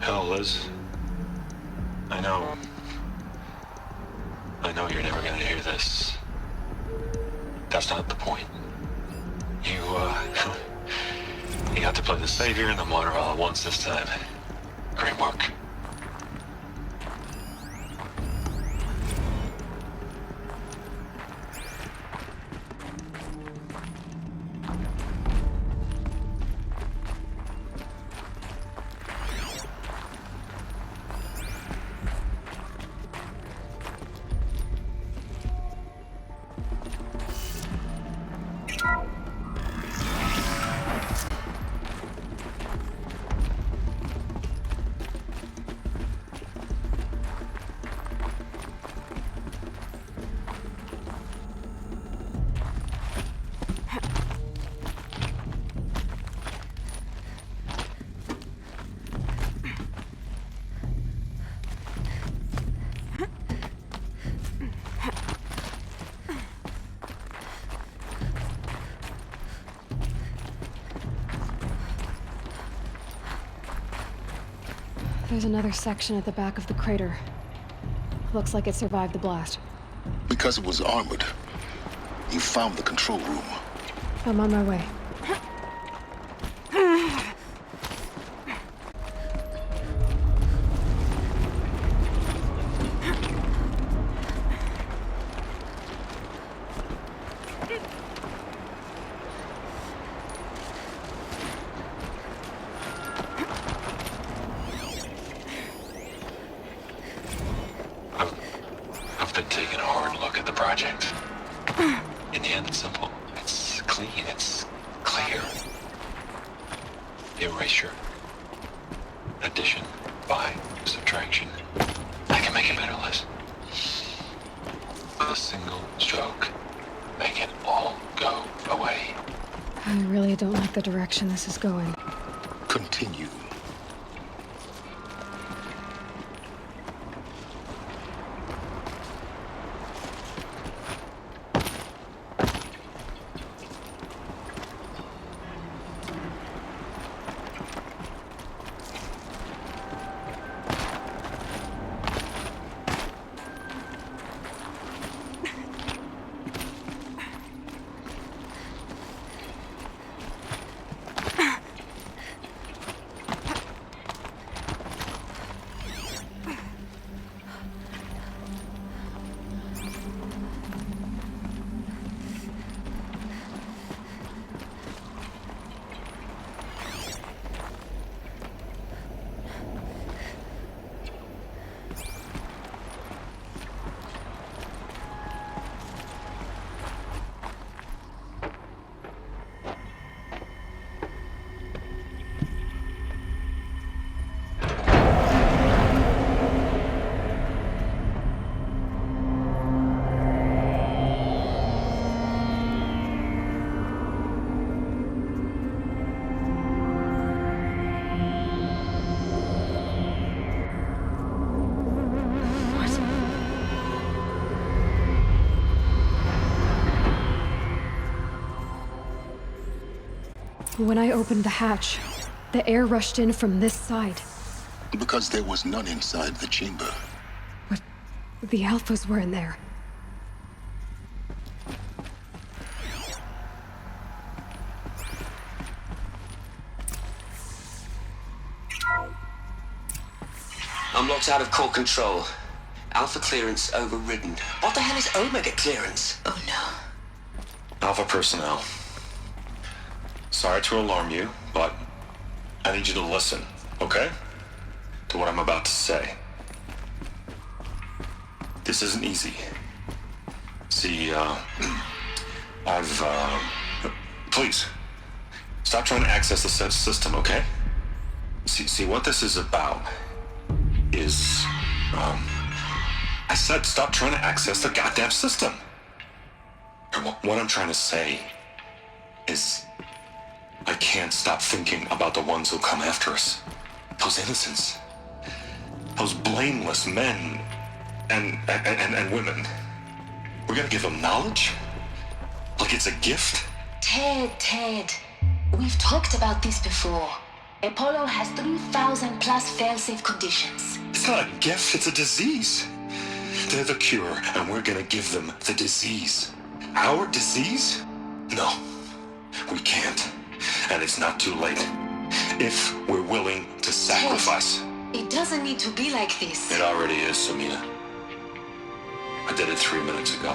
Hell, Liz. I know you're never gonna hear this. That's not the point. You got to play the savior and the martyr all at once this time. Great work. There's another section at the back of the crater. Looks like it survived the blast. Because it was armored. You found the control room. I'm on my way. I've been taking a hard look at the project. In the end, it's simple. It's clean. It's clear. Erasure. Addition. By. Subtraction. I can make a better list. With a single stroke. Make it all go away. I really don't like the direction this is going. Continue. When I opened the hatch, the air rushed in from this side. Because there was none inside the chamber. But the Alphas were in there. I'm locked out of core control. Alpha clearance overridden. What the hell is Omega clearance? Oh no. Alpha personnel. Sorry to alarm you, but I need you to listen, okay? To what I'm about to say. This isn't easy. See, please, stop trying to access the system, okay? See, what this is about is, I said stop trying to access the goddamn system. And what I'm trying to say is, I can't stop thinking about the ones who come after us. Those innocents. Those blameless men and women. We're gonna give them knowledge? Like it's a gift? Ted. We've talked about this before. Apollo has 3,000 plus fail-safe conditions. It's not a gift, it's a disease. They're the cure, and we're gonna give them the disease. Our disease? No, we can't. And it's not too late. If we're willing to sacrifice. It doesn't need to be like this. It already is, Samina. I did it 3 minutes ago.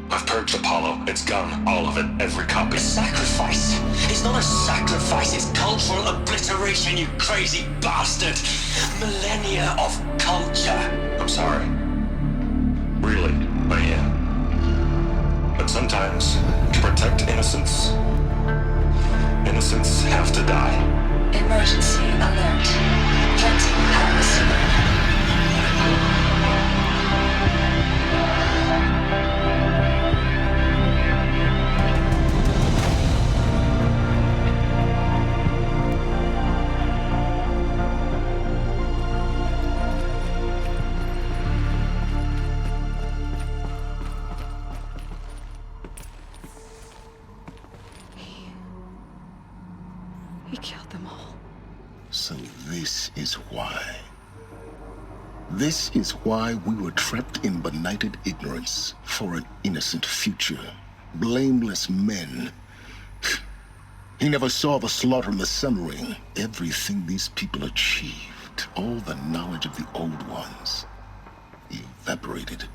I've purged Apollo. It's gone. All of it. Every copy. A sacrifice? It's not a sacrifice. It's cultural obliteration, you crazy bastard. Millennia of culture. I'm sorry. Really, I am. But sometimes, to protect innocence, innocents have to die. Emergency alert. Venting atmosphere. He killed them all. So this is why. This is why we were trapped in benighted ignorance for an innocent future. Blameless men. He never saw the slaughter in the Sun Ring. Everything these people achieved, all the knowledge of the old ones, evaporated,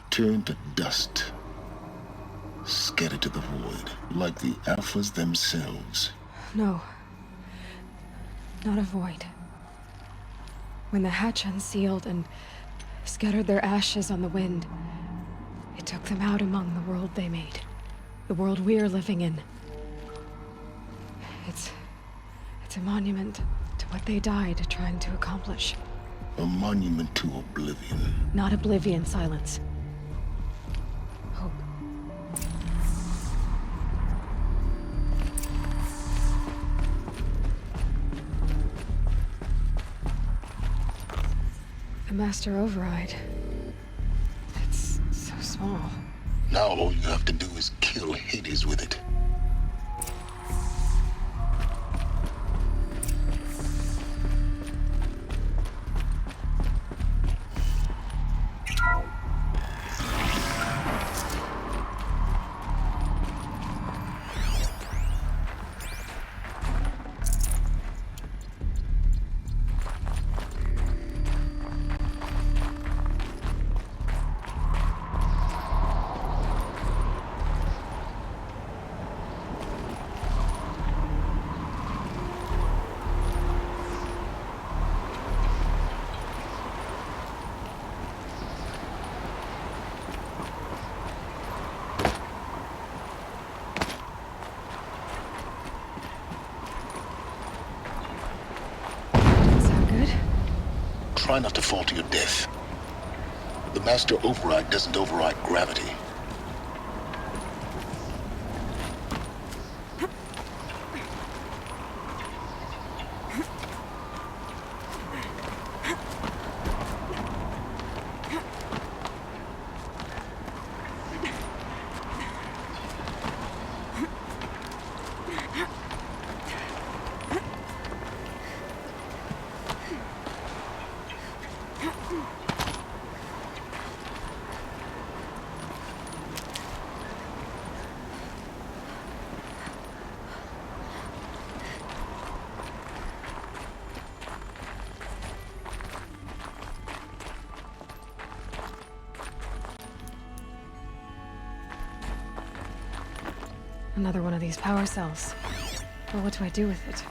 turned to dust, scattered to the void, like the Alphas themselves. No. Not a void. When the hatch unsealed and scattered their ashes on the wind, it took them out among the world they made. The world we're living in. It's a monument to what they died trying to accomplish. A monument to oblivion. Not oblivion, Silence. Hope. The Master Override. It's so small. Now all you have to do is kill Hades with it. Try not to fall to your death. The Master Override doesn't override gravity. Another one of these power cells. Well, what do I do with it?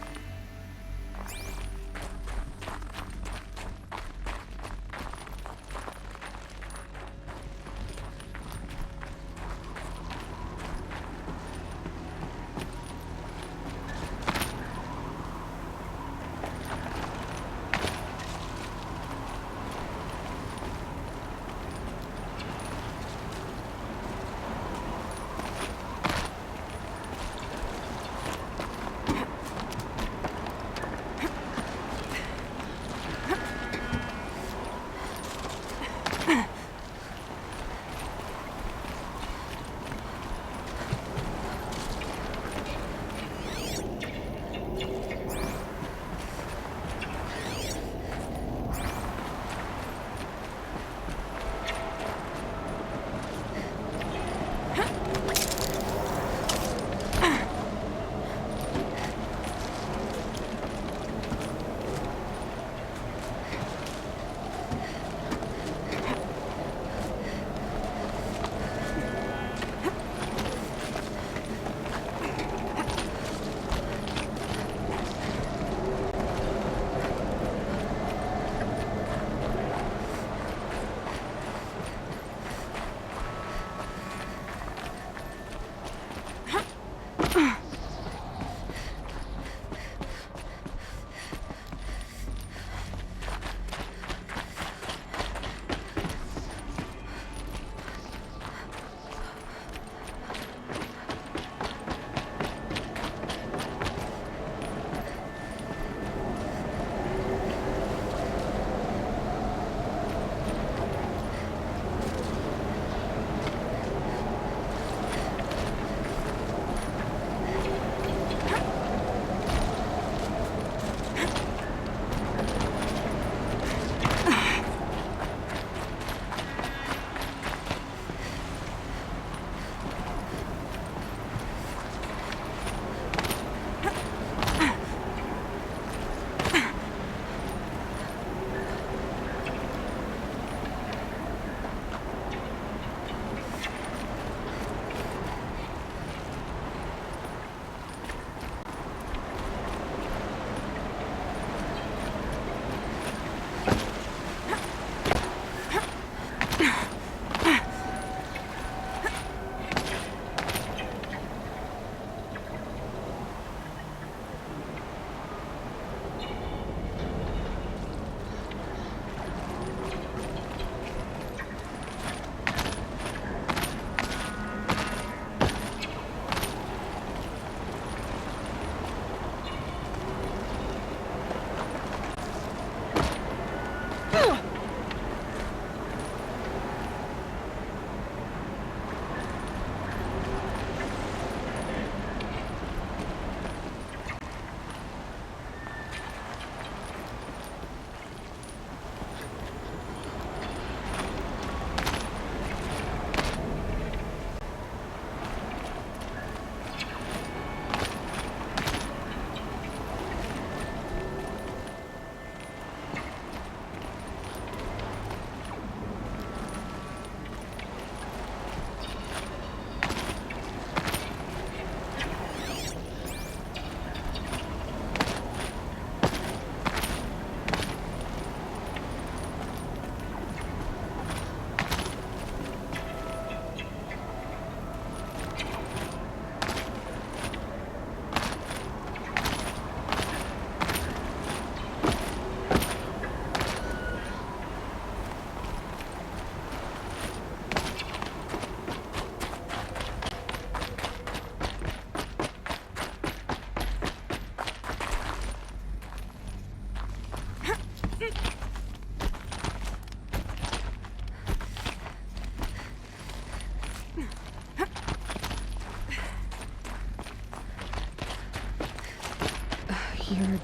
You're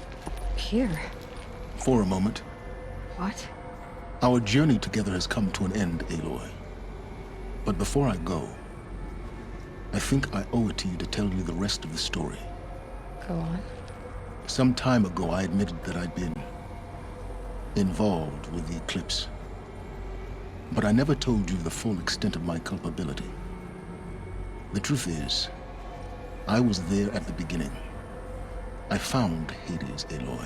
here. For a moment. What? Our journey together has come to an end, Aloy. But before I go, I think I owe it to you to tell you the rest of the story. Go on. Some time ago, I admitted that I'd been involved with the Eclipse. But I never told you the full extent of my culpability. The truth is, I was there at the beginning. I found Hades, Aloy,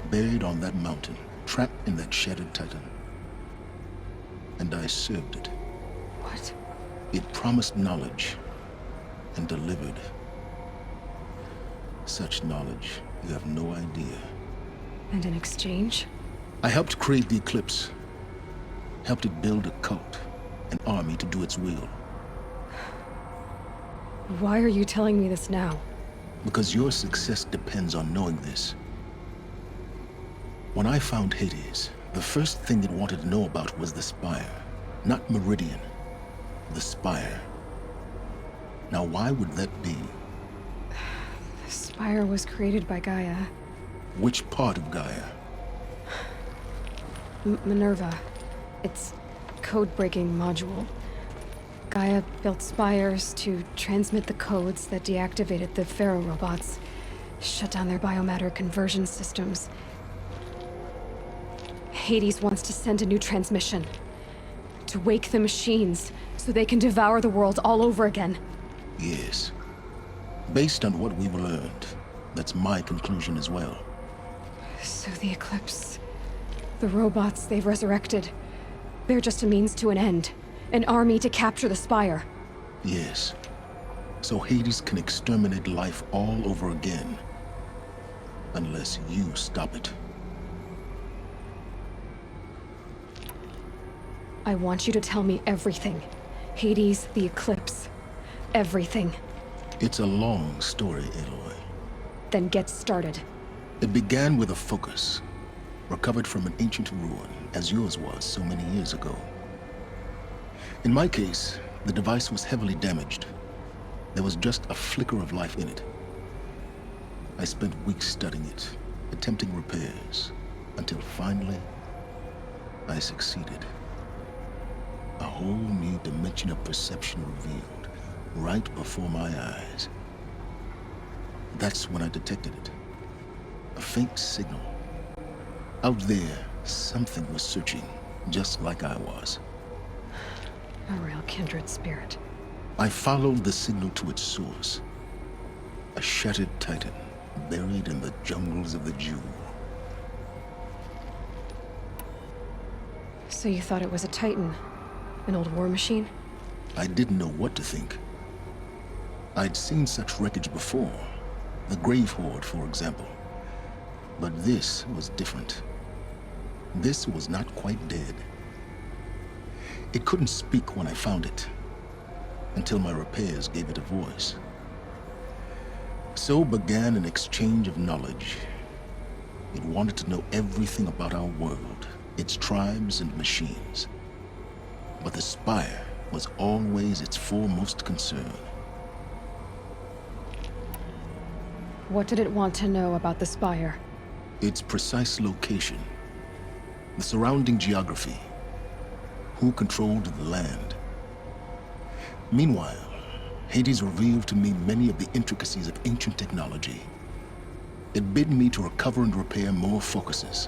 buried on that mountain, trapped in that shattered titan. And I served it. What? It promised knowledge and delivered. Such knowledge, you have no idea. And in exchange? I helped create the Eclipse. Helped it build a cult, an army to do its will. Why are you telling me this now? Because your success depends on knowing this. When I found Hades, the first thing it wanted to know about was the Spire. Not Meridian. The Spire. Now why would that be? The Spire was created by Gaia. Which part of Gaia? Minerva. Its code-breaking module. Gaia built spires to transmit the codes that deactivated the Pharaoh robots, shut down their biomatter conversion systems. Hades wants to send a new transmission. To wake the machines, so they can devour the world all over again. Yes. Based on what we've learned, that's my conclusion as well. So the Eclipse... the robots they've resurrected... they're just a means to an end. An army to capture the Spire. Yes. So Hades can exterminate life all over again. Unless you stop it. I want you to tell me everything. Hades, the Eclipse. Everything. It's a long story, Aloy. Then get started. It began with a focus, recovered from an ancient ruin, as yours was so many years ago. In my case, the device was heavily damaged. There was just a flicker of life in it. I spent weeks studying it, attempting repairs, until finally, I succeeded. A whole new dimension of perception revealed, right before my eyes. That's when I detected it. A faint signal. Out there, something was searching, just like I was. A real kindred spirit. I followed the signal to its source. A shattered titan, buried in the jungles of the Jewel. So you thought it was a titan? An old war machine? I didn't know what to think. I'd seen such wreckage before. The Grave Horde, for example. But this was different. This was not quite dead. It couldn't speak when I found it, until my repairs gave it a voice. So began an exchange of knowledge. It wanted to know everything about our world, its tribes and machines. But the Spire was always its foremost concern. What did it want to know about the Spire? Its precise location, the surrounding geography, who controlled the land. Meanwhile, Hades revealed to me many of the intricacies of ancient technology. It bid me to recover and repair more focuses.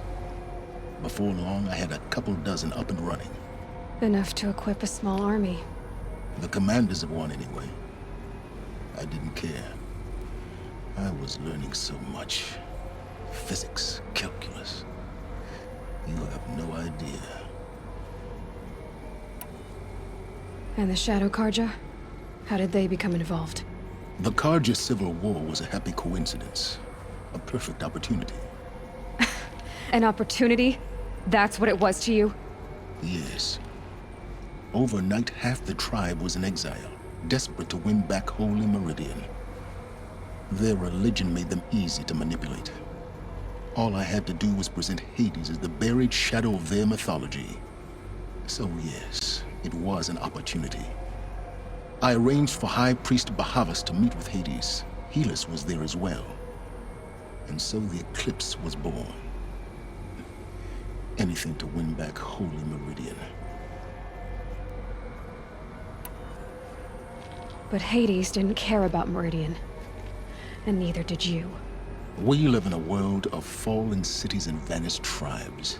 Before long, I had a couple dozen up and running. Enough to equip a small army. The commanders of one, anyway. I didn't care. I was learning so much. Physics, calculus. You have no idea. And the Shadow Karja? How did they become involved? The Karja Civil War was a happy coincidence. A perfect opportunity. An opportunity? That's what it was to you? Yes. Overnight, half the tribe was in exile, desperate to win back Holy Meridian. Their religion made them easy to manipulate. All I had to do was present Hades as the buried shadow of their mythology. So yes, it was an opportunity. I arranged for High Priest Bahavas to meet with Hades. Helis was there as well. And so the Eclipse was born. Anything to win back Holy Meridian. But Hades didn't care about Meridian. And neither did you. We live in a world of fallen cities and vanished tribes.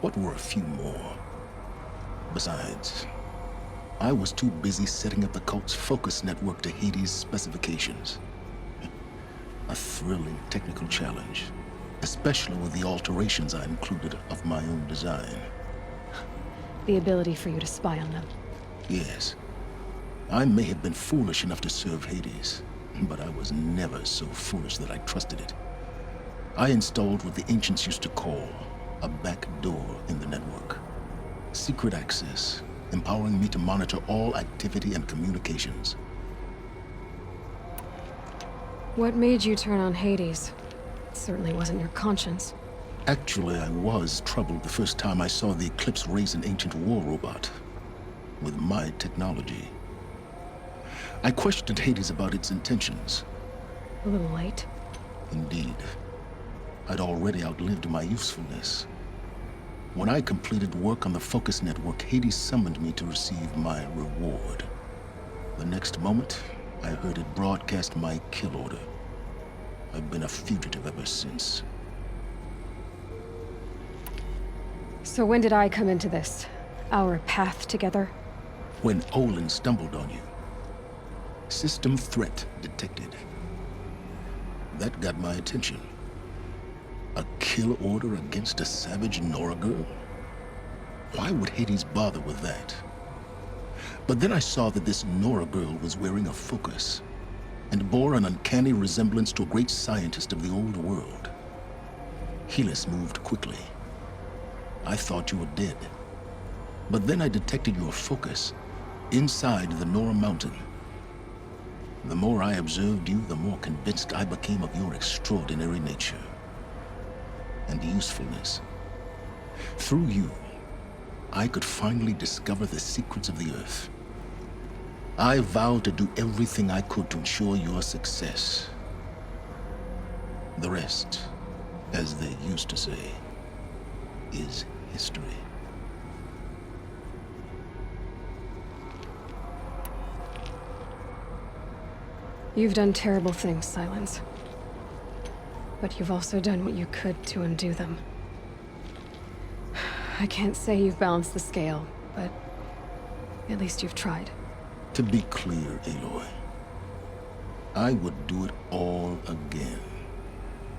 What were a few more? Besides, I was too busy setting up the cult's focus network to Hades' specifications. A thrilling technical challenge, especially with the alterations I included of my own design. The ability for you to spy on them. Yes. I may have been foolish enough to serve Hades, but I was never so foolish that I trusted it. I installed what the ancients used to call a back door in the network. Secret access, empowering me to monitor all activity and communications. What made you turn on Hades? It certainly wasn't your conscience. Actually, I was troubled the first time I saw the Eclipse raise an ancient war robot with my technology. I questioned Hades about its intentions. A little late. Indeed. I'd already outlived my usefulness. When I completed work on the Focus Network, Hades summoned me to receive my reward. The next moment, I heard it broadcast my kill order. I've been a fugitive ever since. So when did I come into this? Our path together? When Olin stumbled on you. System threat detected. That got my attention. A kill order against a savage Nora girl? Why would Hades bother with that? But then I saw that this Nora girl was wearing a focus, and bore an uncanny resemblance to a great scientist of the old world. Helis moved quickly. I thought you were dead. But then I detected your focus inside the Nora mountain. The more I observed you, the more convinced I became of your extraordinary nature and usefulness. Through you, I could finally discover the secrets of the Earth. I vowed to do everything I could to ensure your success. The rest, as they used to say, is history. You've done terrible things, Silence. But you've also done what you could to undo them. I can't say you've balanced the scale, but at least you've tried. To be clear, Aloy, I would do it all again.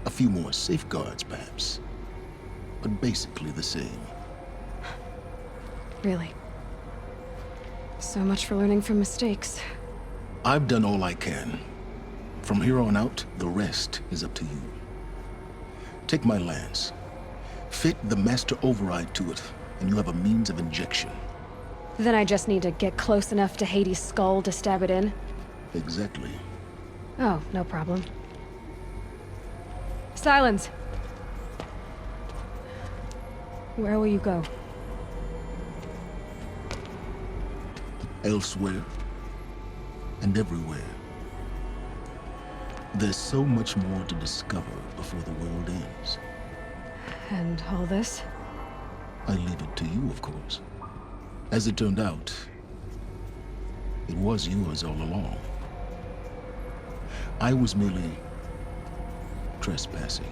A few more safeguards, perhaps, but basically the same. Really? So much for learning from mistakes. I've done all I can. From here on out, the rest is up to you. Take my lance. Fit the master override to it, and you have a means of injection. Then I just need to get close enough to Hades' skull to stab it in? Exactly. Oh, no problem. Silence! Where will you go? Elsewhere. And everywhere. There's so much more to discover before the world ends. And all this? I leave it to you, of course. As it turned out, it was yours all along. I was merely trespassing.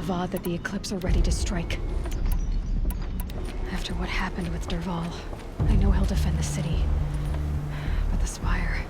Avad that the Eclipse are ready to strike. After what happened with Derval, I know he'll defend the city. But the Spire...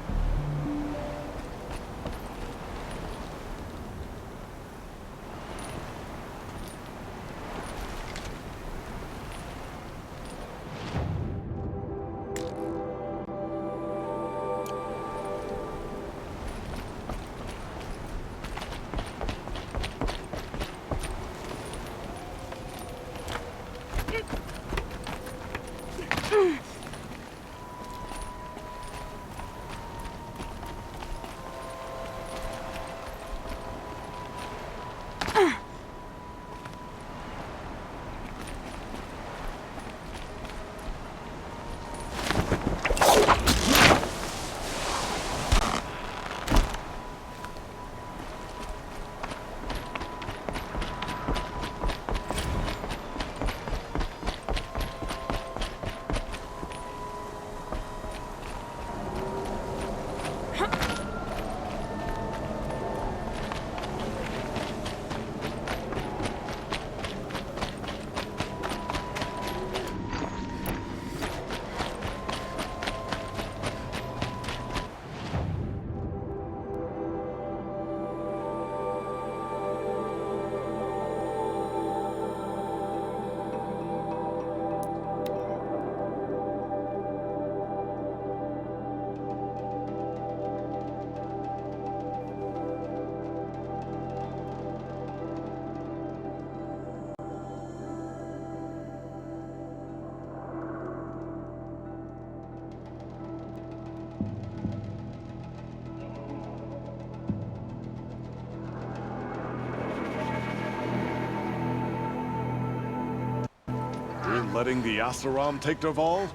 Letting the Asaram take Derval?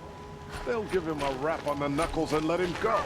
They'll give him a rap on the knuckles and let him go.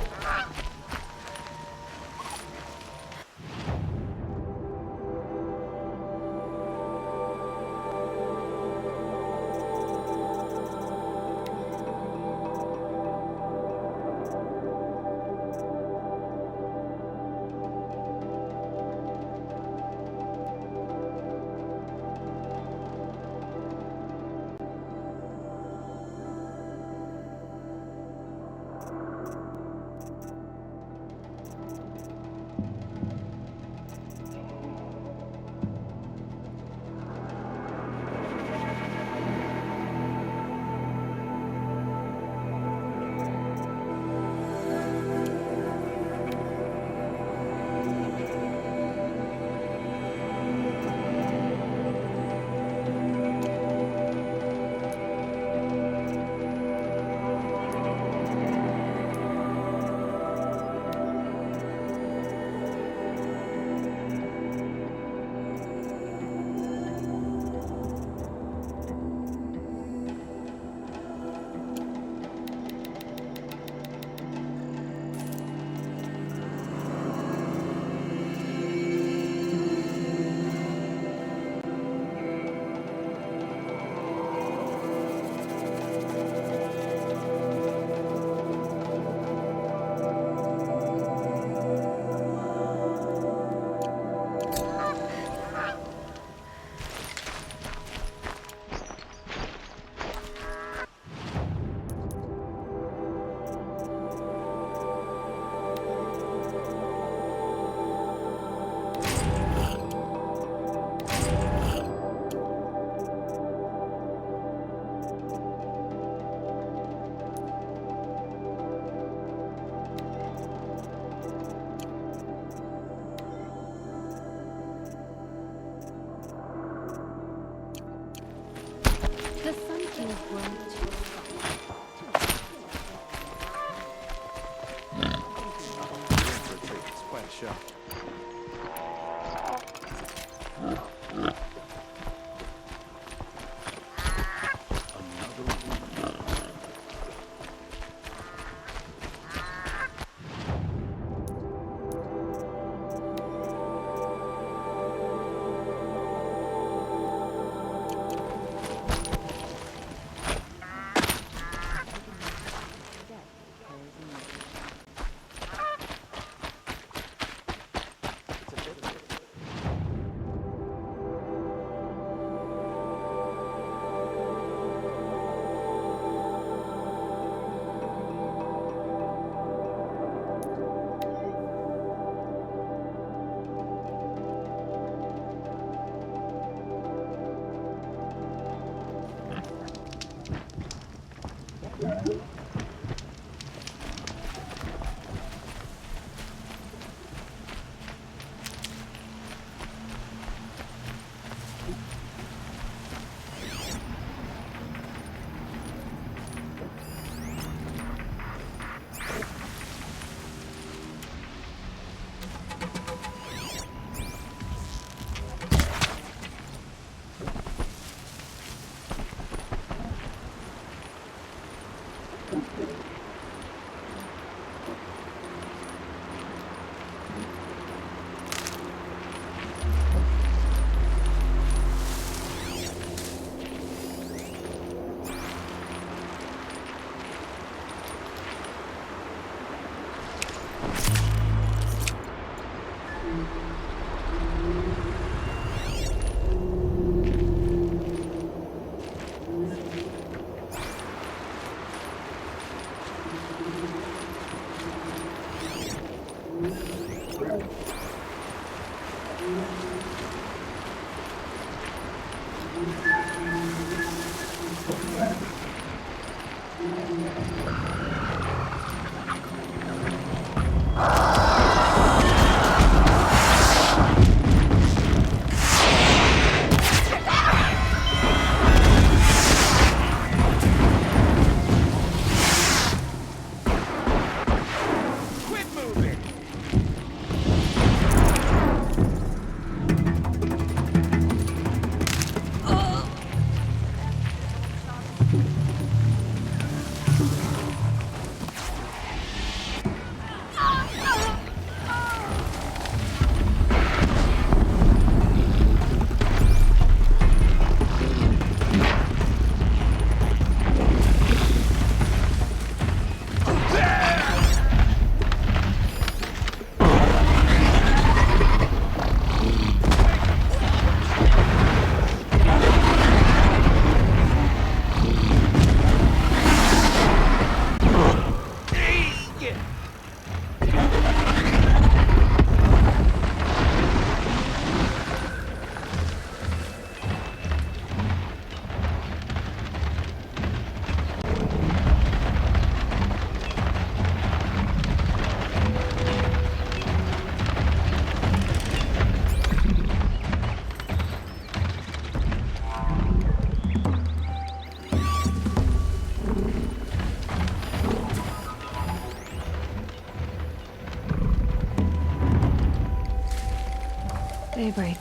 Daybreak.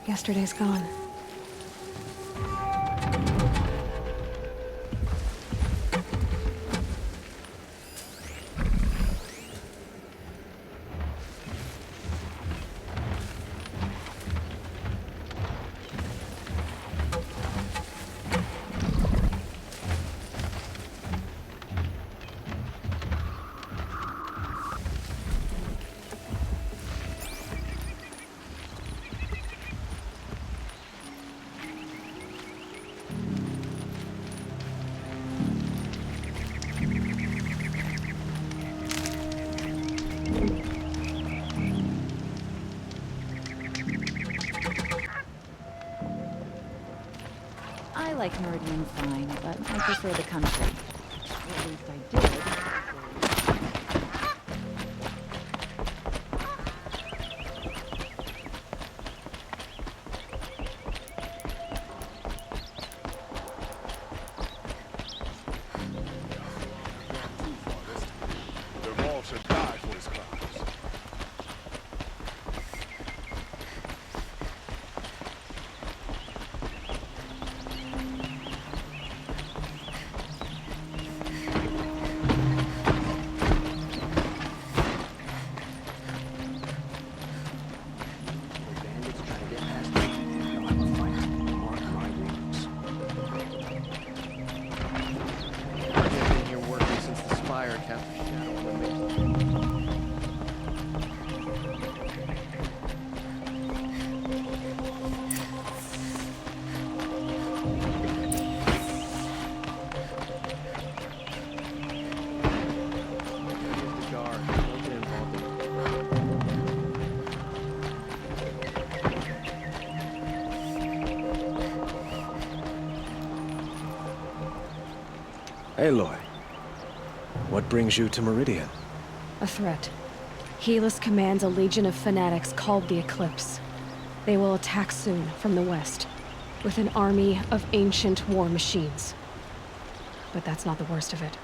Yesterday's gone. I like Meridian fine, but I prefer the country. Or at least I did. The Maul should die for his crimes. Aloy, what brings you to Meridian? A threat. Helis commands a legion of fanatics called the Eclipse. They will attack soon from the west, with an army of ancient war machines. But that's not the worst of it.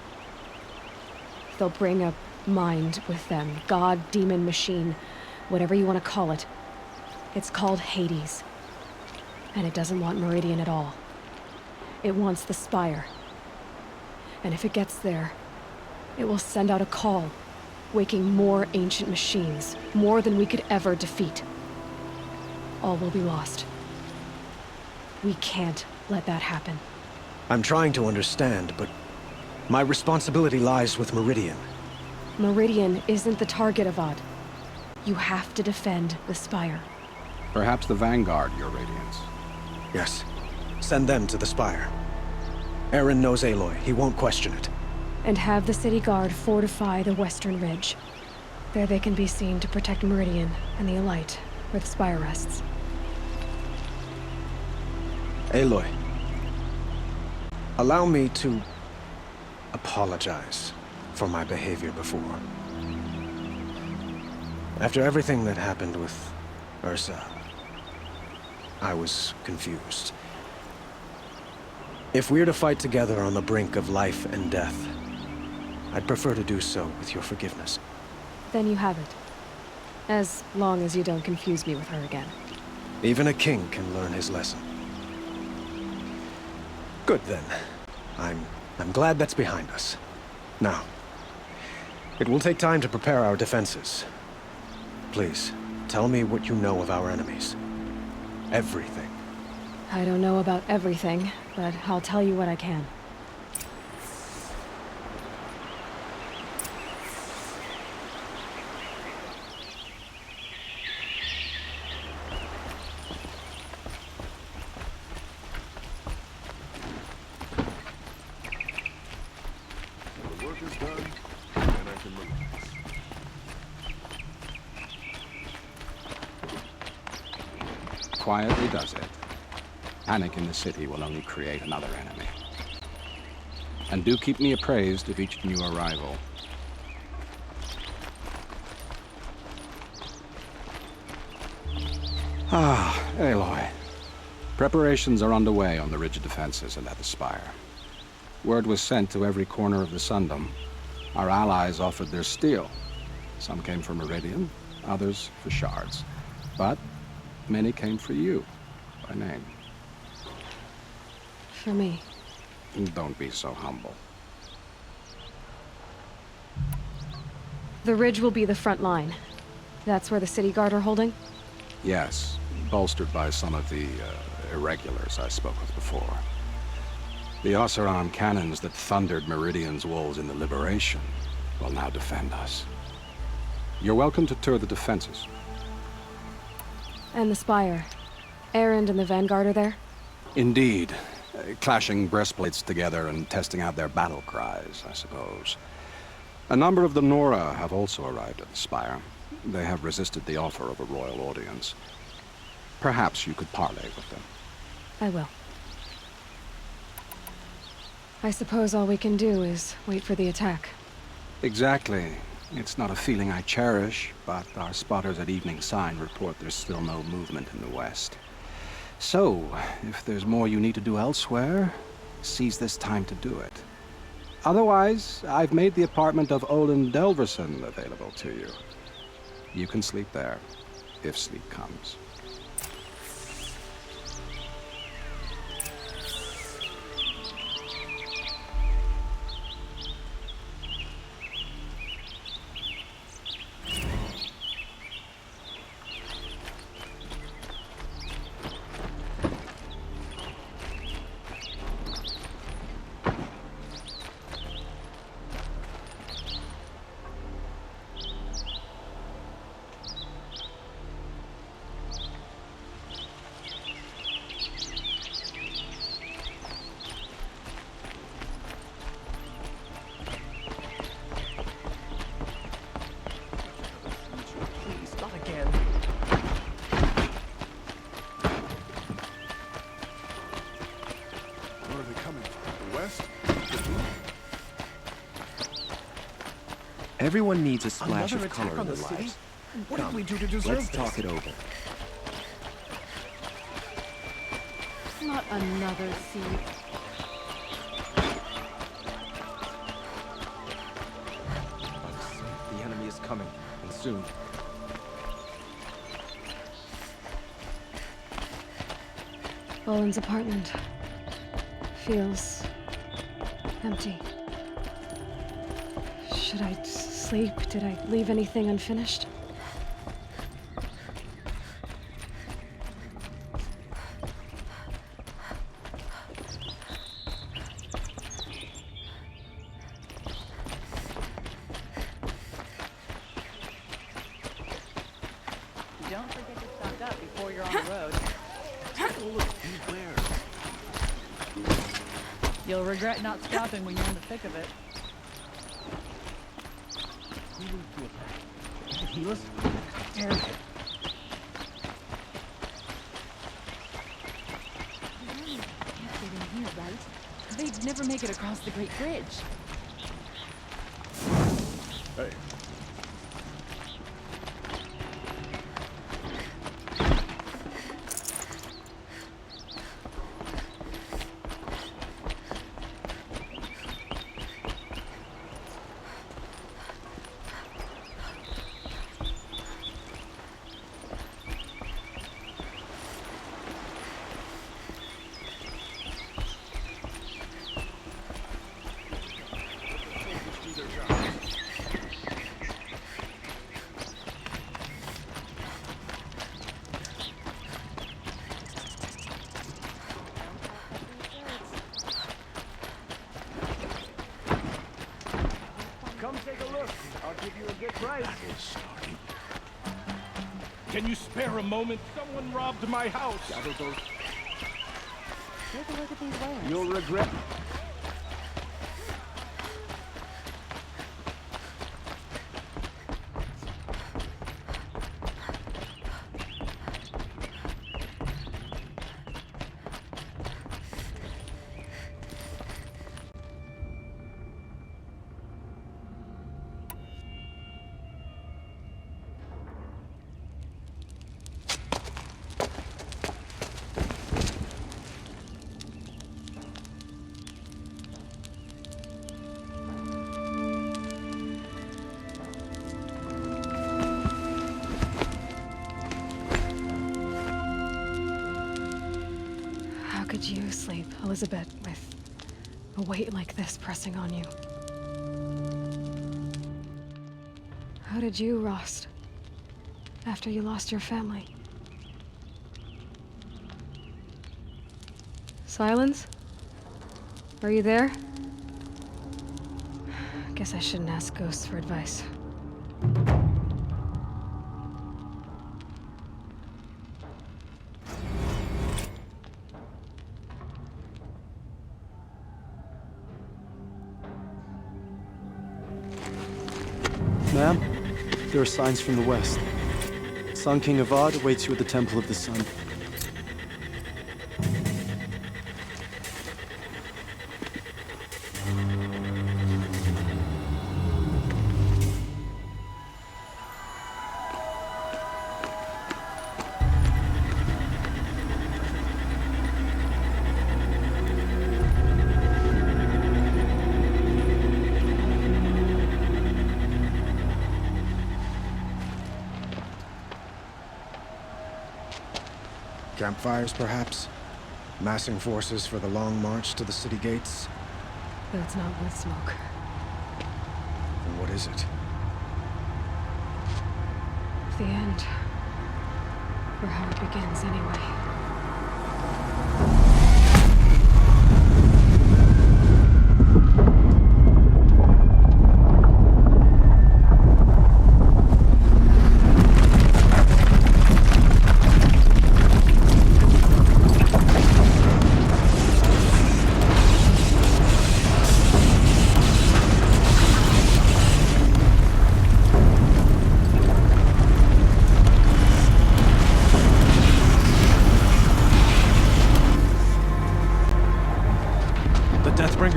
They'll bring a mind with them, god, demon, machine, whatever you want to call it. It's called Hades. And it doesn't want Meridian at all. It wants the Spire. And if it gets there, it will send out a call, waking more ancient machines, more than we could ever defeat. All will be lost. We can't let that happen. I'm trying to understand, but my responsibility lies with Meridian. Meridian isn't the target, Avad. You have to defend the Spire. Perhaps the Vanguard, Your Radiance. Yes. Send them to the Spire. Aaron knows Aloy. He won't question it. And have the City Guard fortify the Western Ridge. There they can be seen to protect Meridian and the Elite, where the Spire rests. Aloy, allow me to apologize for my behavior before. After everything that happened with Ursa, I was confused. If we're to fight together on the brink of life and death, I'd prefer to do so with your forgiveness. Then you have it. As long as you don't confuse me with her again. Even a king can learn his lesson. Good then. I'm glad that's behind us. Now, it will take time to prepare our defenses. Please, tell me what you know of our enemies. Everything. I don't know about everything, but I'll tell you what I can. The work is done, and I can relax. Quietly does it. Panic in the city will only create another enemy. And do keep me appraised of each new arrival. Ah, Aloy. Preparations are underway on the ridge defenses and at the Spire. Word was sent to every corner of the Sundom. Our allies offered their steel. Some came for Meridian, others for shards. But many came for you, by name. For me. Don't be so humble. The ridge will be the front line. That's where the City Guard are holding? Yes, bolstered by some of the irregulars I spoke of before. The Oseram cannons that thundered Meridian's walls in the Liberation will now defend us. You're welcome to tour the defenses. And the Spire. Erend and the Vanguard are there? Indeed. Clashing breastplates together and testing out their battle cries, I suppose. A number of the Nora have also arrived at the Spire. They have resisted the offer of a royal audience. Perhaps you could parley with them. I will. I suppose all we can do is wait for the attack. Exactly. It's not a feeling I cherish, but our spotters at Evening Sign report there's still no movement in the west. So, if there's more you need to do elsewhere, seize this time to do it. Otherwise, I've made the apartment of Olin Delverson available to you. You can sleep there, if sleep comes. Everyone needs a splash Another of color attack on in the their city? lives. What Come, did we do to deserve let's this? talk it over. Not another seed. The enemy is coming, and soon. Olin's apartment feels empty. Should I sleep? Did I leave anything unfinished? Don't forget to stock up before you're on the road. You'll regret not stopping when you're in the thick of it. Helis? Eric. In here, right? They'd never make it across the Great Bridge. Hey. Come take a look. I'll give you a good price. Can you spare a moment? Someone robbed my house. Take a look at these layers. You'll regret. How could you sleep, Elizabeth, with a weight like this pressing on you? How did you, Rost, after you lost your family? Silence? Are you there? Guess I shouldn't ask ghosts for advice. Ma'am, there are signs from the west. Sun King Avad awaits you at the Temple of the Sun. Campfires, perhaps? Massing forces for the long march to the city gates? But it's not with smoke. Then what is it? The end. Or how it begins, anyway.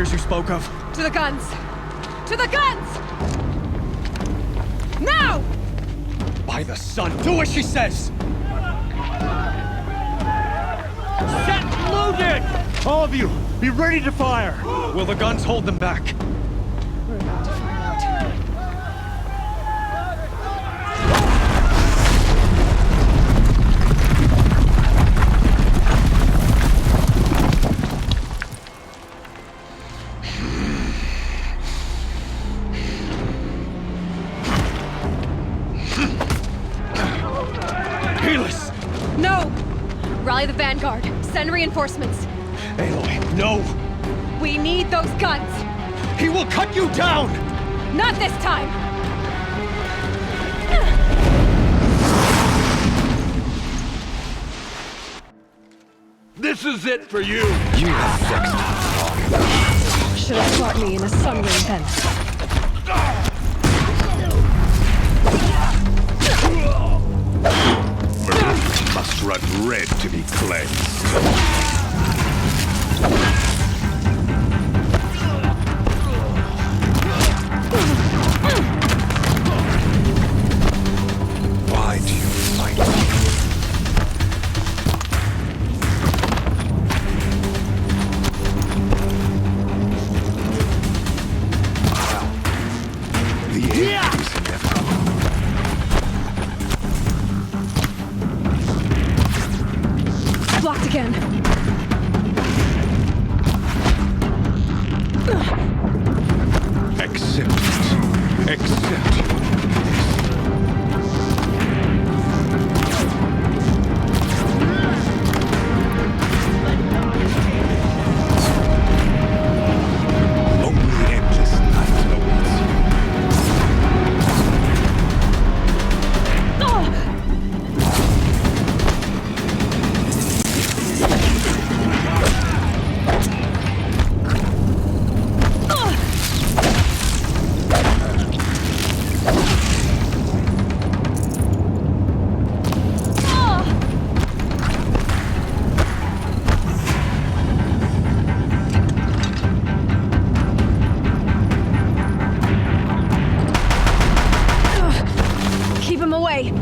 You spoke of? To the guns! To the guns! Now! By the sun, do as she says! Set loaded! All of you, be ready to fire! Will the guns hold them back? We're about to find out. Helis! No! Rally the vanguard. Send reinforcements. Aloy, no! We need those guns! He will cut you down! Not this time! This is it for you! You have fixed us. Should have brought me in a sun ring then. Meridian must run red to be cleansed. Why do you fight me? The end is inevitable. Blocked again. Accept it. Accept it. Only endless night awaits you. Keep him away.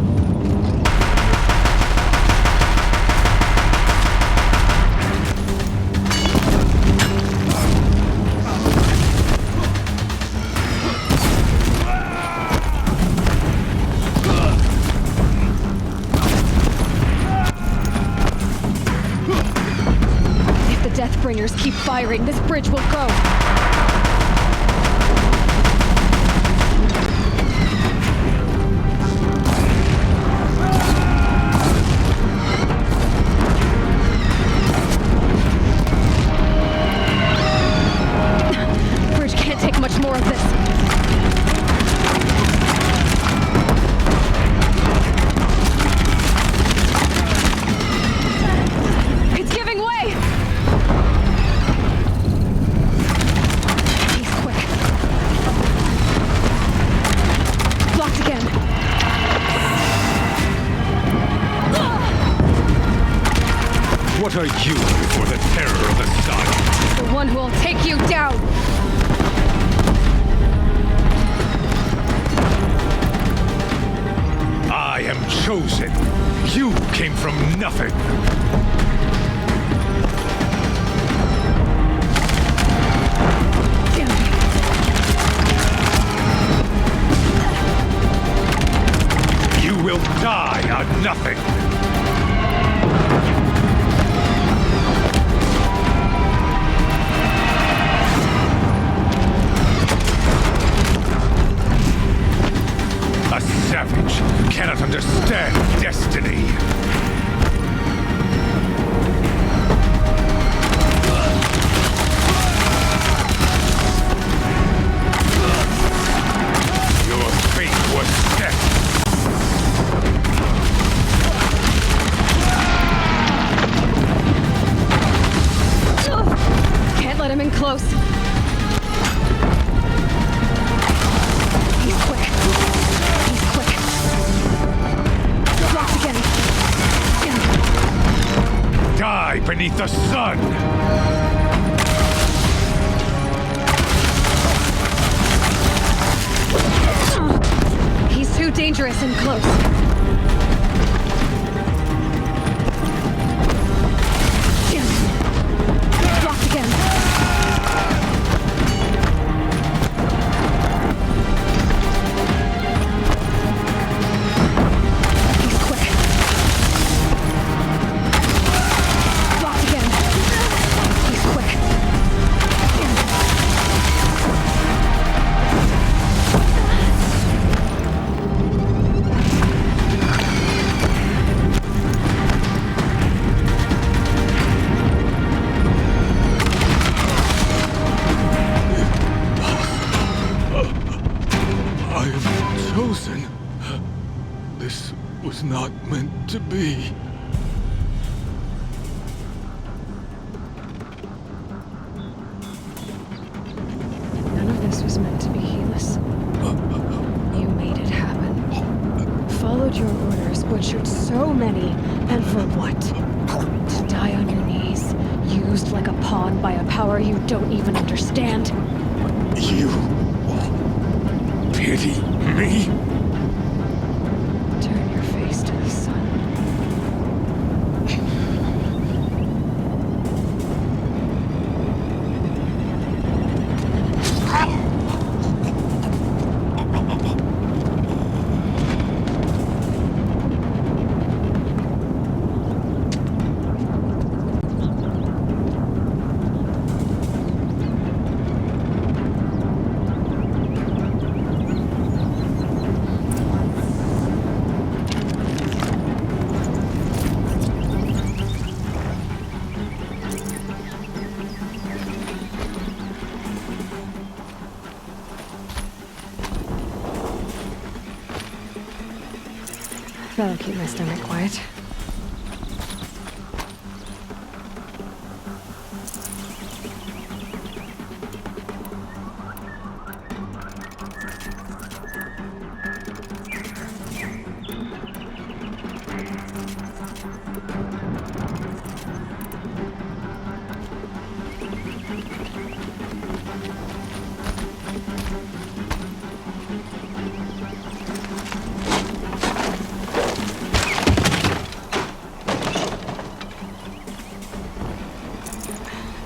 If the Deathbringers keep firing, this bridge will go. Bridge can't take much more of this. It's giving way! He's quick. Blocked again. What are you before the terror of the sun? The one who will take you down! I am chosen. You came from nothing. You will die on nothing. A savage cannot understand destiny. Your fate was set. Can't let him in close. He's quick. He's quick. Blocked again. Die beneath the sun. He's too dangerous and close. Blocked again. He's quick. Blocked again. He's quick. I am chosen. This was not meant to be. followed your orders, butchered so many, and for what? To die on your knees, used like a pawn by a power you don't even understand? You pity me? Turn your face to the sun. That'll keep my stomach quiet.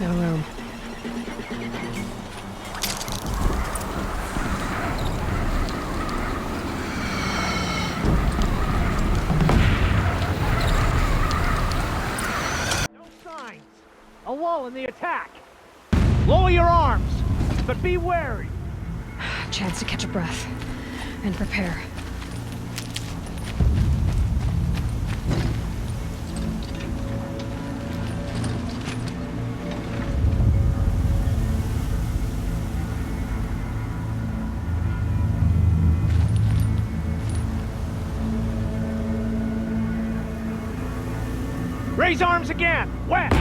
No room. No signs. A lull in the attack. Lower your arms, but be wary. Chance to catch a breath and prepare. Raise arms again. West.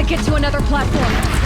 Get to another platform.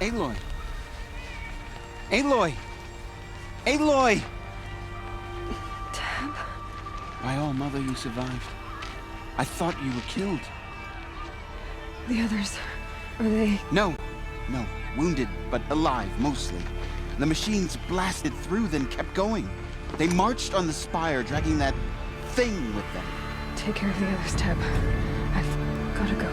Aloy! Aloy! Aloy! Tab? By all mother, you survived. I thought you were killed. The others, are they... No. Wounded, but alive, mostly. The machines blasted through, then kept going. They marched on the spire, dragging that thing with them. Take care of the others, Tab. I've gotta go.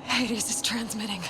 Helis is transmitting.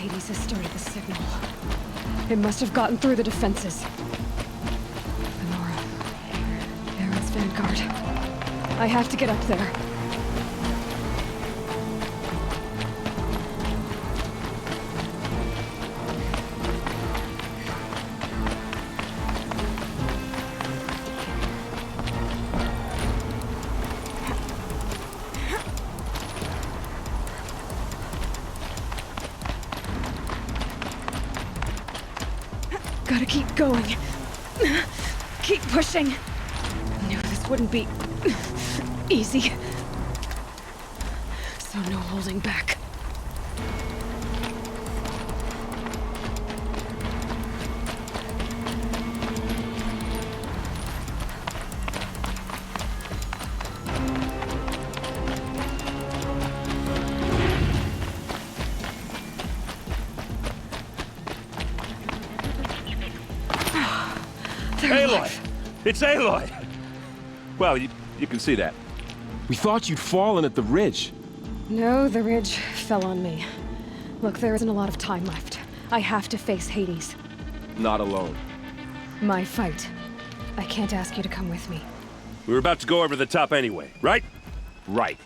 Helis has started the signal. It must have gotten through the defenses. Lenora. Baron's vanguard. I have to get up there. Gotta keep going. Keep pushing. Knew this wouldn't be easy. So no holding back. Aloy! It's Aloy! Well, you can see that. We thought you'd fallen at the ridge. No, the ridge fell on me. Look, there isn't a lot of time left. I have to face Hades. Not alone. My fight. I can't ask you to come with me. We were about to go over the top anyway, right? Right.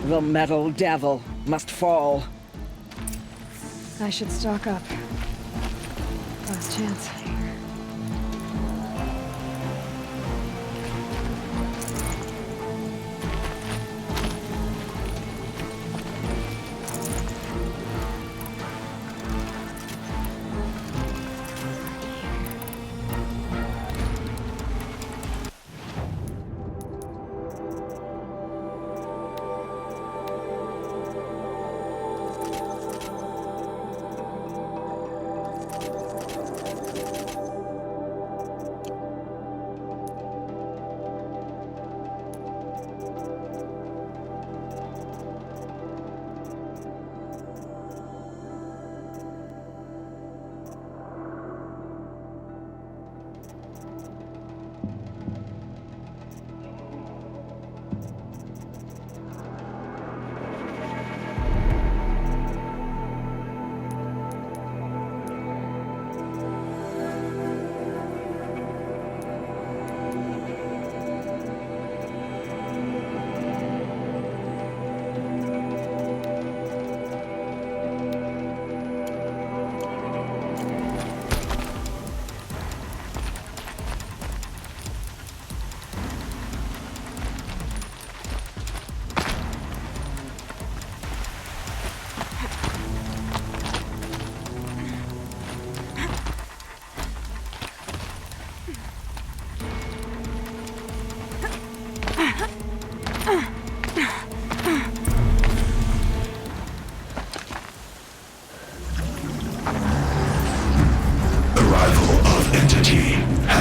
The metal devil must fall. I should stock up. Last chance.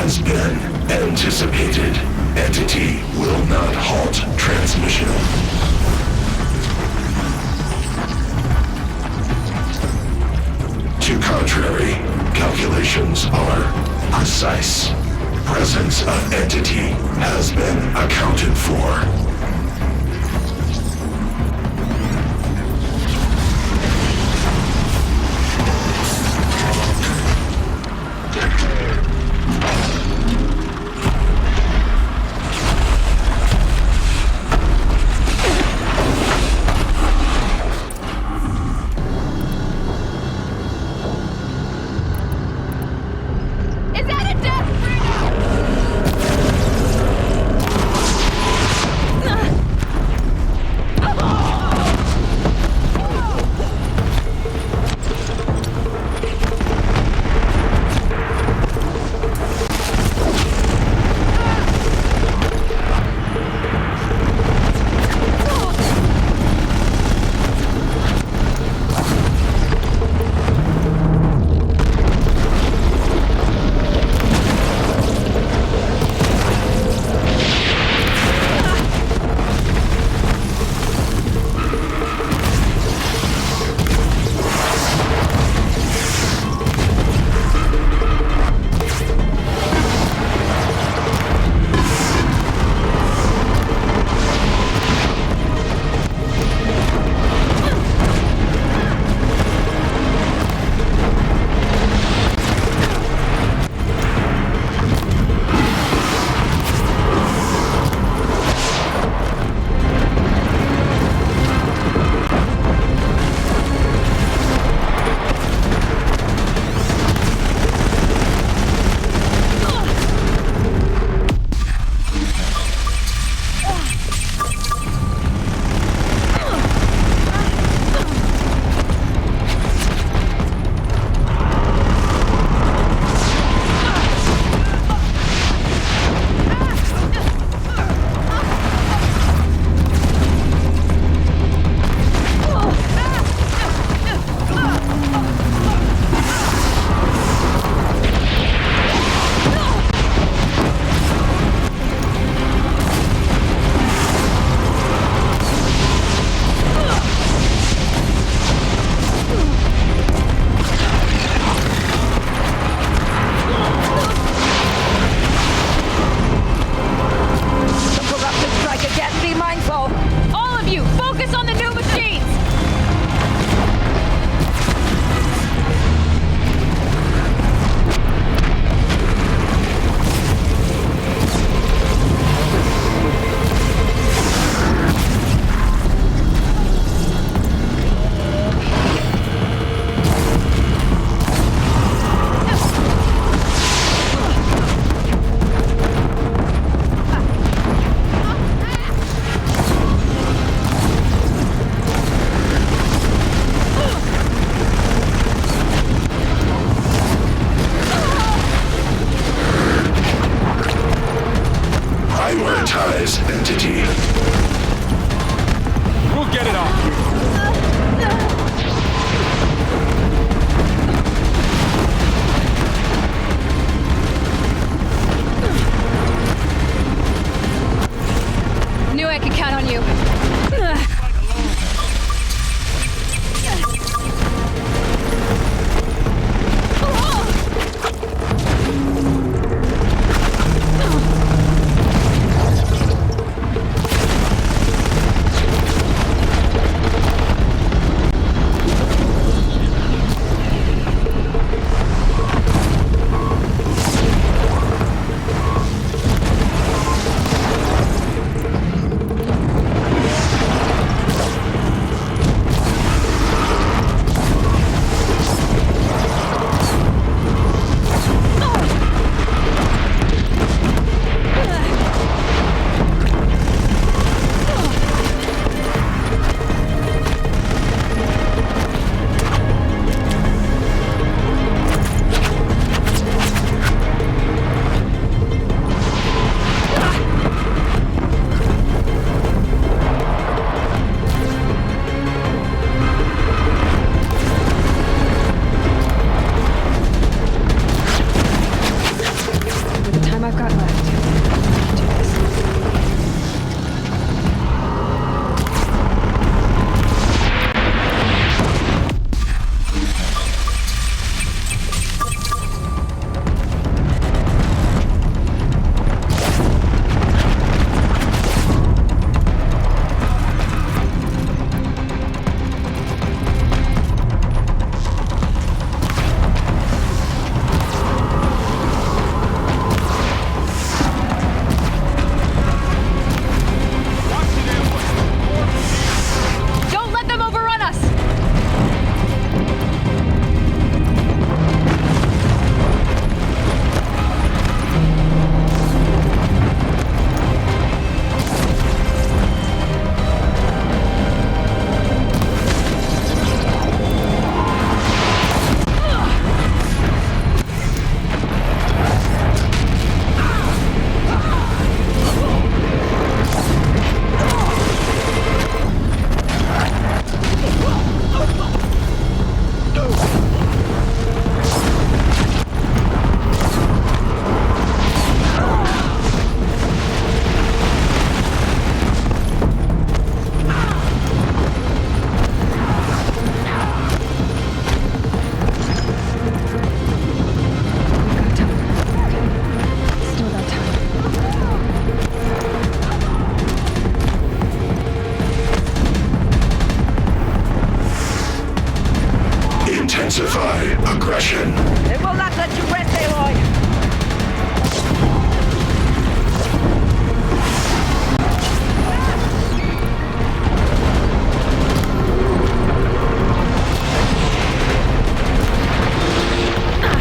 has been anticipated. Entity will not halt transmission. To contrary, calculations are precise. Presence of entity has been accounted for. Is that a death bringer? neutralize entity. We'll get it off you. Knew I could count on you. Intensify aggression. They will not let you rest, Aloy!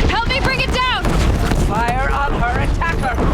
Help me bring it down! Fire on her attacker!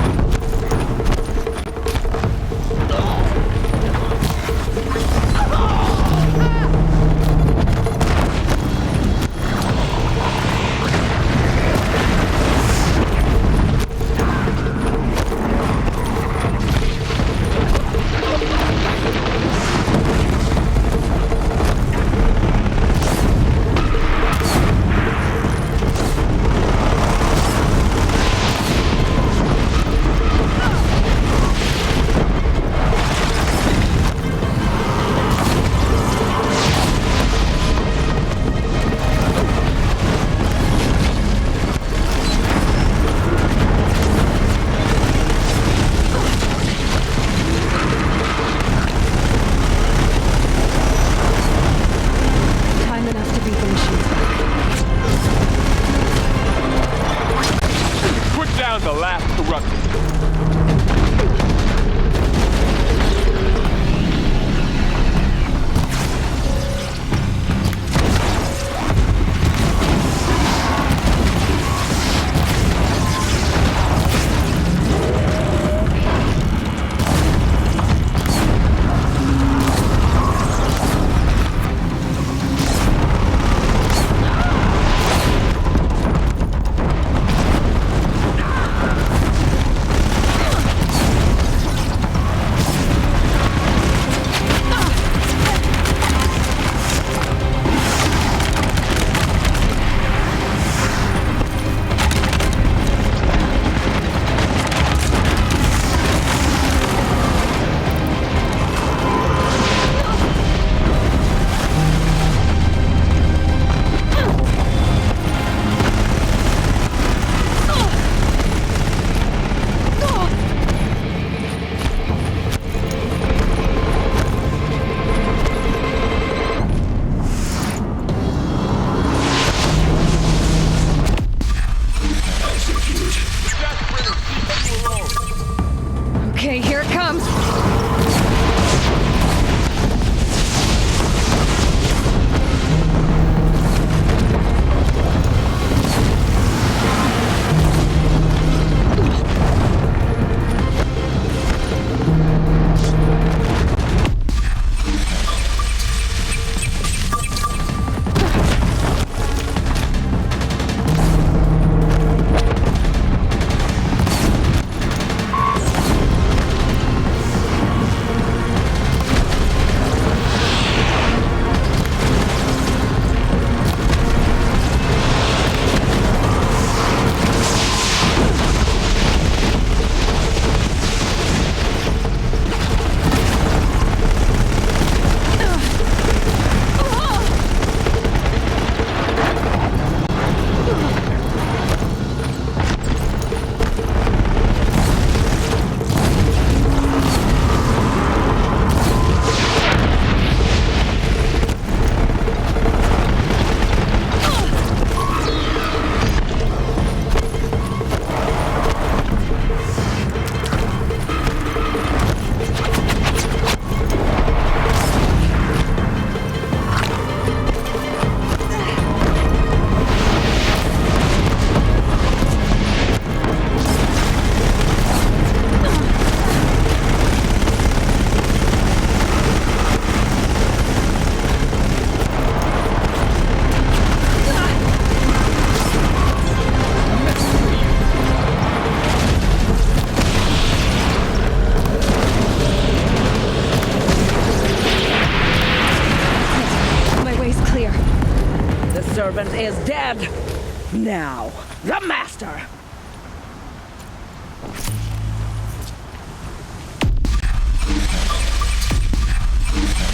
Now, the Master!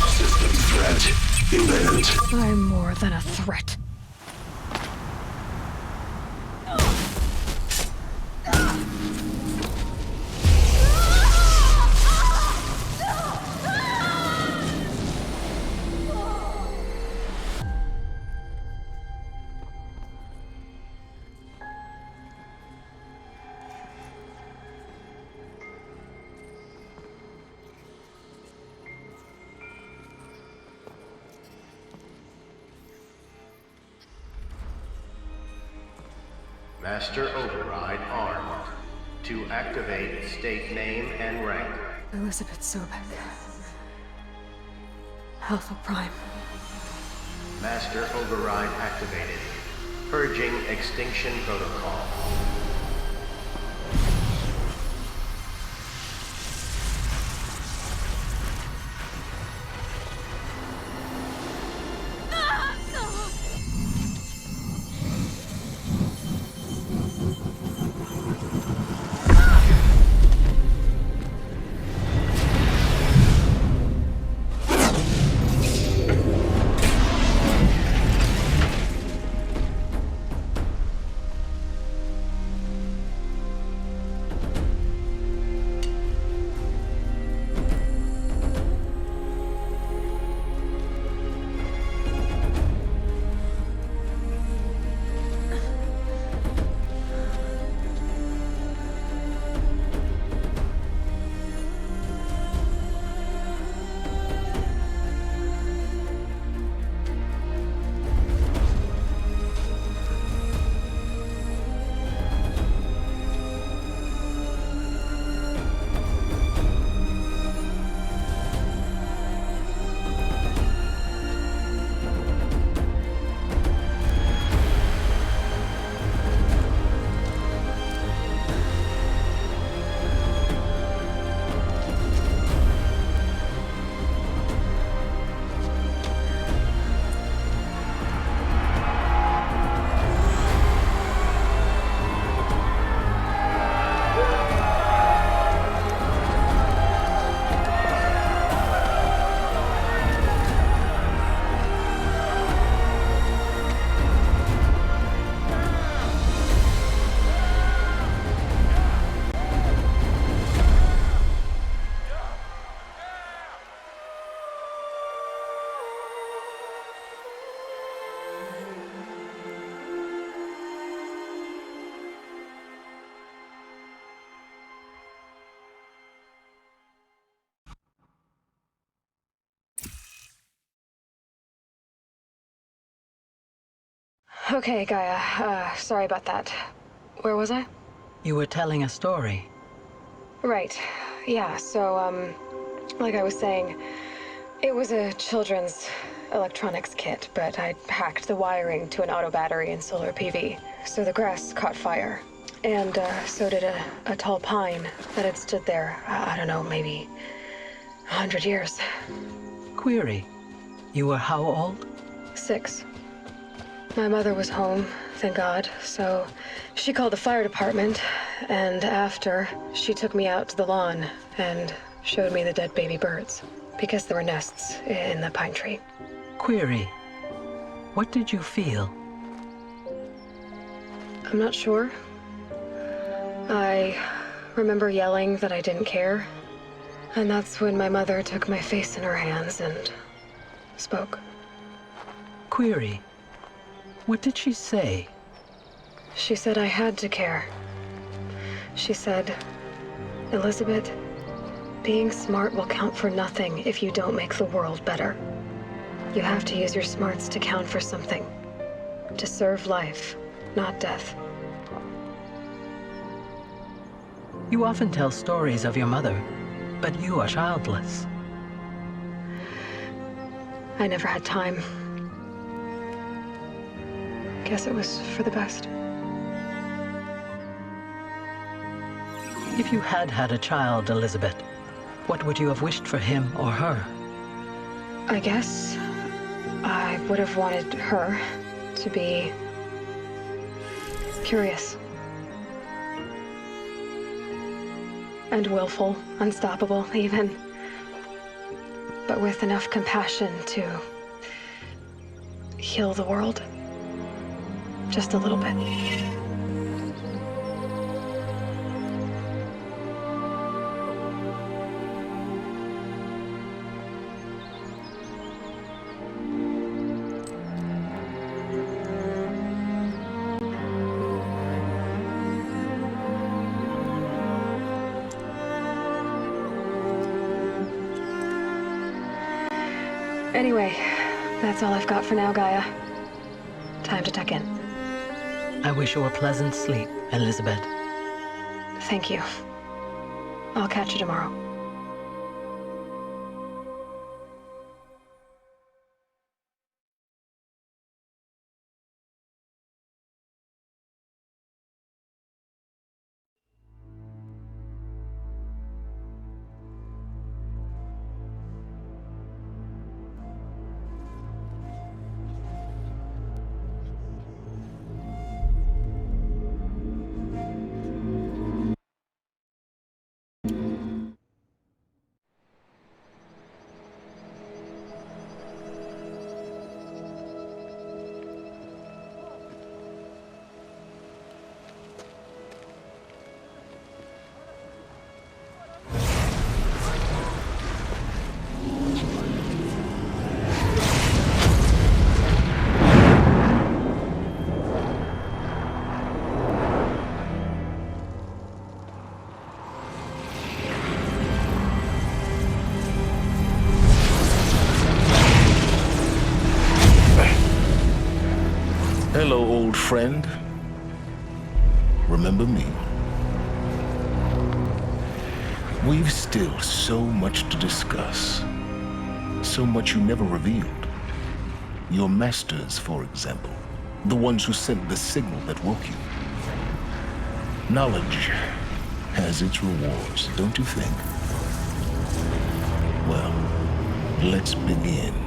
System threat imminent. I'm more than a threat. Master Override armed. To activate, state name and rank. Elizabeth Sobek. Alpha Prime. Master Override activated. Purging extinction protocol. Okay, Gaia. Sorry about that. Where was I? You were telling a story. Right. Yeah, so, like I was saying, it was a children's electronics kit, but I'd hacked the wiring to an auto battery and solar PV. So the grass caught fire. And, so did a tall pine that had stood there, I don't know, maybe 100 years. Query. You were how old? 6. My mother was home, thank God, so she called the fire department, and after, she took me out to the lawn and showed me the dead baby birds, because there were nests in the pine tree. Query. What did you feel? I'm not sure. I remember yelling that I didn't care, and that's when my mother took my face in her hands and spoke. Query. What did she say? She said I had to care. She said, Elizabeth, being smart will count for nothing if you don't make the world better. You have to use your smarts to count for something. To serve life, not death. You often tell stories of your mother, but you are childless. I never had time. Guess it was for the best. If you had had a child, Elizabeth, what would you have wished for him or her? I guess I would have wanted her to be Curious. And willful, unstoppable, even. But with enough compassion to heal the world. Just a little bit. Anyway, that's all I've got for now, Gaia. Time to tuck in. I wish you a pleasant sleep, Elizabeth. Thank you. I'll catch you tomorrow. Hello, old friend. Remember me? We've still so much to discuss. So much you never revealed. Your masters, for example. The ones who sent the signal that woke you. Knowledge has its rewards, don't you think? Well, let's begin.